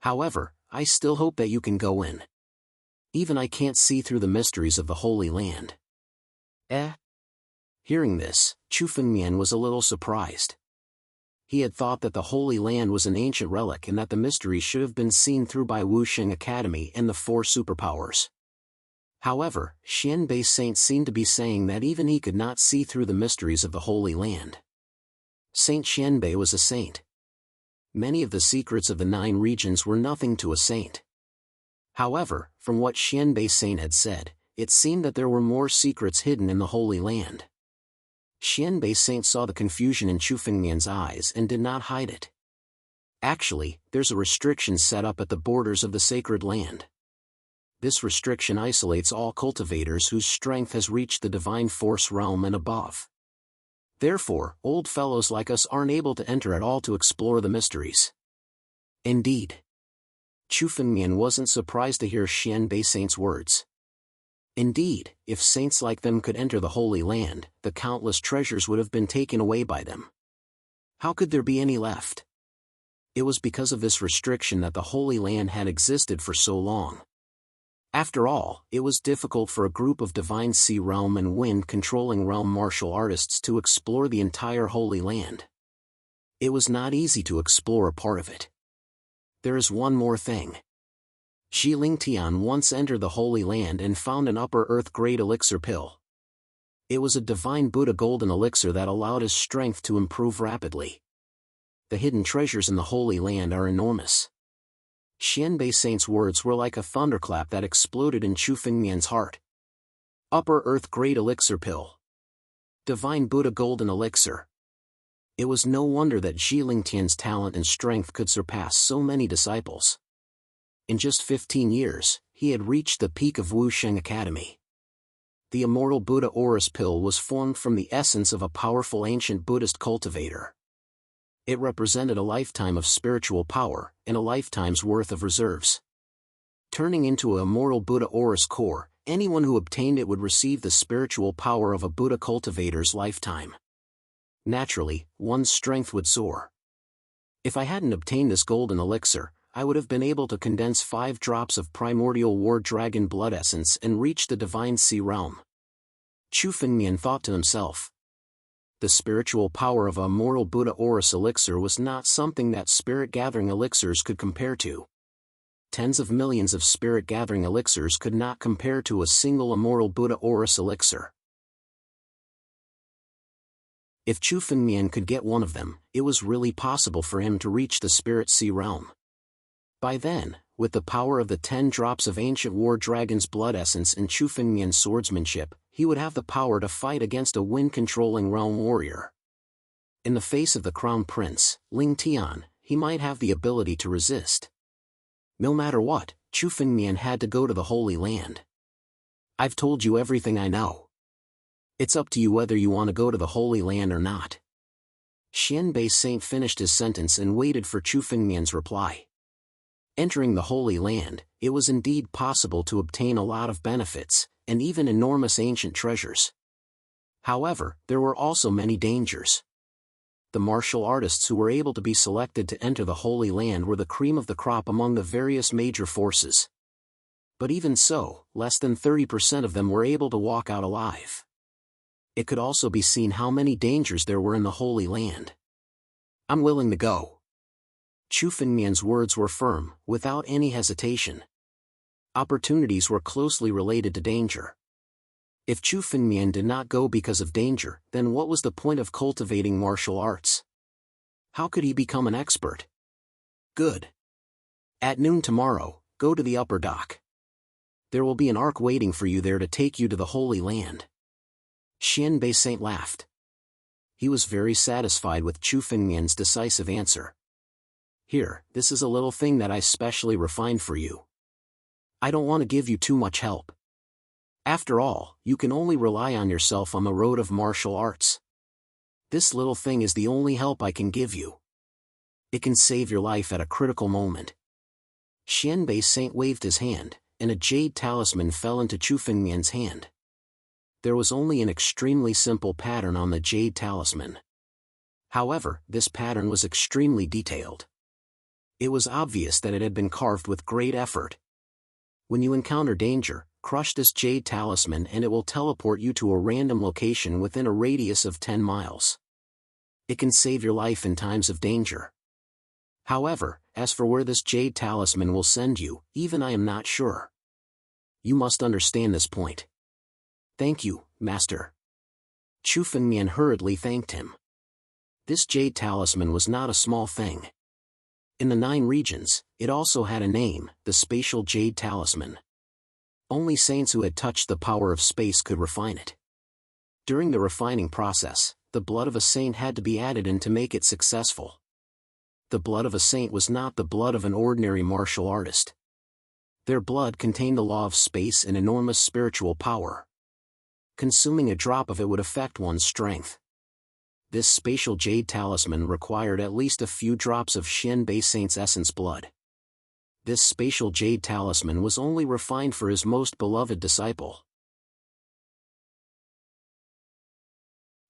However, I still hope that you can go in. Even I can't see through the mysteries of the Holy Land. Hearing this, Chu Fengmian was a little surprised. He had thought that the Holy Land was an ancient relic and that the mysteries should have been seen through by Wusheng Academy and the 4 superpowers. However, Xianbei saint seemed to be saying that even he could not see through the mysteries of the Holy Land. Saint Xianbei was a saint. Many of the secrets of the 9 regions were nothing to a saint. However, from what Xianbei saint had said, it seemed that there were more secrets hidden in the Holy Land. Xianbei saint saw the confusion in Chu Fengmian's eyes and did not hide it. Actually, there's a restriction set up at the borders of the sacred land. This restriction isolates all cultivators whose strength has reached the divine force realm and above. Therefore, old fellows like us aren't able to enter at all to explore the mysteries. Indeed. Chu Fengmian wasn't surprised to hear Xianbei saint's words. Indeed, if saints like them could enter the Holy Land, the countless treasures would have been taken away by them. How could there be any left? It was because of this restriction that the Holy Land had existed for so long. After all, it was difficult for a group of divine sea realm and wind controlling realm martial artists to explore the entire Holy Land. It was not easy to explore a part of it. There is one more thing. Zhi Lingtian once entered the Holy Land and found an upper earth grade elixir pill. It was a divine Buddha golden elixir that allowed his strength to improve rapidly. The hidden treasures in the Holy Land are enormous. Xianbei saint's words were like a thunderclap that exploded in Chu Fengmian's heart. Upper earth grade elixir pill. Divine Buddha golden elixir. It was no wonder that Zhi Lingtian's talent and strength could surpass so many disciples. In just 15 years, he had reached the peak of Wusheng Academy. The immortal Buddha Orus pill was formed from the essence of a powerful ancient Buddhist cultivator. It represented a lifetime of spiritual power, and a lifetime's worth of reserves. Turning into a immortal Buddha Orus core, anyone who obtained it would receive the spiritual power of a Buddha cultivator's lifetime. Naturally, one's strength would soar. If I hadn't obtained this golden elixir, I would have been able to condense 5 drops of primordial war dragon blood essence and reach the divine sea realm. Chu Fengmian thought to himself. The spiritual power of a immortal Buddha Orus elixir was not something that spirit-gathering elixirs could compare to. Tens of millions of spirit-gathering elixirs could not compare to a single immortal Buddha Orus elixir. If Chu Fengmian could get one of them, it was really possible for him to reach the spirit sea realm. By then, with the power of the 10 drops of ancient war dragon's blood essence and Chu Fengmian's swordsmanship, he would have the power to fight against a wind-controlling realm warrior. In the face of the Crown Prince, Ling Tian, he might have the ability to resist. No matter what, Chu Fengmian had to go to the Holy Land. I've told you everything I know. It's up to you whether you want to go to the Holy Land or not. Xianbei Saint finished his sentence and waited for Chu Fengmian's reply. Entering the Holy Land, it was indeed possible to obtain a lot of benefits, and even enormous ancient treasures. However, there were also many dangers. The martial artists who were able to be selected to enter the Holy Land were the cream of the crop among the various major forces. But even so, less than 30% of them were able to walk out alive. It could also be seen how many dangers there were in the Holy Land. I'm willing to go. Chu Fengmian's words were firm, without any hesitation. Opportunities were closely related to danger. If Chu Fengmian did not go because of danger, then what was the point of cultivating martial arts? How could he become an expert? Good. At noon tomorrow, go to the upper dock. There will be an ark waiting for you there to take you to the Holy Land. Xianbei Saint laughed. He was very satisfied with Chu Fengmian's decisive answer. Here, this is a little thing that I specially refined for you. I don't want to give you too much help. After all, you can only rely on yourself on the road of martial arts. This little thing is the only help I can give you. It can save your life at a critical moment. Xianbei Saint waved his hand, and a jade talisman fell into Chu Fengmian's hand. There was only an extremely simple pattern on the jade talisman. However, this pattern was extremely detailed. It was obvious that it had been carved with great effort. When you encounter danger, crush this jade talisman and it will teleport you to a random location within a radius of 10 miles. It can save your life in times of danger. However, as for where this jade talisman will send you, even I am not sure. You must understand this point. Thank you, Master. Chu Fengmian hurriedly thanked him. This jade talisman was not a small thing. In the 9 regions, it also had a name, the Spatial Jade Talisman. Only saints who had touched the power of space could refine it. During the refining process, the blood of a saint had to be added in to make it successful. The blood of a saint was not the blood of an ordinary martial artist. Their blood contained the law of space and enormous spiritual power. Consuming a drop of it would affect one's strength. This spatial jade talisman required at least a few drops of Xianbei Saint's essence blood. This spatial jade talisman was only refined for his most beloved disciple.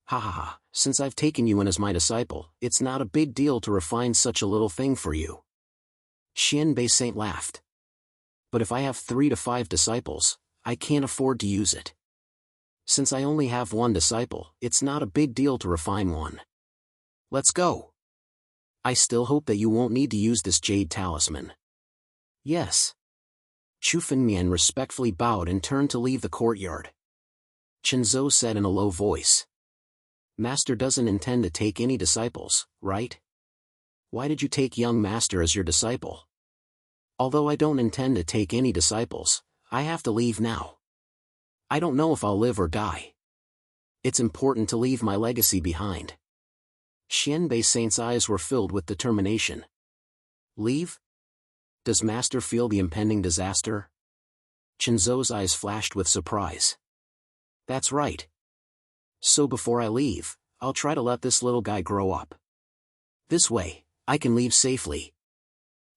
Ha ha ha, since I've taken you in as my disciple, it's not a big deal to refine such a little thing for you. Xianbei Saint laughed. But if I have 3 to 5 disciples, I can't afford to use it. Since I only have 1 disciple, it's not a big deal to refine one. Let's go. I still hope that you won't need to use this jade talisman. Yes. Chu Fengmian respectfully bowed and turned to leave the courtyard. Chen Zhou said in a low voice. Master doesn't intend to take any disciples, right? Why did you take young Master as your disciple? Although I don't intend to take any disciples, I have to leave now. I don't know if I'll live or die. It's important to leave my legacy behind. Xianbei Saint's eyes were filled with determination. Leave? Does Master feel the impending disaster? Chen Zhou's eyes flashed with surprise. That's right. So before I leave, I'll try to let this little guy grow up. This way, I can leave safely.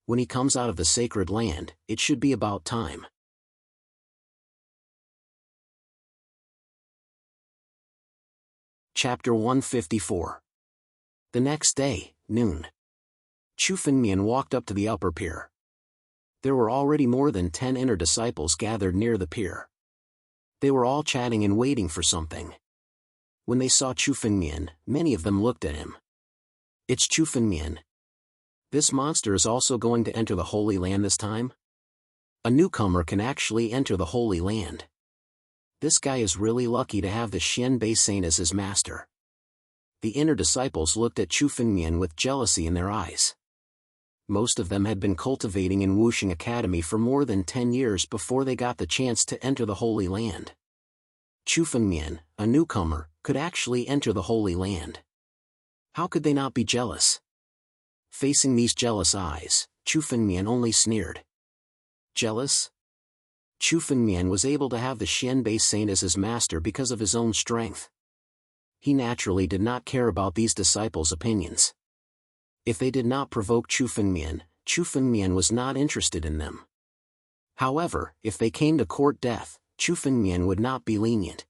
When he comes out of the sacred land, it should be about time. Chapter 154. The next day, noon. Chu Fengmian walked up to the upper pier. There were already more than 10 inner disciples gathered near the pier. They were all chatting and waiting for something. When they saw Chu Fengmian, many of them looked at him. It's Chu Fengmian. This monster is also going to enter the Holy Land this time? A newcomer can actually enter the Holy Land. This guy is really lucky to have the Xianbei Saint as his master. The inner disciples looked at Chu Fengmian with jealousy in their eyes. Most of them had been cultivating in Wuxing Academy for more than 10 years before they got the chance to enter the Holy Land. Chu Fengmian, a newcomer, could actually enter the Holy Land. How could they not be jealous? Facing these jealous eyes, Chu Fengmian only sneered. Jealous? Chu Fengmian was able to have the Xianbei saint as his master because of his own strength. He naturally did not care about these disciples' opinions. If they did not provoke Chu Fengmian was not interested in them. However, if they came to court death, Chu Fengmian would not be lenient.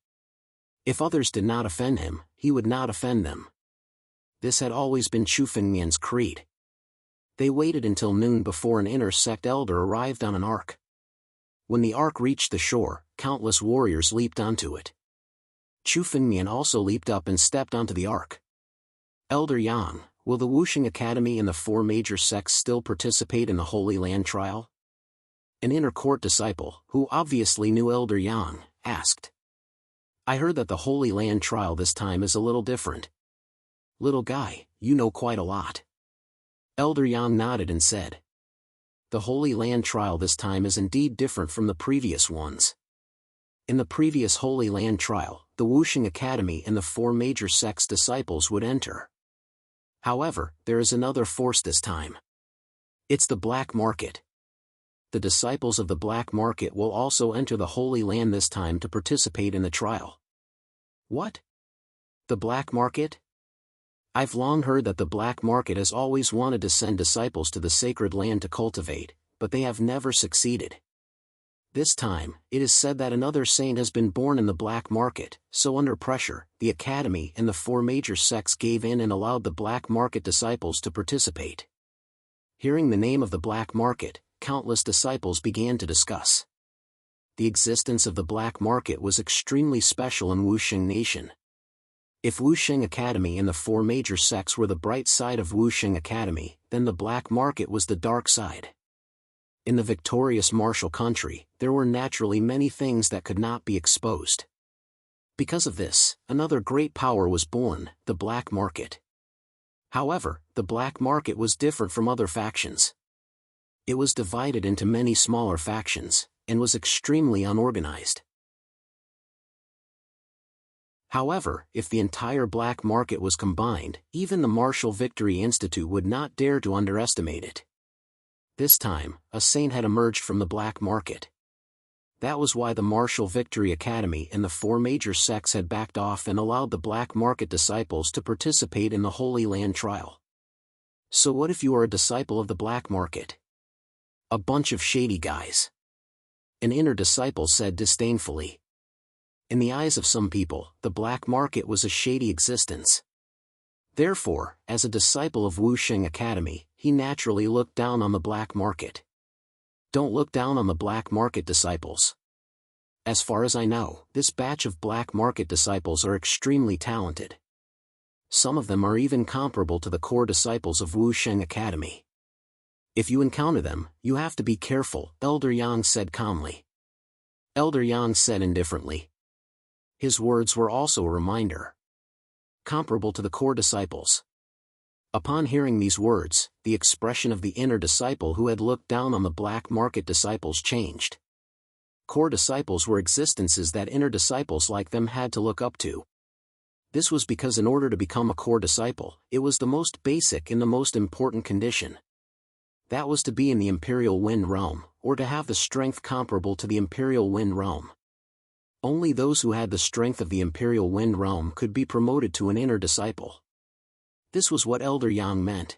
If others did not offend him, he would not offend them. This had always been Chu Fengmian's creed. They waited until noon before an inner sect elder arrived on an ark. When the ark reached the shore, countless warriors leaped onto it. Chu Fengmian also leaped up and stepped onto the ark. Elder Yang, will the Wuxing Academy and the 4 major sects still participate in the Holy Land trial? An inner court disciple, who obviously knew Elder Yang, asked. I heard that the Holy Land trial this time is a little different. Little guy, you know quite a lot. Elder Yang nodded and said. The Holy Land trial this time is indeed different from the previous ones. In the previous Holy Land trial, the Wuxing Academy and the 4 major sects disciples would enter. However, there is another force this time. It's the black market. The disciples of the black market will also enter the Holy Land this time to participate in the trial. What? The black market? I've long heard that the black market has always wanted to send disciples to the sacred land to cultivate, but they have never succeeded. This time, it is said that another saint has been born in the black market, so under pressure, the academy and the 4 major sects gave in and allowed the black market disciples to participate. Hearing the name of the black market, countless disciples began to discuss. The existence of the black market was extremely special in Wuxing Nation. If Wuxing Academy and the 4 major sects were the bright side of Wuxing Academy, then the black market was the dark side. In the victorious martial country, there were naturally many things that could not be exposed. Because of this, another great power was born, the black market. However, the black market was different from other factions. It was divided into many smaller factions, and was extremely unorganized. However, if the entire black market was combined, even the Martial Victory Institute would not dare to underestimate it. This time, a saint had emerged from the black market. That was why the Martial Victory Academy and the 4 major sects had backed off and allowed the black market disciples to participate in the Holy Land trial. So what if you are a disciple of the black market? A bunch of shady guys. An inner disciple said disdainfully. In the eyes of some people, the black market was a shady existence. Therefore, as a disciple of Wuxing Academy, he naturally looked down on the black market. Don't look down on the black market disciples. As far as I know, this batch of black market disciples are extremely talented. Some of them are even comparable to the core disciples of Wuxing Academy. If you encounter them, you have to be careful, Elder Yang said calmly. Elder Yang said indifferently. His words were also a reminder. Comparable to the core disciples. Upon hearing these words, the expression of the inner disciple who had looked down on the black market disciples changed. Core disciples were existences that inner disciples like them had to look up to. This was because in order to become a core disciple, it was the most basic and the most important condition. That was to be in the Imperial Wind Realm, or to have the strength comparable to the Imperial Wind Realm. Only those who had the strength of the Imperial Wind Realm could be promoted to an inner disciple. This was what Elder Yang meant.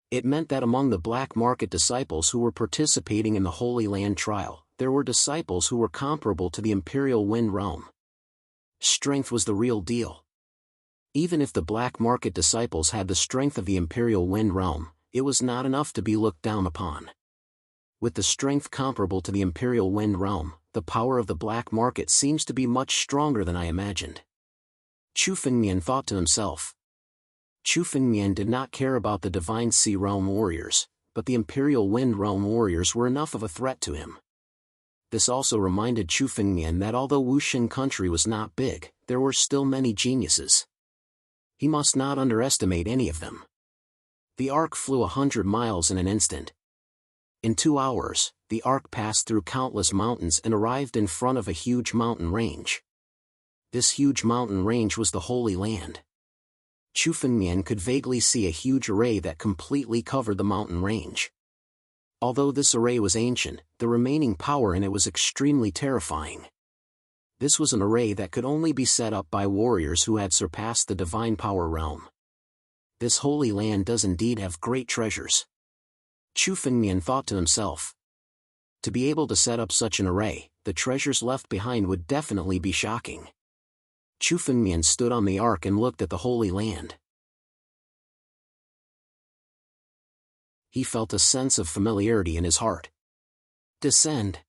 It meant that among the black market disciples who were participating in the Holy Land trial, there were disciples who were comparable to the Imperial Wind Realm. Strength was the real deal. Even if the black market disciples had the strength of the Imperial Wind Realm, it was not enough to be looked down upon. With the strength comparable to the Imperial Wind Realm, the power of the black market seems to be much stronger than I imagined. Chu Fengmian thought to himself. Chu Fengmian did not care about the Divine Sea Realm warriors, but the Imperial Wind Realm warriors were enough of a threat to him. This also reminded Chu Fengmian that although Wuxing country was not big, there were still many geniuses. He must not underestimate any of them. The ark flew 100 miles in an instant. In 2 hours, the ark passed through countless mountains and arrived in front of a huge mountain range. This huge mountain range was the Holy Land. Chu Fengmian could vaguely see a huge array that completely covered the mountain range. Although this array was ancient, the remaining power in it was extremely terrifying. This was an array that could only be set up by warriors who had surpassed the divine power realm. This Holy Land does indeed have great treasures. Chu Fengmian thought to himself. To be able to set up such an array, the treasures left behind would definitely be shocking. Chu Fengmian stood on the ark and looked at the Holy Land. He felt a sense of familiarity in his heart. Descend.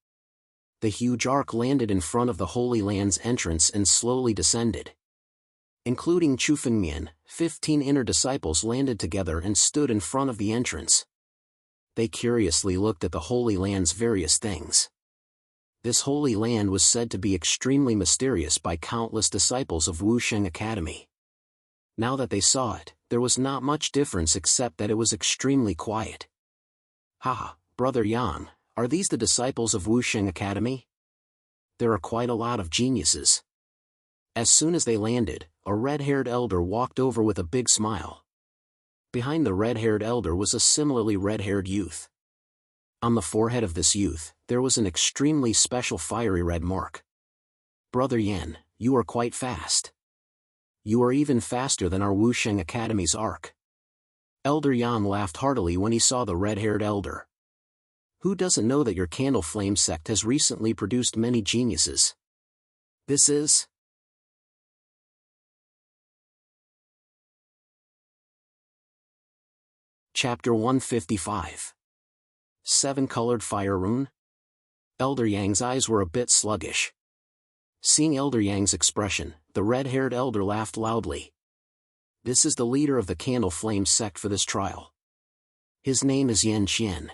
The huge ark landed in front of the Holy Land's entrance and slowly descended. Including Chu Fengmian, 15 inner disciples landed together and stood in front of the entrance. They curiously looked at the Holy Land's various things. This Holy Land was said to be extremely mysterious by countless disciples of Wusheng Academy. Now that they saw it, there was not much difference except that it was extremely quiet. Haha, Brother Yang, are these the disciples of Wusheng Academy? There are quite a lot of geniuses. As soon as they landed, a red-haired elder walked over with a big smile. Behind the red-haired elder was a similarly red-haired youth. On the forehead of this youth, there was an extremely special fiery red mark. Brother Yan, you are quite fast. You are even faster than our Wusheng Academy's ark. Elder Yan laughed heartily when he saw the red-haired elder. Who doesn't know that your Candle Flame sect has recently produced many geniuses? This is... Chapter 155. 7-Colored Fire Rune? Elder Yang's eyes were a bit sluggish. Seeing Elder Yang's expression, the red-haired elder laughed loudly. This is the leader of the Candle Flame sect for this trial. His name is Yan Xian.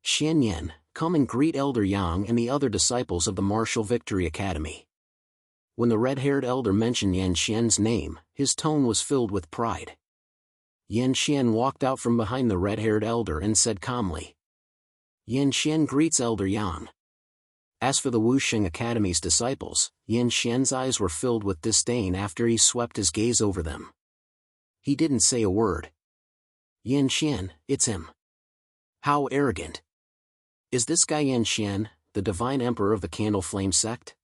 Xian Yan, come and greet Elder Yang and the other disciples of the Martial Victory Academy. When the red-haired elder mentioned Yan Xian's name, his tone was filled with pride. Yan Xian walked out from behind the red-haired elder and said calmly. Yan Xian greets Elder Yang. As for the Wusheng Academy's disciples, Yan Xian's eyes were filled with disdain after he swept his gaze over them. He didn't say a word. Yan Xian, it's him. How arrogant. Is this guy Yan Xian, the divine emperor of the Candle Flame sect?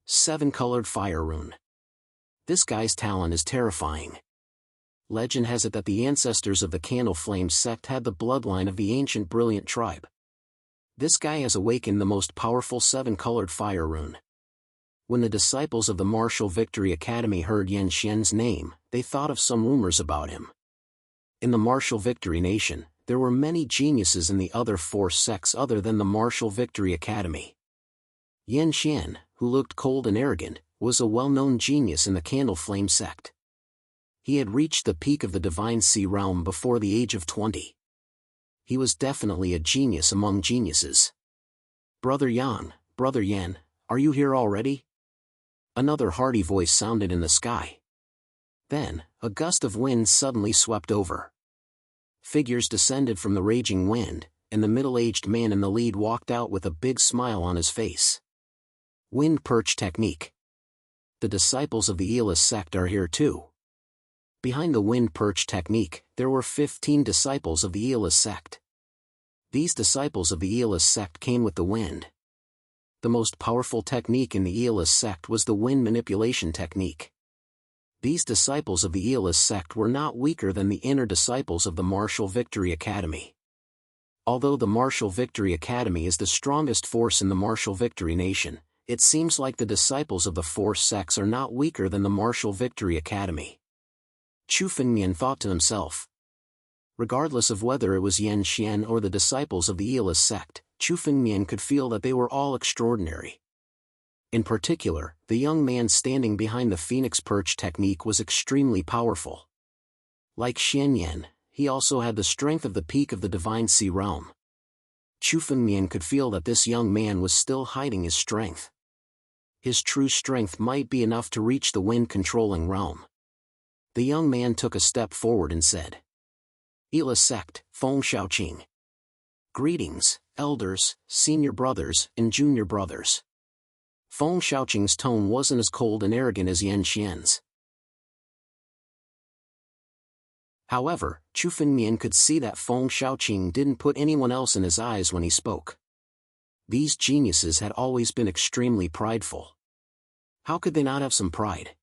7-Colored Fire Rune. This guy's talent is terrifying. Legend has it that the ancestors of the Candle Flame sect had the bloodline of the ancient Brilliant tribe. This guy has awakened the most powerful 7-Colored Fire Rune. When the disciples of the Martial Victory Academy heard Yan Xian's name, they thought of some rumors about him. In the Martial Victory Nation, there were many geniuses in the other 4 sects other than the Martial Victory Academy. Yan Xian, who looked cold and arrogant, was a well-known genius in the Candle Flame sect. He had reached the peak of the Divine Sea realm before the age of 20. He was definitely a genius among geniuses. Brother Yan, Brother Yan, are you here already? Another hearty voice sounded in the sky. Then, a gust of wind suddenly swept over. Figures descended from the raging wind, and the middle-aged man in the lead walked out with a big smile on his face. Wind Perch Technique. The disciples of the Elis sect are here too. Behind the Wind Perch Technique, there were 15 disciples of the Elis sect. These disciples of the Elis sect came with the wind. The most powerful technique in the Elis sect was the wind manipulation technique. These disciples of the Elis sect were not weaker than the inner disciples of the Martial Victory Academy. Although the Martial Victory Academy is the strongest force in the Martial Victory Nation, it seems like the disciples of the 4 sects are not weaker than the Martial Victory Academy. Chu Fengmian thought to himself. Regardless of whether it was Yan Xian or the disciples of the Elis sect, Chu Fengmian could feel that they were all extraordinary. In particular, the young man standing behind the Phoenix Perch technique was extremely powerful. Like Xian Yan, he also had the strength of the peak of the Divine Sea realm. Chu Fengmian could feel that this young man was still hiding his strength. His true strength might be enough to reach the wind-controlling realm. The young man took a step forward and said, Elis sect, Feng Shaoqing. Greetings, elders, senior brothers, and junior brothers. Feng Xiaoqing's tone wasn't as cold and arrogant as Yan Xian's. However, Chu Fengmian could see that Feng Xiaoqing didn't put anyone else in his eyes when he spoke. These geniuses had always been extremely prideful. How could they not have some pride?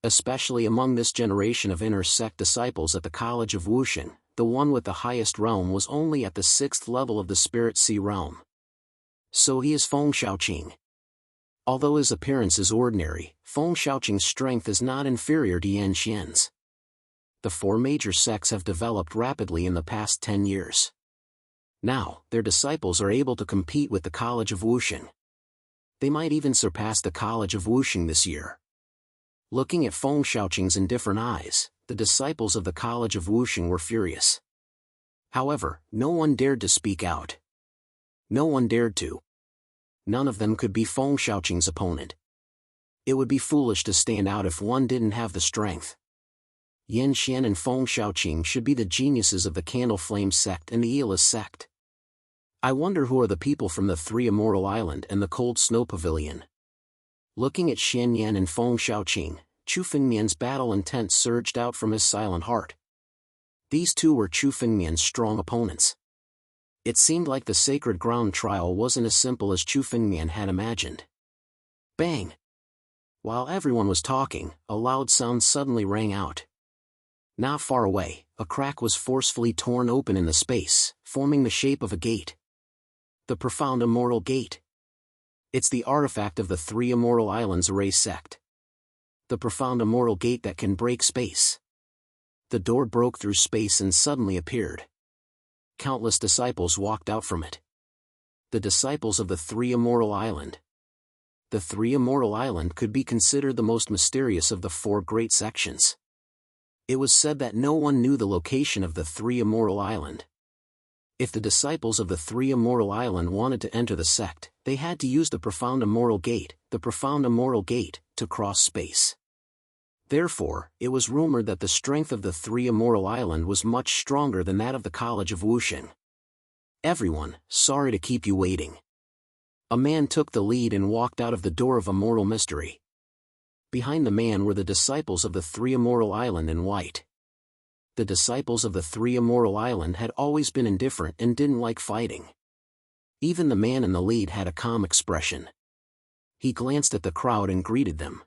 Especially among this generation of inner sect disciples at the College of Wuxing, the one with the highest realm was only at the 6th level of the Spirit Sea realm. So he is Feng Xiaoqing. Although his appearance is ordinary, Feng Xiaoqing's strength is not inferior to Yan Xian's. The 4 major sects have developed rapidly in the past 10 years. Now, their disciples are able to compete with the College of Wuxing. They might even surpass the College of Wuxing this year. Looking at Feng Xiaoqing's indifferent eyes, the disciples of the College of Wuxing were furious. However, no one dared to speak out. No one dared to. None of them could be Feng Xiaoqing's opponent. It would be foolish to stand out if one didn't have the strength. Yan Xian and Feng Xiaoqing should be the geniuses of the Candle Flame sect and the Aeolus sect. I wonder who are the people from the 3 Immortal Island and the Cold Snow Pavilion. Looking at Xian Yan and Feng Xiaoqing, Chu Fengmian's battle intent surged out from his silent heart. These two were Chu Fengmian's strong opponents. It seemed like the sacred ground trial wasn't as simple as Chu Fengmian had imagined. Bang! While everyone was talking, a loud sound suddenly rang out. Not far away, a crack was forcefully torn open in the space, forming the shape of a gate. The Profound Immortal Gate. It's the artifact of the 3 Immortal Islands Array sect. The Profound Immortal Gate that can break space. The door broke through space and suddenly appeared. Countless disciples walked out from it. The disciples of the 3 Immortal Island. The 3 Immortal Island could be considered the most mysterious of the 4 great sections. It was said that no one knew the location of the 3 Immortal Island. If the disciples of the 3 Immortal Island wanted to enter the sect, they had to use the Profound Immortal Gate, to cross space. Therefore, it was rumored that the strength of the 3 Immortal Island was much stronger than that of the College of Wuxing. Everyone, sorry to keep you waiting. A man took the lead and walked out of the door of Immortal Mystery. Behind the man were the disciples of the 3 Immortal Island in white. The disciples of the 3 Immortal Island had always been indifferent and didn't like fighting. Even the man in the lead had a calm expression. He glanced at the crowd and greeted them.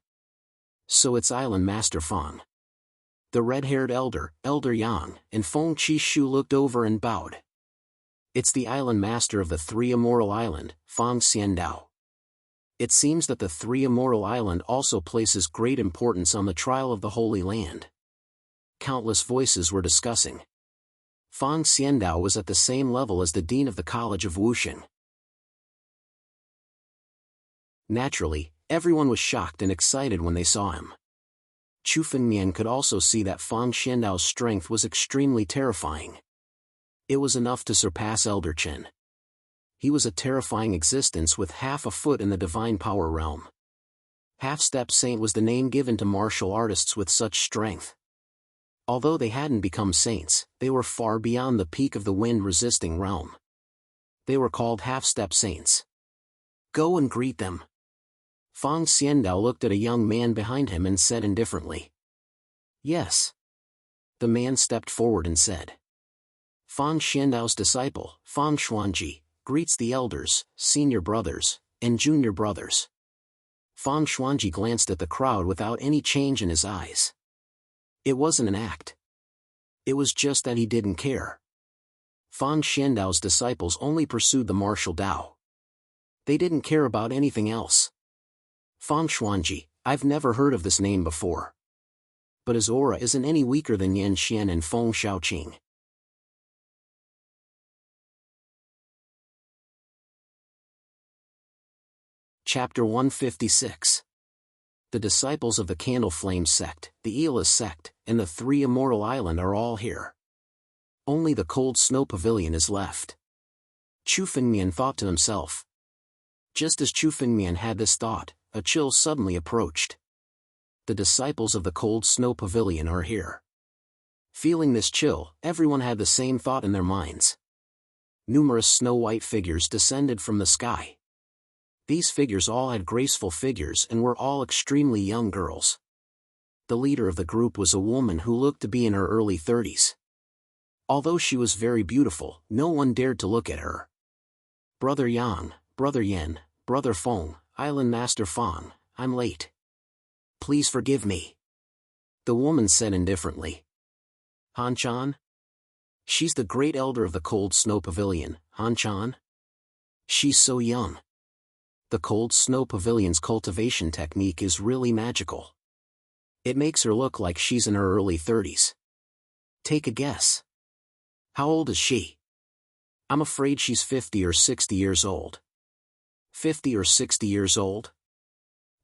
So it's Island Master Feng. The red-haired Elder Yang, and Feng Qishu looked over and bowed. It's the Island Master of the 3 Immortal Island, Feng Xiandao. It seems that the 3 Immortal Island also places great importance on the trial of the Holy Land. Countless voices were discussing. Feng Xiandao was at the same level as the Dean of the College of Wuxing. Naturally, everyone was shocked and excited when they saw him. Chu Fengmian could also see that Feng Xiandao's strength was extremely terrifying. It was enough to surpass Elder Chen. He was a terrifying existence with half a foot in the divine power realm. Half-Step Saint was the name given to martial artists with such strength. Although they hadn't become saints, they were far beyond the peak of the wind-resisting realm. They were called half-step saints. Go and greet them. Feng Xiandao looked at a young man behind him and said indifferently. Yes. The man stepped forward and said. Feng Xiandao's disciple, Feng Xuanji, greets the elders, senior brothers, and junior brothers. Feng Xuanji glanced at the crowd without any change in his eyes. It wasn't an act. It was just that he didn't care. Feng Xiandao's disciples only pursued the martial Dao. They didn't care about anything else. Feng Xuanji, I've never heard of this name before. But his aura isn't any weaker than Yan Xian and Feng Xiaoqing. Chapter 156. The disciples of the Candle Flame sect, the Aeolus sect, and the 3 Immortal Island are all here. Only the Cold Snow Pavilion is left. Chu Fengmian thought to himself. Just as Chu Fengmian had this thought, a chill suddenly approached. The disciples of the Cold Snow Pavilion are here. Feeling this chill, everyone had the same thought in their minds. Numerous snow-white figures descended from the sky. These figures all had graceful figures and were all extremely young girls. The leader of the group was a woman who looked to be in her early 30s. Although she was very beautiful, no one dared to look at her. Brother Yang, Brother Yen, Brother Feng, Island Master Fang, I'm late. Please forgive me. The woman said indifferently. Han Chan? She's the great elder of the Cold Snow Pavilion, Han Chan? She's so young. The Cold Snow Pavilion's cultivation technique is really magical. It makes her look like she's in her early 30s. Take a guess. How old is she? I'm afraid she's 50 or 60 years old. 50 or 60 years old?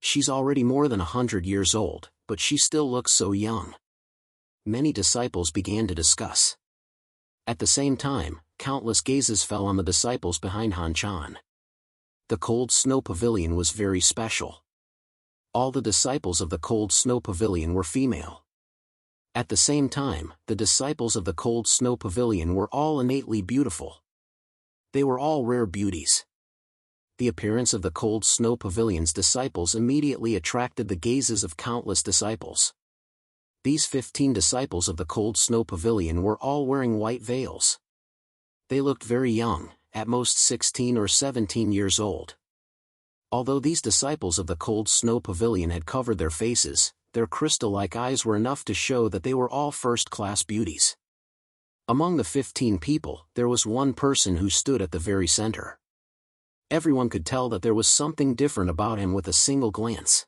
She's already more than 100 years old, but she still looks so young. Many disciples began to discuss. At the same time, countless gazes fell on the disciples behind Han Chan. The Cold Snow Pavilion was very special. All the disciples of the Cold Snow Pavilion were female. At the same time, the disciples of the Cold Snow Pavilion were all innately beautiful. They were all rare beauties. The appearance of the Cold Snow Pavilion's disciples immediately attracted the gazes of countless disciples. These 15 disciples of the Cold Snow Pavilion were all wearing white veils. They looked very young, at most 16 or 17 years old. Although these disciples of the Cold Snow Pavilion had covered their faces, their crystal-like eyes were enough to show that they were all first-class beauties. Among the 15 people, there was one person who stood at the very center. Everyone could tell that there was something different about him with a single glance.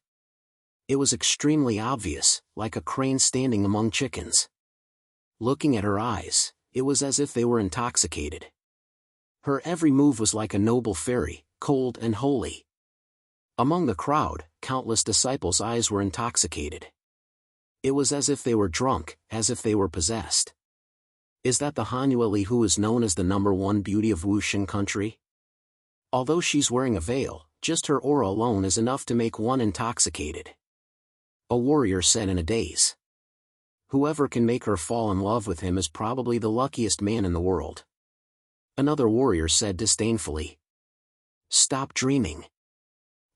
It was extremely obvious, like a crane standing among chickens. Looking at her eyes, it was as if they were intoxicated. Her every move was like a noble fairy, cold and holy. Among the crowd, countless disciples' eyes were intoxicated. It was as if they were drunk, as if they were possessed. Is that the Han Yueli who is known as the #1 beauty of Wushan country? Although she's wearing a veil, just her aura alone is enough to make one intoxicated. A warrior said in a daze. Whoever can make her fall in love with him is probably the luckiest man in the world. Another warrior said disdainfully. Stop dreaming.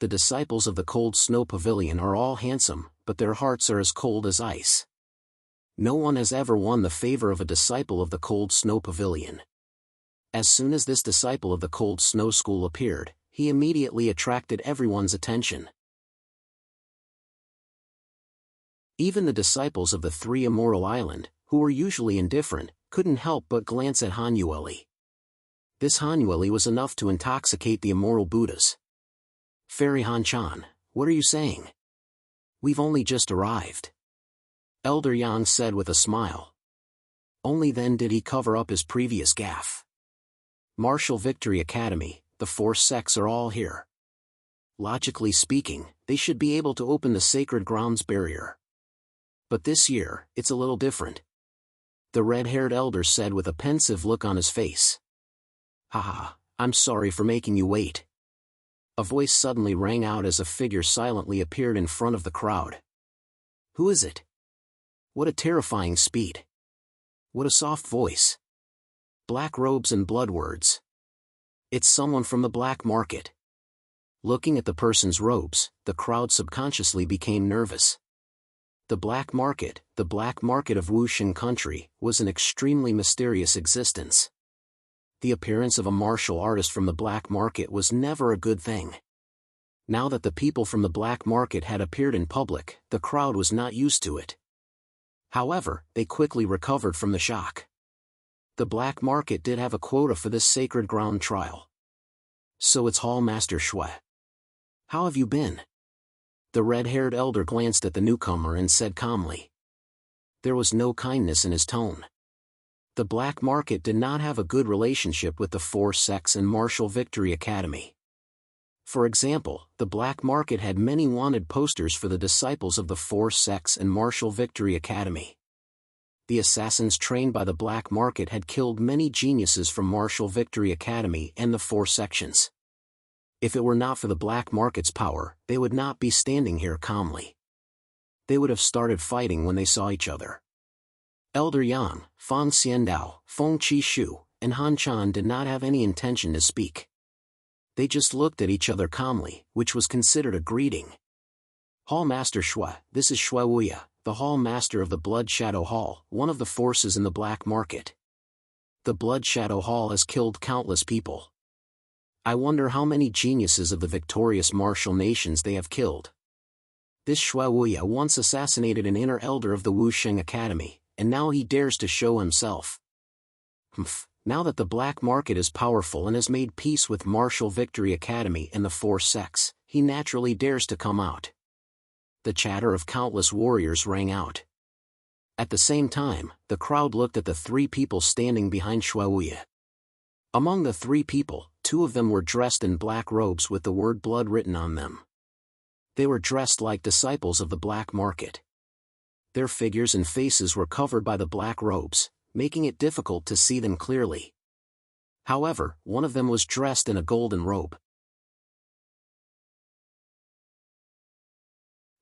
The disciples of the Cold Snow Pavilion are all handsome, but their hearts are as cold as ice. No one has ever won the favor of a disciple of the Cold Snow Pavilion. As soon as this disciple of the Cold Snow School appeared, he immediately attracted everyone's attention. Even the disciples of the Three Immortal Island, who were usually indifferent, couldn't help but glance at Han Yueli. This Han Yueli was enough to intoxicate the immoral Buddhas. Fairy Han Chan, what are you saying? We've only just arrived. Elder Yang said with a smile. Only then did he cover up his previous gaffe. Martial Victory Academy, the 4 sects are all here. Logically speaking, they should be able to open the Sacred Grounds barrier. But this year, it's a little different. The red-haired elder said with a pensive look on his face. Haha, I'm sorry for making you wait. A voice suddenly rang out as a figure silently appeared in front of the crowd. Who is it? What a terrifying speed. What a soft voice. Black robes and blood words. It's someone from the black market. Looking at the person's robes, the crowd subconsciously became nervous. The black market of Wushan country, was an extremely mysterious existence. The appearance of a martial artist from the black market was never a good thing. Now that the people from the black market had appeared in public, the crowd was not used to it. However, they quickly recovered from the shock. The black market did have a quota for this sacred ground trial. So it's Hall Master Shui. How have you been? The red-haired elder glanced at the newcomer and said calmly. There was no kindness in his tone. The black market did not have a good relationship with the 4 sects and Martial Victory Academy. For example, the black market had many wanted posters for the disciples of the 4 sects and Martial Victory Academy. The assassins trained by the black market had killed many geniuses from Martial Victory Academy and the 4 sections. If it were not for the black market's power, they would not be standing here calmly. They would have started fighting when they saw each other. Elder Yang, Fang Xiandao, Feng Qishu, and Han Chan did not have any intention to speak. They just looked at each other calmly, which was considered a greeting. Hall Master Shui, this is Shui Wuya, the Hall Master of the Blood Shadow Hall, one of the forces in the black market. The Blood Shadow Hall has killed countless people. I wonder how many geniuses of the victorious martial nations they have killed. This Shui Wuya once assassinated an inner elder of the Wusheng Academy, and now he dares to show himself. Now that the black market is powerful and has made peace with Martial Victory Academy and the four sects, he naturally dares to come out. The chatter of countless warriors rang out. At the same time, the crowd looked at the three people standing behind Shui Wuya. Among the three people, two of them were dressed in black robes with the word blood written on them. They were dressed like disciples of the black market. Their figures and faces were covered by the black robes, making it difficult to see them clearly. However, one of them was dressed in a golden robe.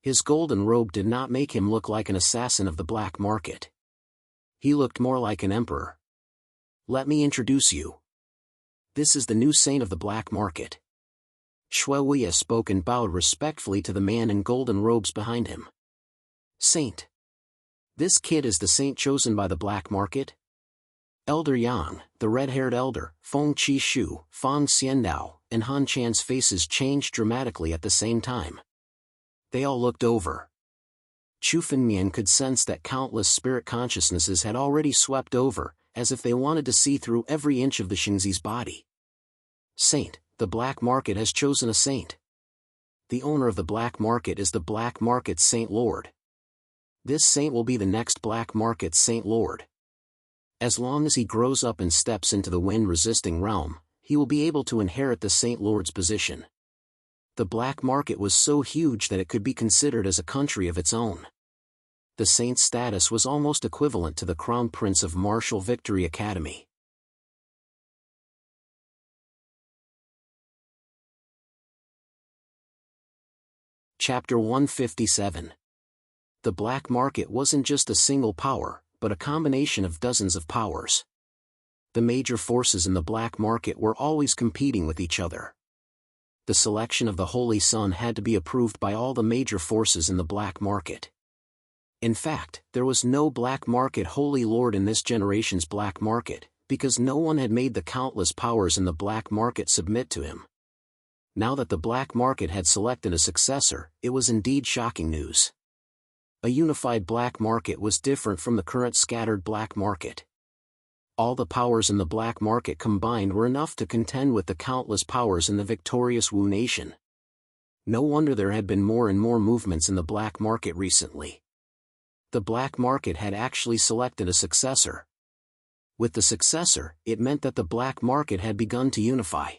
His golden robe did not make him look like an assassin of the black market. He looked more like an emperor. Let me introduce you. This is the new saint of the black market. Shui Wuya spoke and bowed respectfully to the man in golden robes behind him. Saint. This kid is the saint chosen by the black market? Elder Yang, the red-haired elder, Feng Qi Shu, Fang Xiandao, and Han Chan's faces changed dramatically at the same time. They all looked over. Chu Fengmian could sense that countless spirit consciousnesses had already swept over, as if they wanted to see through every inch of the Xingzi's body. Saint, the black market has chosen a saint. The owner of the black market is the black market's Saint Lord. This saint will be the next black market's Saint Lord. As long as he grows up and steps into the wind-resisting realm, he will be able to inherit the Saint Lord's position. The black market was so huge that it could be considered as a country of its own. The saint's status was almost equivalent to the crown prince of Martial Victory Academy. Chapter 157. The black market wasn't just a single power, but a combination of dozens of powers. The major forces in the black market were always competing with each other. The selection of the Holy Sun had to be approved by all the major forces in the black market. In fact, there was no black market Holy Lord in this generation's black market, because no one had made the countless powers in the black market submit to him. Now that the black market had selected a successor, it was indeed shocking news. A unified black market was different from the current scattered black market. All the powers in the black market combined were enough to contend with the countless powers in the victorious Wu nation. No wonder there had been more and more movements in the black market recently. The black market had actually selected a successor. With the successor, it meant that the black market had begun to unify.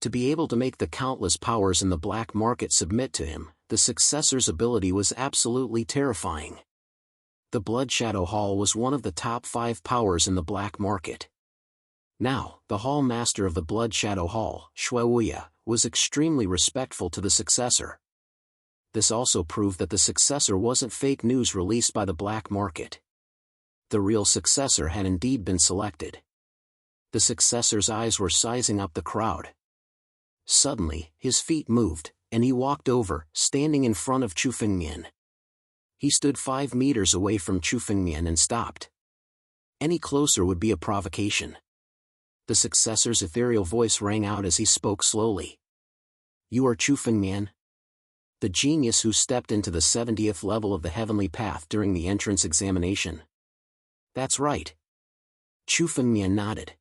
To be able to make the countless powers in the black market submit to him, the successor's ability was absolutely terrifying. The Blood Shadow Hall was one of the top 5 powers in the black market. Now, the Hall Master of the Blood Shadow Hall, Shui Wuya, was extremely respectful to the successor. This also proved that the successor wasn't fake news released by the black market. The real successor had indeed been selected. The successor's eyes were sizing up the crowd. Suddenly, his feet moved, and he walked over, standing in front of Chu Fengmian. He stood 5 meters away from Chu Fengmian and stopped. Any closer would be a provocation. The successor's ethereal voice rang out as he spoke slowly. You are Chu Fengmian? The genius who stepped into the 70th level of the heavenly path during the entrance examination. That's right. Chu Fengmian nodded.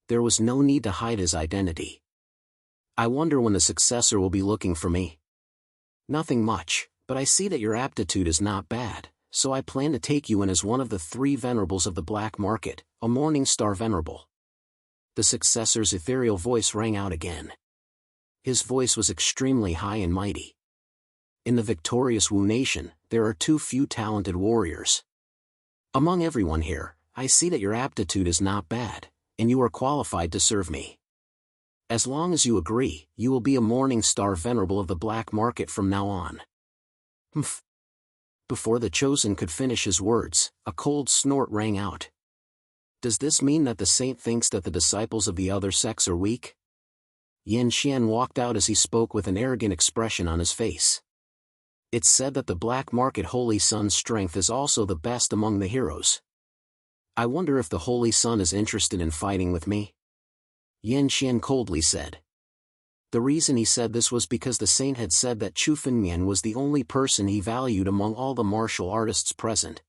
There was no need to hide his identity. I wonder when the successor will be looking for me. Nothing much, but I see that your aptitude is not bad, so I plan to take you in as one of the 3 venerables of the black market, a Morning Star Venerable. The successor's ethereal voice rang out again. His voice was extremely high and mighty. In the victorious Wu nation, there are too few talented warriors. Among everyone here, I see that your aptitude is not bad, and you are qualified to serve me. As long as you agree, you will be a Morning Star Venerable of the black market from now on. Humph. Before the chosen could finish his words, a cold snort rang out. Does this mean that the saint thinks that the disciples of the other sects are weak? Yan Xian walked out as he spoke with an arrogant expression on his face. It's said that the black market Holy Sun's strength is also the best among the heroes. I wonder if the Holy Sun is interested in fighting with me? Yan Xian coldly said. The reason he said this was because the saint had said that Chu Fengmian was the only person he valued among all the martial artists present.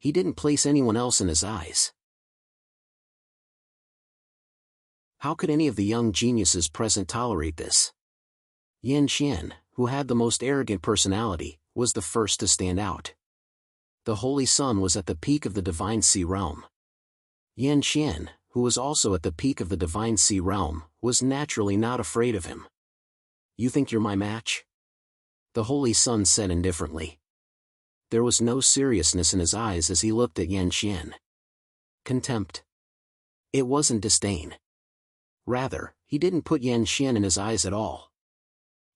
He didn't place anyone else in his eyes. How could any of the young geniuses present tolerate this? Yan Xian, who had the most arrogant personality, was the first to stand out. The Holy Sun was at the peak of the Divine Sea realm. Yan Xian, who was also at the peak of the Divine Sea realm, was naturally not afraid of him. You think you're my match? The Holy Sun said indifferently. There was no seriousness in his eyes as he looked at Yan Xian. Contempt. It wasn't disdain. Rather, he didn't put Yan Xian in his eyes at all.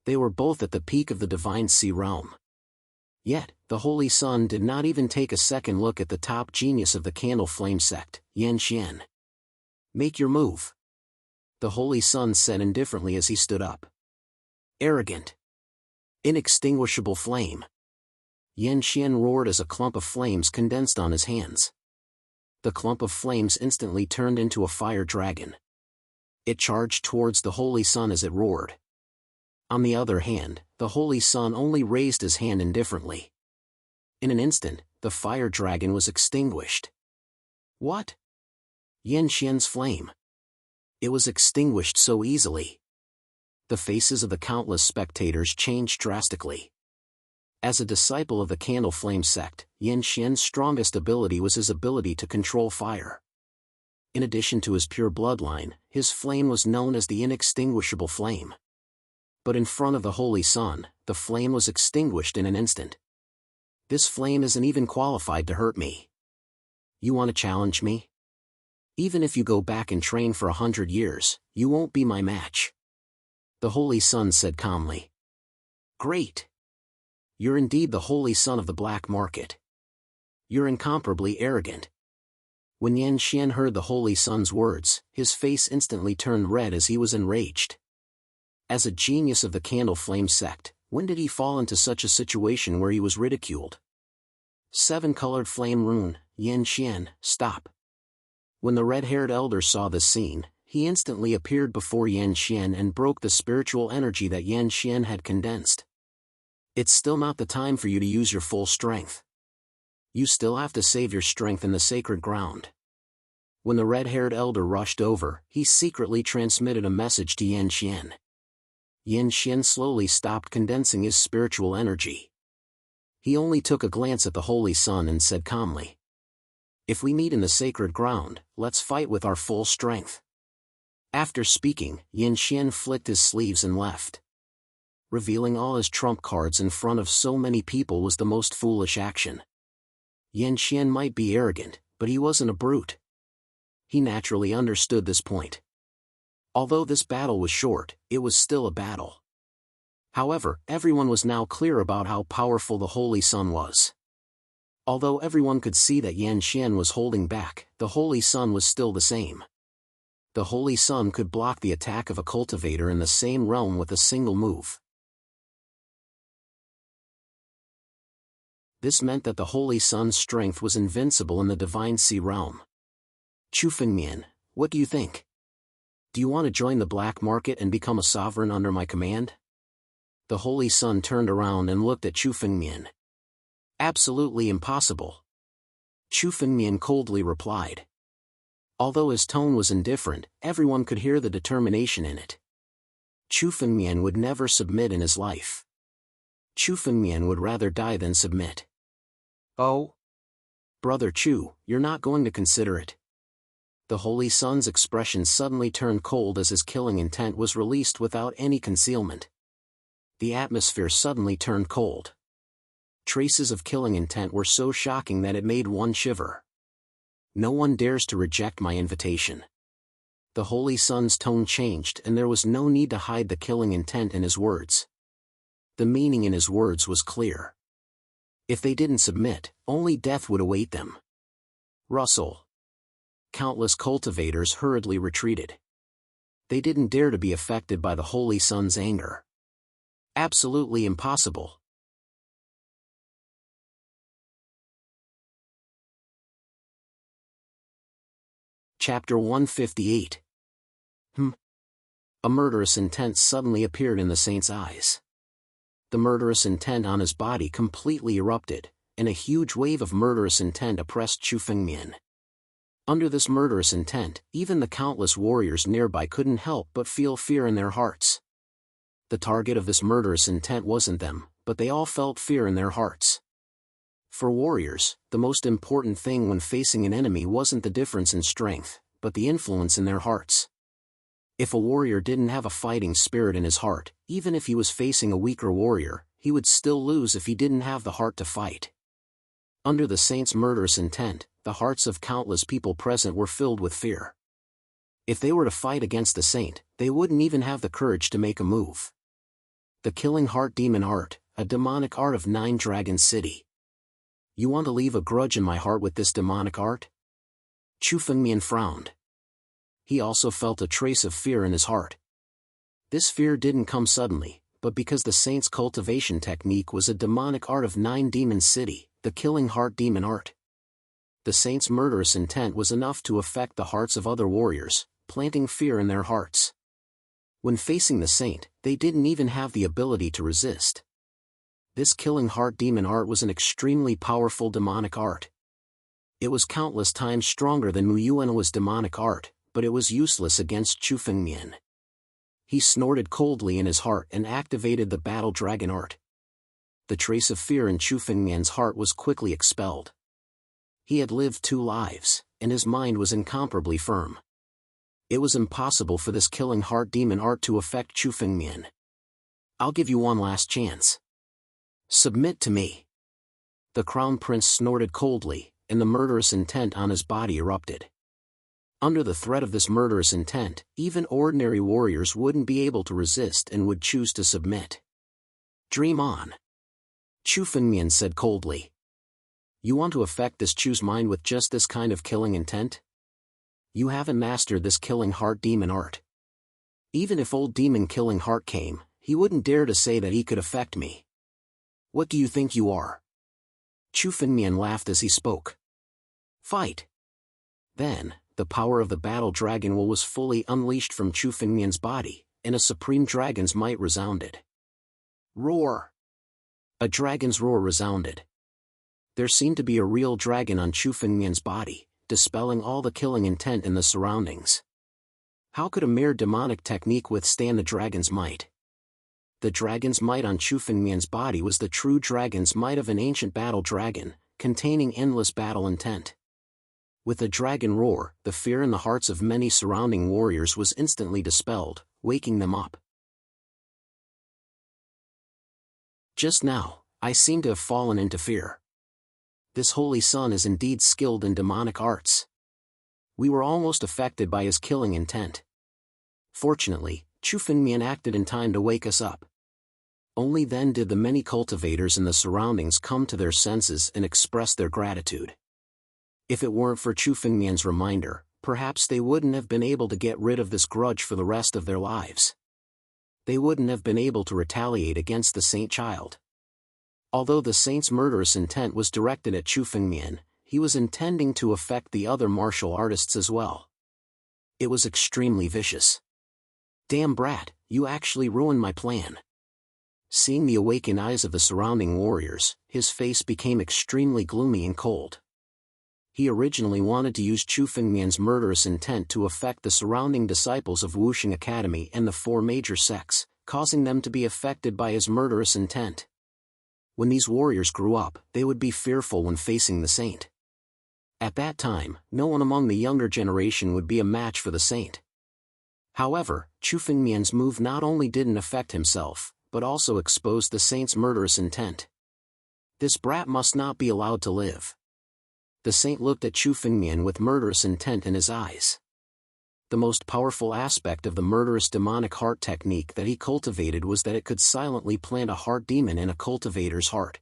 They were both at the peak of the Divine Sea realm. Yet, the Holy Sun did not even take a second look at the top genius of the Candle Flame sect, Yan Xian. Make your move. The Holy Sun said indifferently as he stood up. Arrogant. Inextinguishable flame. Yan Xian roared as a clump of flames condensed on his hands. The clump of flames instantly turned into a fire dragon. It charged towards the Holy Sun as it roared. On the other hand, the Holy Sun only raised his hand indifferently. In an instant, the fire dragon was extinguished. What? Yan Xian's flame. It was extinguished so easily. The faces of the countless spectators changed drastically. As a disciple of the Candle Flame sect, Yan Xian's strongest ability was his ability to control fire. In addition to his pure bloodline, his flame was known as the inextinguishable flame. But in front of the Holy Sun, the flame was extinguished in an instant. This flame isn't even qualified to hurt me. You want to challenge me? Even if you go back and train for 100 years, you won't be my match. The Holy Sun said calmly. Great. You're indeed the Holy Sun of the black market. You're incomparably arrogant. When Yan Xian heard the Holy Sun's words, his face instantly turned red as he was enraged. As a genius of the Candle Flame sect, when did he fall into such a situation where he was ridiculed? 7-colored flame rune, Yan Xian, stop. When the red-haired elder saw this scene, he instantly appeared before Yan Xian and broke the spiritual energy that Yan Xian had condensed. It's still not the time for you to use your full strength. You still have to save your strength in the sacred ground. When the red-haired elder rushed over, he secretly transmitted a message to Yan Xian. Yan Xian slowly stopped condensing his spiritual energy. He only took a glance at the Holy Sun and said calmly, if we meet in the sacred ground, let's fight with our full strength. After speaking, Yan Xian flicked his sleeves and left. Revealing all his trump cards in front of so many people was the most foolish action. Yan Xian might be arrogant, but he wasn't a brute. He naturally understood this point. Although this battle was short, it was still a battle. However, everyone was now clear about how powerful the Holy Sun was. Although everyone could see that Yan Xian was holding back, the Holy Sun was still the same. The Holy Sun could block the attack of a cultivator in the same realm with a single move. This meant that the Holy Sun's strength was invincible in the Divine Sea realm. Chu Fengmian, what do you think? Do you want to join the black market and become a sovereign under my command? The Holy Sun turned around and looked at Chu Fengmian. Absolutely impossible. Chu Fengmian coldly replied. Although his tone was indifferent, everyone could hear the determination in it. Chu Fengmian would never submit in his life. Chu Fengmian would rather die than submit. Oh? Brother Chu, you're not going to consider it. The Holy Sun's expression suddenly turned cold as his killing intent was released without any concealment. The atmosphere suddenly turned cold. Traces of killing intent were so shocking that it made one shiver. No one dares to reject my invitation. The Holy Sun's tone changed and there was no need to hide the killing intent in his words. The meaning in his words was clear. If they didn't submit, only death would await them. Rustle. Countless cultivators hurriedly retreated. they didn't dare to be affected by the Holy Sun's anger. Absolutely impossible. Chapter 158. A murderous intent suddenly appeared in the saint's eyes. The murderous intent on his body completely erupted, and a huge wave of murderous intent oppressed Chu Fengmian. Under this murderous intent, even the countless warriors nearby couldn't help but feel fear in their hearts. The target of this murderous intent wasn't them, but they all felt fear in their hearts. For warriors, the most important thing when facing an enemy wasn't the difference in strength, but the influence in their hearts. If a warrior didn't have a fighting spirit in his heart, even if he was facing a weaker warrior, he would still lose if he didn't have the heart to fight. Under the saint's murderous intent, the hearts of countless people present were filled with fear. If they were to fight against the saint, they wouldn't even have the courage to make a move. The killing heart demon art, a demonic art of 9 Dragon City. You want to leave a grudge in my heart with this demonic art? Chu Fengmian frowned. He also felt a trace of fear in his heart. This fear didn't come suddenly, but because the saint's cultivation technique was a demonic art of 9 Demon City, the killing heart demon art. The saint's murderous intent was enough to affect the hearts of other warriors, planting fear in their hearts. When facing the saint, they didn't even have the ability to resist. This killing heart demon art was an extremely powerful demonic art. It was countless times stronger than Mu Yuanhua's demonic art, but it was useless against Chu Fengmian. He snorted coldly in his heart and activated the battle dragon art. The trace of fear in Chu Fengmian's heart was quickly expelled. He had lived 2 lives, and his mind was incomparably firm. It was impossible for this killing heart demon art to affect Chu Fengmian. I'll give you one last chance. Submit to me. The crown prince snorted coldly, and the murderous intent on his body erupted. Under the threat of this murderous intent, even ordinary warriors wouldn't be able to resist and would choose to submit. Dream on. Chu Fengmian said coldly. You want to affect this Chu's mind with just this kind of killing intent? You haven't mastered this killing heart demon art. Even if old demon killing heart came, he wouldn't dare to say that he could affect me. What do you think you are? Chu Fengmian laughed as he spoke. Fight. Then, the power of the battle dragon will was fully unleashed from Chu Fengmian's body, and a supreme dragon's might resounded. Roar! A dragon's roar resounded. There seemed to be a real dragon on Chu Fengmian's body, dispelling all the killing intent in the surroundings. How could a mere demonic technique withstand the dragon's might? The dragon's might on Chu Fengmian's body was the true dragon's might of an ancient battle dragon, containing endless battle intent. With the dragon roar, the fear in the hearts of many surrounding warriors was instantly dispelled, waking them up. Just now, I seem to have fallen into fear. This holy sun is indeed skilled in demonic arts. We were almost affected by his killing intent. Fortunately, Chu Fengmian acted in time to wake us up. Only then did the many cultivators in the surroundings come to their senses and express their gratitude. If it weren't for Chu Fengmian's reminder, perhaps they wouldn't have been able to get rid of this grudge for the rest of their lives. They wouldn't have been able to retaliate against the saint child. Although the saint's murderous intent was directed at Chu Fengmian, he was intending to affect the other martial artists as well. It was extremely vicious. Damn brat, you actually ruined my plan. Seeing the awakened eyes of the surrounding warriors, his face became extremely gloomy and cold. He originally wanted to use Chu Fengmian's murderous intent to affect the surrounding disciples of Wuxing Academy and the 4 major sects, causing them to be affected by his murderous intent. When these warriors grew up, they would be fearful when facing the saint. At that time, no one among the younger generation would be a match for the saint. However, Chu Fengmian's move not only didn't affect himself, but also exposed the saint's murderous intent. This brat must not be allowed to live. The saint looked at Chu Fengmian with murderous intent in his eyes. The most powerful aspect of the murderous demonic heart technique that he cultivated was that it could silently plant a heart demon in a cultivator's heart.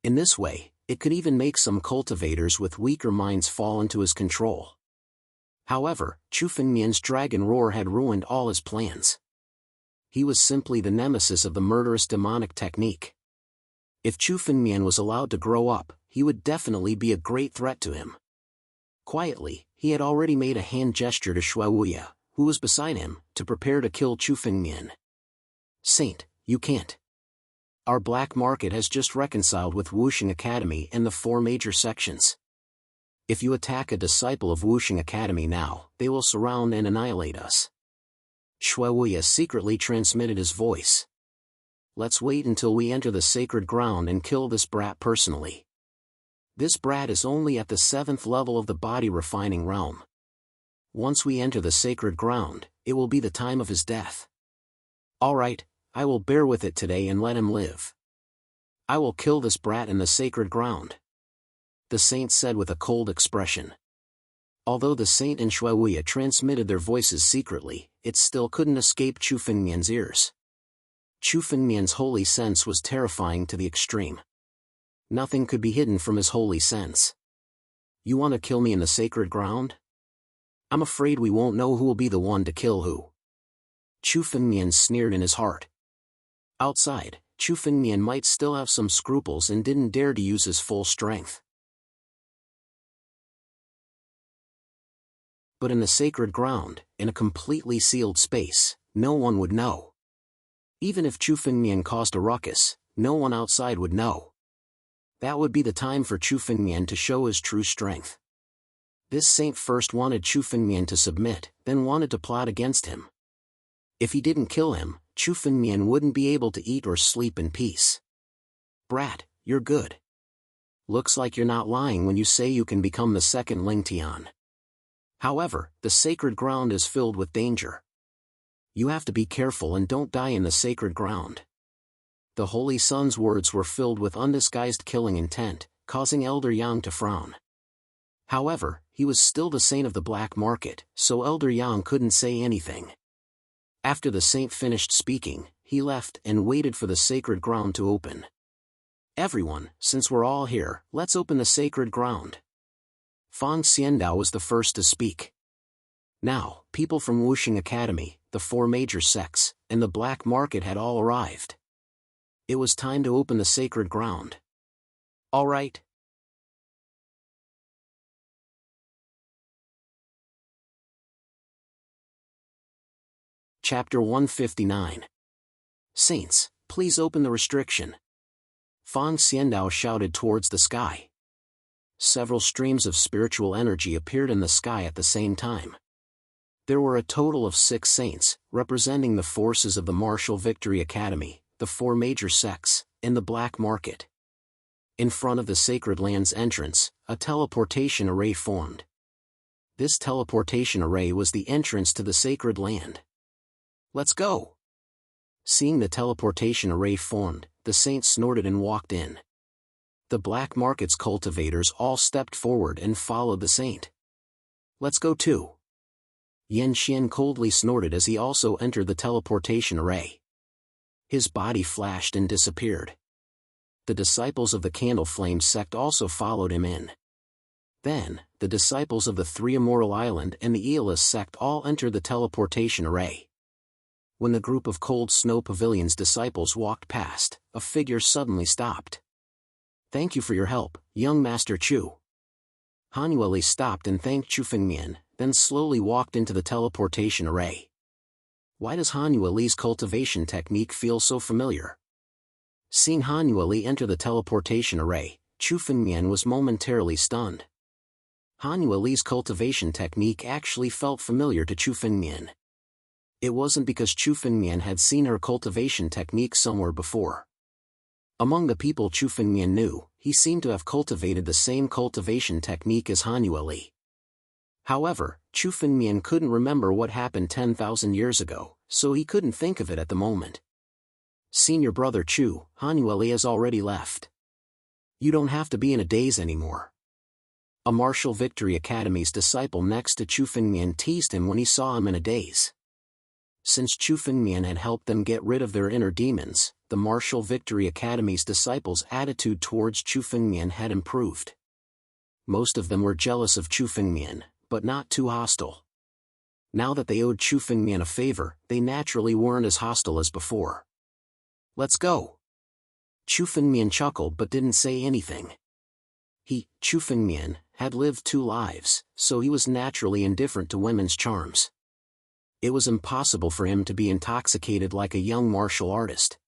In this way, it could even make some cultivators with weaker minds fall into his control. However, Chu Fengmian's dragon roar had ruined all his plans. He was simply the nemesis of the murderous demonic technique. If Chu Fengmian was allowed to grow up, he would definitely be a great threat to him. Quietly, he had already made a hand gesture to Shui Wuya, who was beside him, to prepare to kill Chu Fengmian. Saint, you can't. Our black market has just reconciled with Wuxing Academy and the 4 major sections. If you attack a disciple of Wuxing Academy now, they will surround and annihilate us. Shui Wuya secretly transmitted his voice. Let's wait until we enter the sacred ground and kill this brat personally. This brat is only at the 7th level of the body refining realm. Once we enter the sacred ground, it will be the time of his death. Alright, I will bear with it today and let him live. I will kill this brat in the sacred ground, the saint said with a cold expression. Although the saint and Shui Wuya transmitted their voices secretly, it still couldn't escape Chu Fengmian's ears. Chu Fengmian's holy sense was terrifying to the extreme. Nothing could be hidden from his holy sense. You want to kill me in the sacred ground? I'm afraid we won't know who will be the one to kill who. Chu Fengmian sneered in his heart. Outside, Chu Fengmian might still have some scruples and didn't dare to use his full strength. But in the sacred ground, in a completely sealed space, no one would know. Even if Chu Fengmian caused a ruckus, no one outside would know. That would be the time for Chu Fengmian to show his true strength. This saint first wanted Chu Fengmian to submit, then wanted to plot against him. If he didn't kill him, Chu Fengmian wouldn't be able to eat or sleep in peace. Brat, you're good. Looks like you're not lying when you say you can become the second Ling Tian. However, the sacred ground is filled with danger. You have to be careful and don't die in the sacred ground. The Holy Sun's words were filled with undisguised killing intent, causing Elder Yang to frown. However, he was still the saint of the black market, so Elder Yang couldn't say anything. After the saint finished speaking, he left and waited for the sacred ground to open. Everyone, since we're all here, let's open the sacred ground. Fang Xiandao was the first to speak. Now, people from Wuxing Academy, the 4 major sects, and the black market had all arrived. It was time to open the sacred ground. All right. Chapter 159. Saints, please open the restriction. Fang Xiandao shouted towards the sky. Several streams of spiritual energy appeared in the sky at the same time. There were a total of 6 saints, representing the forces of the Martial Victory Academy, the 4 major sects, and the black market. In front of the sacred land's entrance, a teleportation array formed. This teleportation array was the entrance to the sacred land. Let's go! Seeing the teleportation array formed, the saint snorted and walked in. The black market's cultivators all stepped forward and followed the saint. Let's go too. Yan Xian coldly snorted as he also entered the teleportation array. His body flashed and disappeared. The disciples of the Candle Flame sect also followed him in. Then, the disciples of the 3 Immoral Island and the Aeolus sect all entered the teleportation array. When the group of Cold Snow Pavilion's disciples walked past, a figure suddenly stopped. Thank you for your help, young Master Chu. Han Yueli stopped and thanked Chu Fengmian, then slowly walked into the teleportation array. Why does Han Yueli's cultivation technique feel so familiar? Seeing Han Yueli enter the teleportation array, Chu Fengmian was momentarily stunned. Han Yueli's cultivation technique actually felt familiar to Chu Fengmian. It wasn't because Chu Fengmian had seen her cultivation technique somewhere before. Among the people Chu Fengmian knew, he seemed to have cultivated the same cultivation technique as Han Yueli. However, Chu Fengmian couldn't remember what happened 10,000 years ago, so he couldn't think of it at the moment. Senior brother Chu, Han Yueli has already left. You don't have to be in a daze anymore. A Martial Victory Academy's disciple next to Chu Fengmian teased him when he saw him in a daze. Since Chu Fengmian had helped them get rid of their inner demons, the Martial Victory Academy's disciples' attitude towards Chu Fengmian had improved. Most of them were jealous of Chu Fengmian, but not too hostile. Now that they owed Chu Fengmian a favor, they naturally weren't as hostile as before. "Let's go." Chu Fengmian chuckled but didn't say anything. He, Chu Fengmian, had lived 2 lives, so he was naturally indifferent to women's charms. It was impossible for him to be intoxicated like a young martial artist.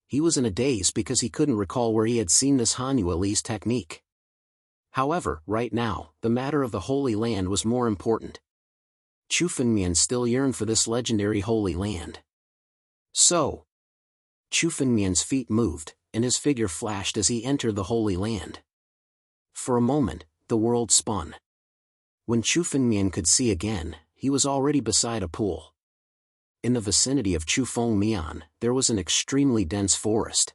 He was in a daze because he couldn't recall where he had seen this Hanyu Li's technique. However, right now, the matter of the Holy Land was more important. Chu Fengmian still yearned for this legendary Holy Land. So, Chu Fengmian's feet moved, and his figure flashed as he entered the Holy Land. For a moment, the world spun. When Chu Fengmian could see again, he was already beside a pool. In the vicinity of Chu Fengmian, there was an extremely dense forest.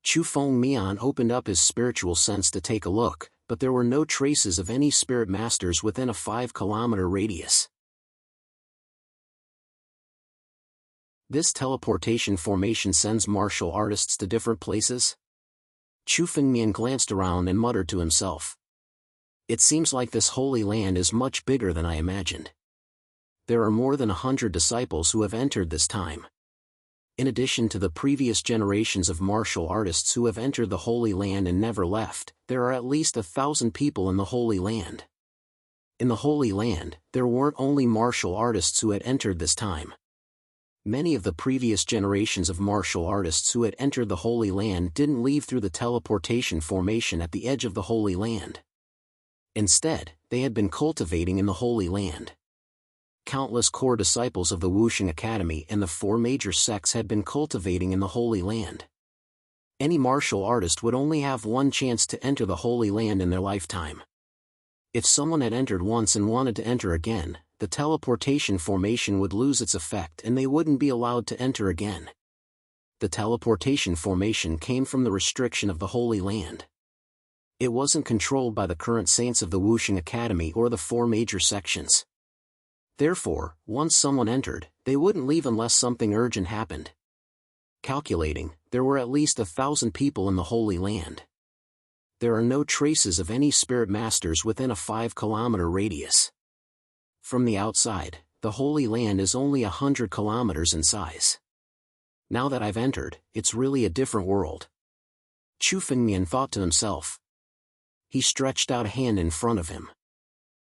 Chu Fengmian opened up his spiritual sense to take a look, but there were no traces of any spirit masters within a 5-kilometer radius. This teleportation formation sends martial artists to different places? Chu Fengmian glanced around and muttered to himself. It seems like this Holy Land is much bigger than I imagined. There are more than 100 disciples who have entered this time. In addition to the previous generations of martial artists who have entered the Holy Land and never left, there are at least 1,000 people in the Holy Land. In the Holy Land, there weren't only martial artists who had entered this time. Many of the previous generations of martial artists who had entered the Holy Land didn't leave through the teleportation formation at the edge of the Holy Land. Instead, they had been cultivating in the Holy Land. Countless core disciples of the Wuxing Academy and the 4 major sects had been cultivating in the Holy Land. Any martial artist would only have one chance to enter the Holy Land in their lifetime. If someone had entered once and wanted to enter again, the teleportation formation would lose its effect and they wouldn't be allowed to enter again. The teleportation formation came from the restriction of the Holy Land. It wasn't controlled by the current saints of the Wuxing Academy or the 4 major sections. Therefore, once someone entered, they wouldn't leave unless something urgent happened. Calculating, there were at least 1,000 people in the Holy Land. There are no traces of any spirit masters within a 5-kilometer radius. From the outside, the Holy Land is only 100 kilometers in size. Now that I've entered, it's really a different world. Chu Fengmian thought to himself. He stretched out a hand in front of him.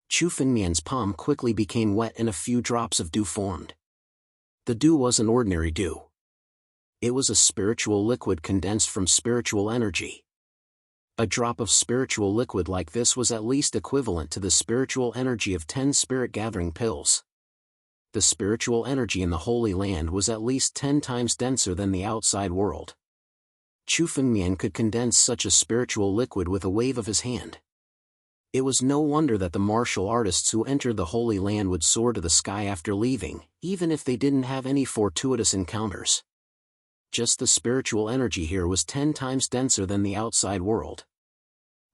Chu Fengmian's palm quickly became wet and a few drops of dew formed. The dew wasn't ordinary dew. It was a spiritual liquid condensed from spiritual energy. A drop of spiritual liquid like this was at least equivalent to the spiritual energy of 10 spirit gathering pills. The spiritual energy in the Holy Land was at least 10 times denser than the outside world. Chu Fengmian could condense such a spiritual liquid with a wave of his hand. It was no wonder that the martial artists who entered the Holy Land would soar to the sky after leaving, even if they didn't have any fortuitous encounters. Just the spiritual energy here was 10 times denser than the outside world.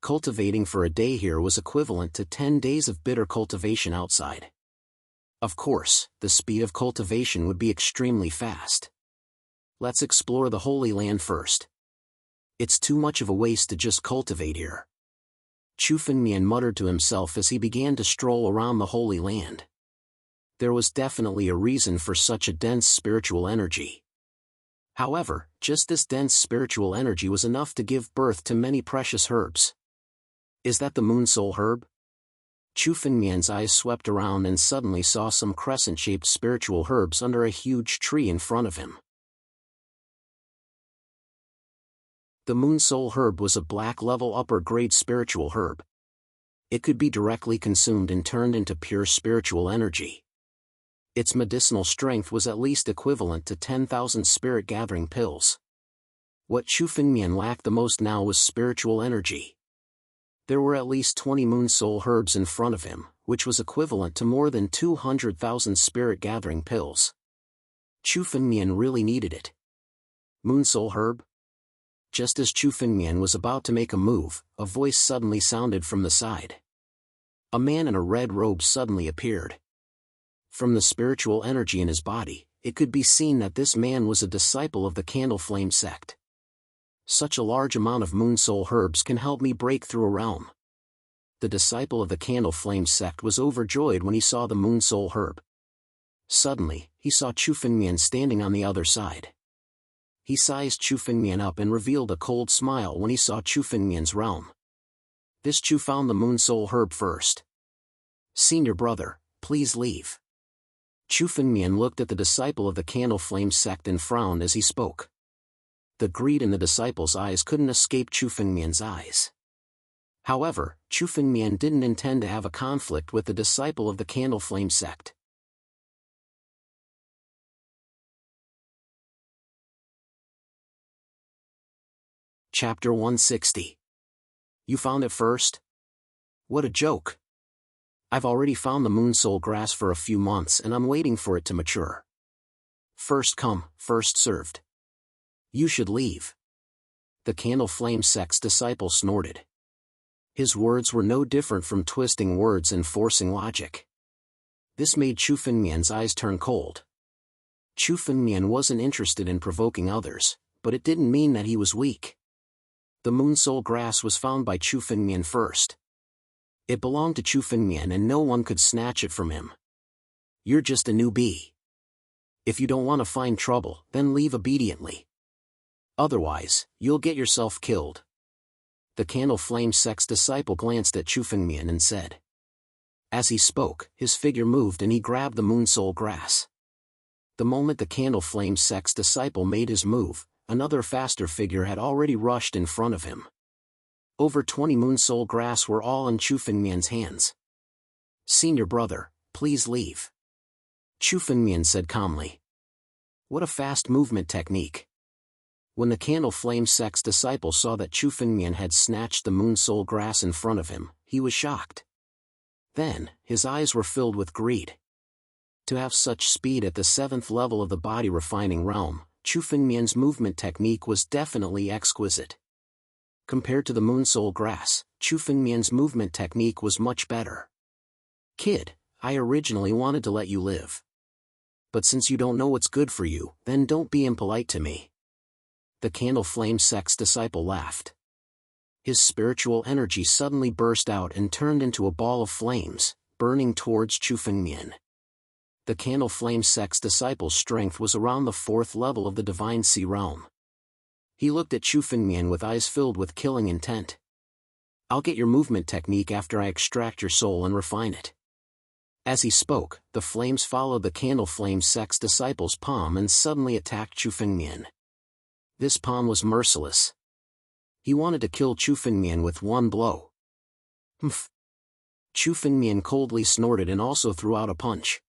Cultivating for a day here was equivalent to 10 days of bitter cultivation outside. Of course, the speed of cultivation would be extremely fast. Let's explore the Holy Land first. It's too much of a waste to just cultivate here. Chu Fengmian muttered to himself as he began to stroll around the Holy Land. There was definitely a reason for such a dense spiritual energy. However, just this dense spiritual energy was enough to give birth to many precious herbs. Is that the moon soul herb? Chu Fengmian's eyes swept around and suddenly saw some crescent-shaped spiritual herbs under a huge tree in front of him. The moon soul herb was a black-level upper-grade spiritual herb. It could be directly consumed and turned into pure spiritual energy. Its medicinal strength was at least equivalent to 10,000 spirit-gathering pills. What Chu Fengmian lacked the most now was spiritual energy. There were at least 20 moon soul herbs in front of him, which was equivalent to more than 200,000 spirit-gathering pills. Chu Fengmian really needed it. Moon soul herb? Just as Chu Fengmian was about to make a move, a voice suddenly sounded from the side. A man in a red robe suddenly appeared. From the spiritual energy in his body, it could be seen that this man was a disciple of the Candle Flame sect. Such a large amount of moon soul herbs can help me break through a realm. The disciple of the Candle Flame sect was overjoyed when he saw the Moon Soul herb. Suddenly, he saw Chu Fengmian standing on the other side. He sized Chu Fengmian up and revealed a cold smile when he saw Chu Fengmian's realm. This Chu found the Moon Soul herb first. "Senior brother, please leave." Chu Fengmian looked at the disciple of the Candle Flame sect and frowned as he spoke. The greed in the disciple's eyes couldn't escape Chu Fengmian's eyes. However, Chu Fengmian didn't intend to have a conflict with the disciple of the Candle Flame sect. Chapter 160. You found it first? What a joke. I've already found the Moon Soul grass for a few months and I'm waiting for it to mature. First come, first served. You should leave. The Candle Flame sect's disciple snorted. His words were no different from twisting words and forcing logic. This made Chu Fengmian's eyes turn cold. Chu Fengmian wasn't interested in provoking others, but it didn't mean that he was weak. The Moon Soul grass was found by Chu Fengmian first. It belonged to Chu Fengmian and no one could snatch it from him. You're just a newbie. If you don't want to find trouble, then leave obediently. Otherwise, you'll get yourself killed. The Candle Flame sect's disciple glanced at Chu Fengmian and said. As he spoke, his figure moved and he grabbed the Moon Soul grass. The moment the Candle Flame sect's disciple made his move, another faster figure had already rushed in front of him. Over 20 Moon Soul grass were all in Chu Fengmian's hands. Senior brother, please leave. Chu Fengmian said calmly. What a fast movement technique. When the Candle Flame sect's disciple saw that Chu Fengmian had snatched the Moon Soul grass in front of him, he was shocked. Then, his eyes were filled with greed. To have such speed at the 7th level of the body refining realm, Chu Fengmian's movement technique was definitely exquisite. Compared to the Moon Soul grass, Chu Fengmian's movement technique was much better. Kid, I originally wanted to let you live. But since you don't know what's good for you, then don't be impolite to me. The Candle Flame sect's disciple laughed. His spiritual energy suddenly burst out and turned into a ball of flames, burning towards Chu Fengmian. The Candle Flame sect's disciple's strength was around the 4th level of the Divine Sea realm. He looked at Chu Fengmian with eyes filled with killing intent. I'll get your movement technique after I extract your soul and refine it. As he spoke, the flames followed the Candle Flame sect's disciple's palm and suddenly attacked Chu Fengmian. This palm was merciless. He wanted to kill Chu Fengmian with one blow. Humph. Chu Fengmian coldly snorted and also threw out a punch.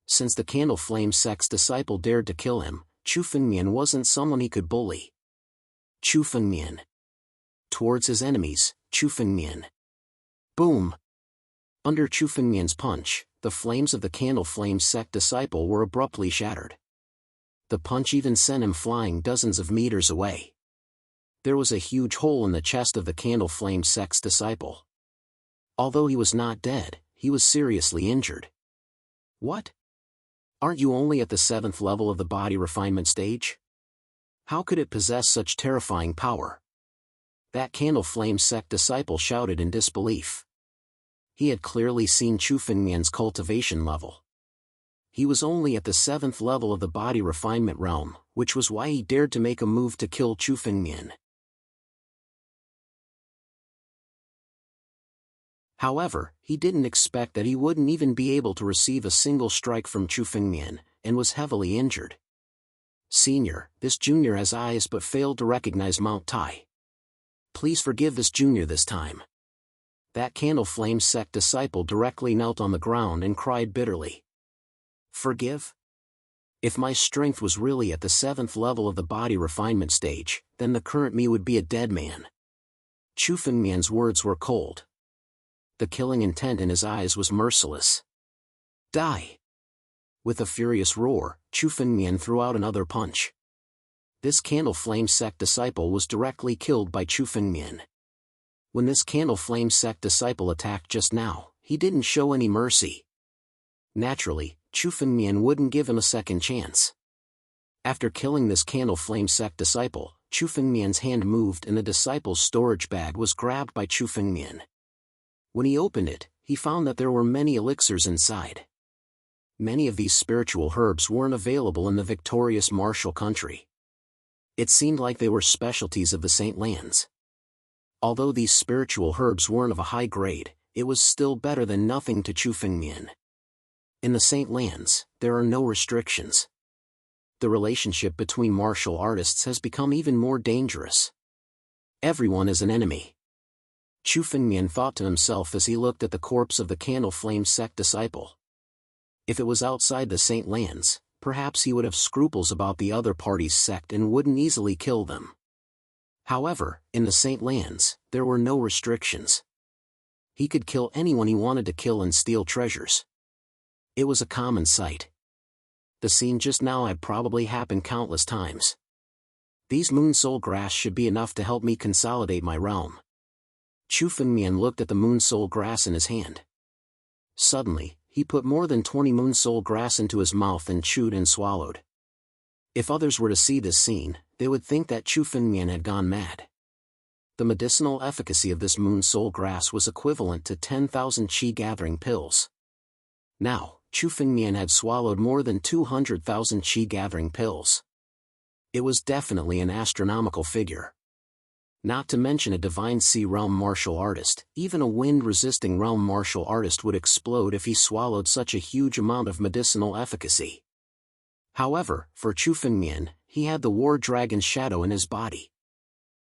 Since the Candle Flame sect's disciple dared to kill him, Chu Fengmian wasn't someone he could bully. Chu Fengmian. Towards his enemies, Chu Fengmian. Boom! Under Chu Fengmian's punch, the flames of the Candle Flame sect disciple were abruptly shattered. The punch even sent him flying dozens of meters away. There was a huge hole in the chest of the Candle Flame sect's disciple. Although he was not dead, he was seriously injured. What? Aren't you only at the 7th level of the body refinement stage? How could it possess such terrifying power? That Candle Flame sect disciple shouted in disbelief. He had clearly seen Chu Fengmian's cultivation level. He was only at the 7th level of the body refinement realm, which was why he dared to make a move to kill Chu Fengmian. However, he didn't expect that he wouldn't even be able to receive a single strike from Chu Fengmian, and was heavily injured. Senior, this junior has eyes but failed to recognize Mount Tai. Please forgive this junior this time. That Candle Flame sect disciple directly knelt on the ground and cried bitterly. Forgive? If my strength was really at the 7th level of the body refinement stage, then the current me would be a dead man. Chu Fengmian's words were cold. The killing intent in his eyes was merciless. Die! With a furious roar, Chu Fengmian threw out another punch. This Candle Flame sect disciple was directly killed by Chu Fengmian. When this Candle Flame sect disciple attacked just now, he didn't show any mercy. Naturally, Chu Fengmian wouldn't give him a second chance. After killing this Candle Flame sect disciple, Chu Fengmian's hand moved and the disciple's storage bag was grabbed by Chu Fengmian. When he opened it, he found that there were many elixirs inside. Many of these spiritual herbs weren't available in the victorious martial country. It seemed like they were specialties of the Saint Lands. Although these spiritual herbs weren't of a high grade, it was still better than nothing to Chu Fengmian. In the Saint Lands, there are no restrictions. The relationship between martial artists has become even more dangerous. Everyone is an enemy. Chu Fengmian thought to himself as he looked at the corpse of the Candle Flame sect disciple. If it was outside the Saint Lands, perhaps he would have scruples about the other party's sect and wouldn't easily kill them. However, in the Saint Lands, there were no restrictions. He could kill anyone he wanted to kill and steal treasures. It was a common sight. The scene just now had probably happened countless times. These moon soul grass should be enough to help me consolidate my realm. Chu Fengmian looked at the moon soul grass in his hand. Suddenly, he put more than 20 moon soul grass into his mouth and chewed and swallowed. If others were to see this scene, they would think that Chu Fengmian had gone mad. The medicinal efficacy of this moon soul grass was equivalent to 10,000 qi gathering pills. Now, Chu Fengmian had swallowed more than 200,000 qi gathering pills. It was definitely an astronomical figure. Not to mention a divine sea realm martial artist, even a wind-resisting realm martial artist would explode if he swallowed such a huge amount of medicinal efficacy. However, for Chu Fengmian, he had the war dragon shadow in his body.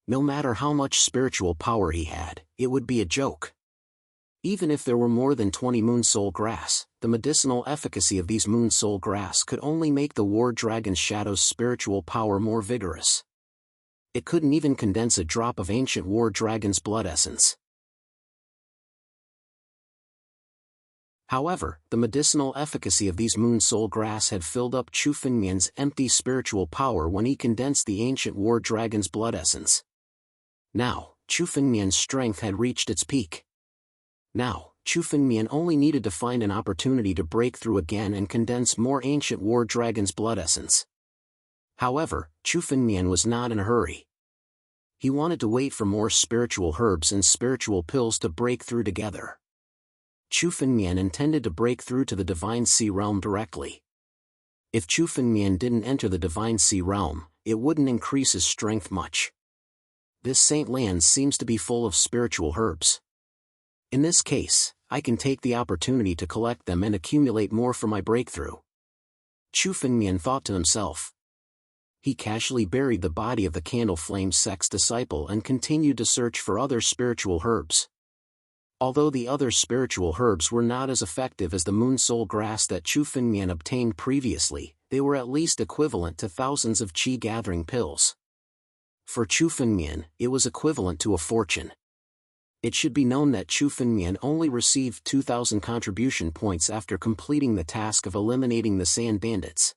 No matter how much spiritual power he had, it would be a joke. Even if there were more than 20 moon soul grass, the medicinal efficacy of these moon soul grass could only make the war dragon shadow's spiritual power more vigorous. It couldn't even condense a drop of ancient war dragon's blood essence. However, the medicinal efficacy of these moon soul grass had filled up Chu Fengmian's empty spiritual power when he condensed the ancient war dragon's blood essence. Now, Chu Fengmian's strength had reached its peak. Now, Chu Fengmian only needed to find an opportunity to break through again and condense more ancient war dragon's blood essence. However, Chu Fengmian was not in a hurry. He wanted to wait for more spiritual herbs and spiritual pills to break through together. Chu Fengmian intended to break through to the Divine Sea Realm directly. If Chu Fengmian didn't enter the Divine Sea Realm, it wouldn't increase his strength much. This Saint Land seems to be full of spiritual herbs. In this case, I can take the opportunity to collect them and accumulate more for my breakthrough. Chu Fengmian thought to himself. He casually buried the body of the Candle Flame sect's disciple and continued to search for other spiritual herbs. Although the other spiritual herbs were not as effective as the moon soul grass that Chu Fengmian obtained previously, they were at least equivalent to thousands of qi gathering pills. For Chu Fengmian, it was equivalent to a fortune. It should be known that Chu Fengmian only received 2,000 contribution points after completing the task of eliminating the sand bandits.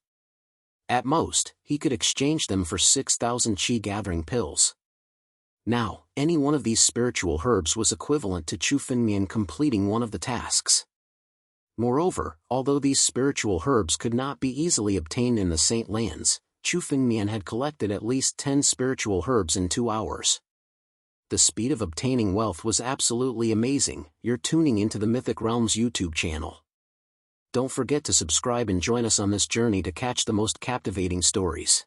At most, he could exchange them for 6,000 qi gathering pills. Now, any one of these spiritual herbs was equivalent to Chu Fengmian completing one of the tasks. Moreover, although these spiritual herbs could not be easily obtained in the Saint Lands, Chu Fengmian had collected at least 10 spiritual herbs in 2 hours. The speed of obtaining wealth was absolutely amazing. You're tuning into the Mythic Realms YouTube channel. Don't forget to subscribe and join us on this journey to catch the most captivating stories.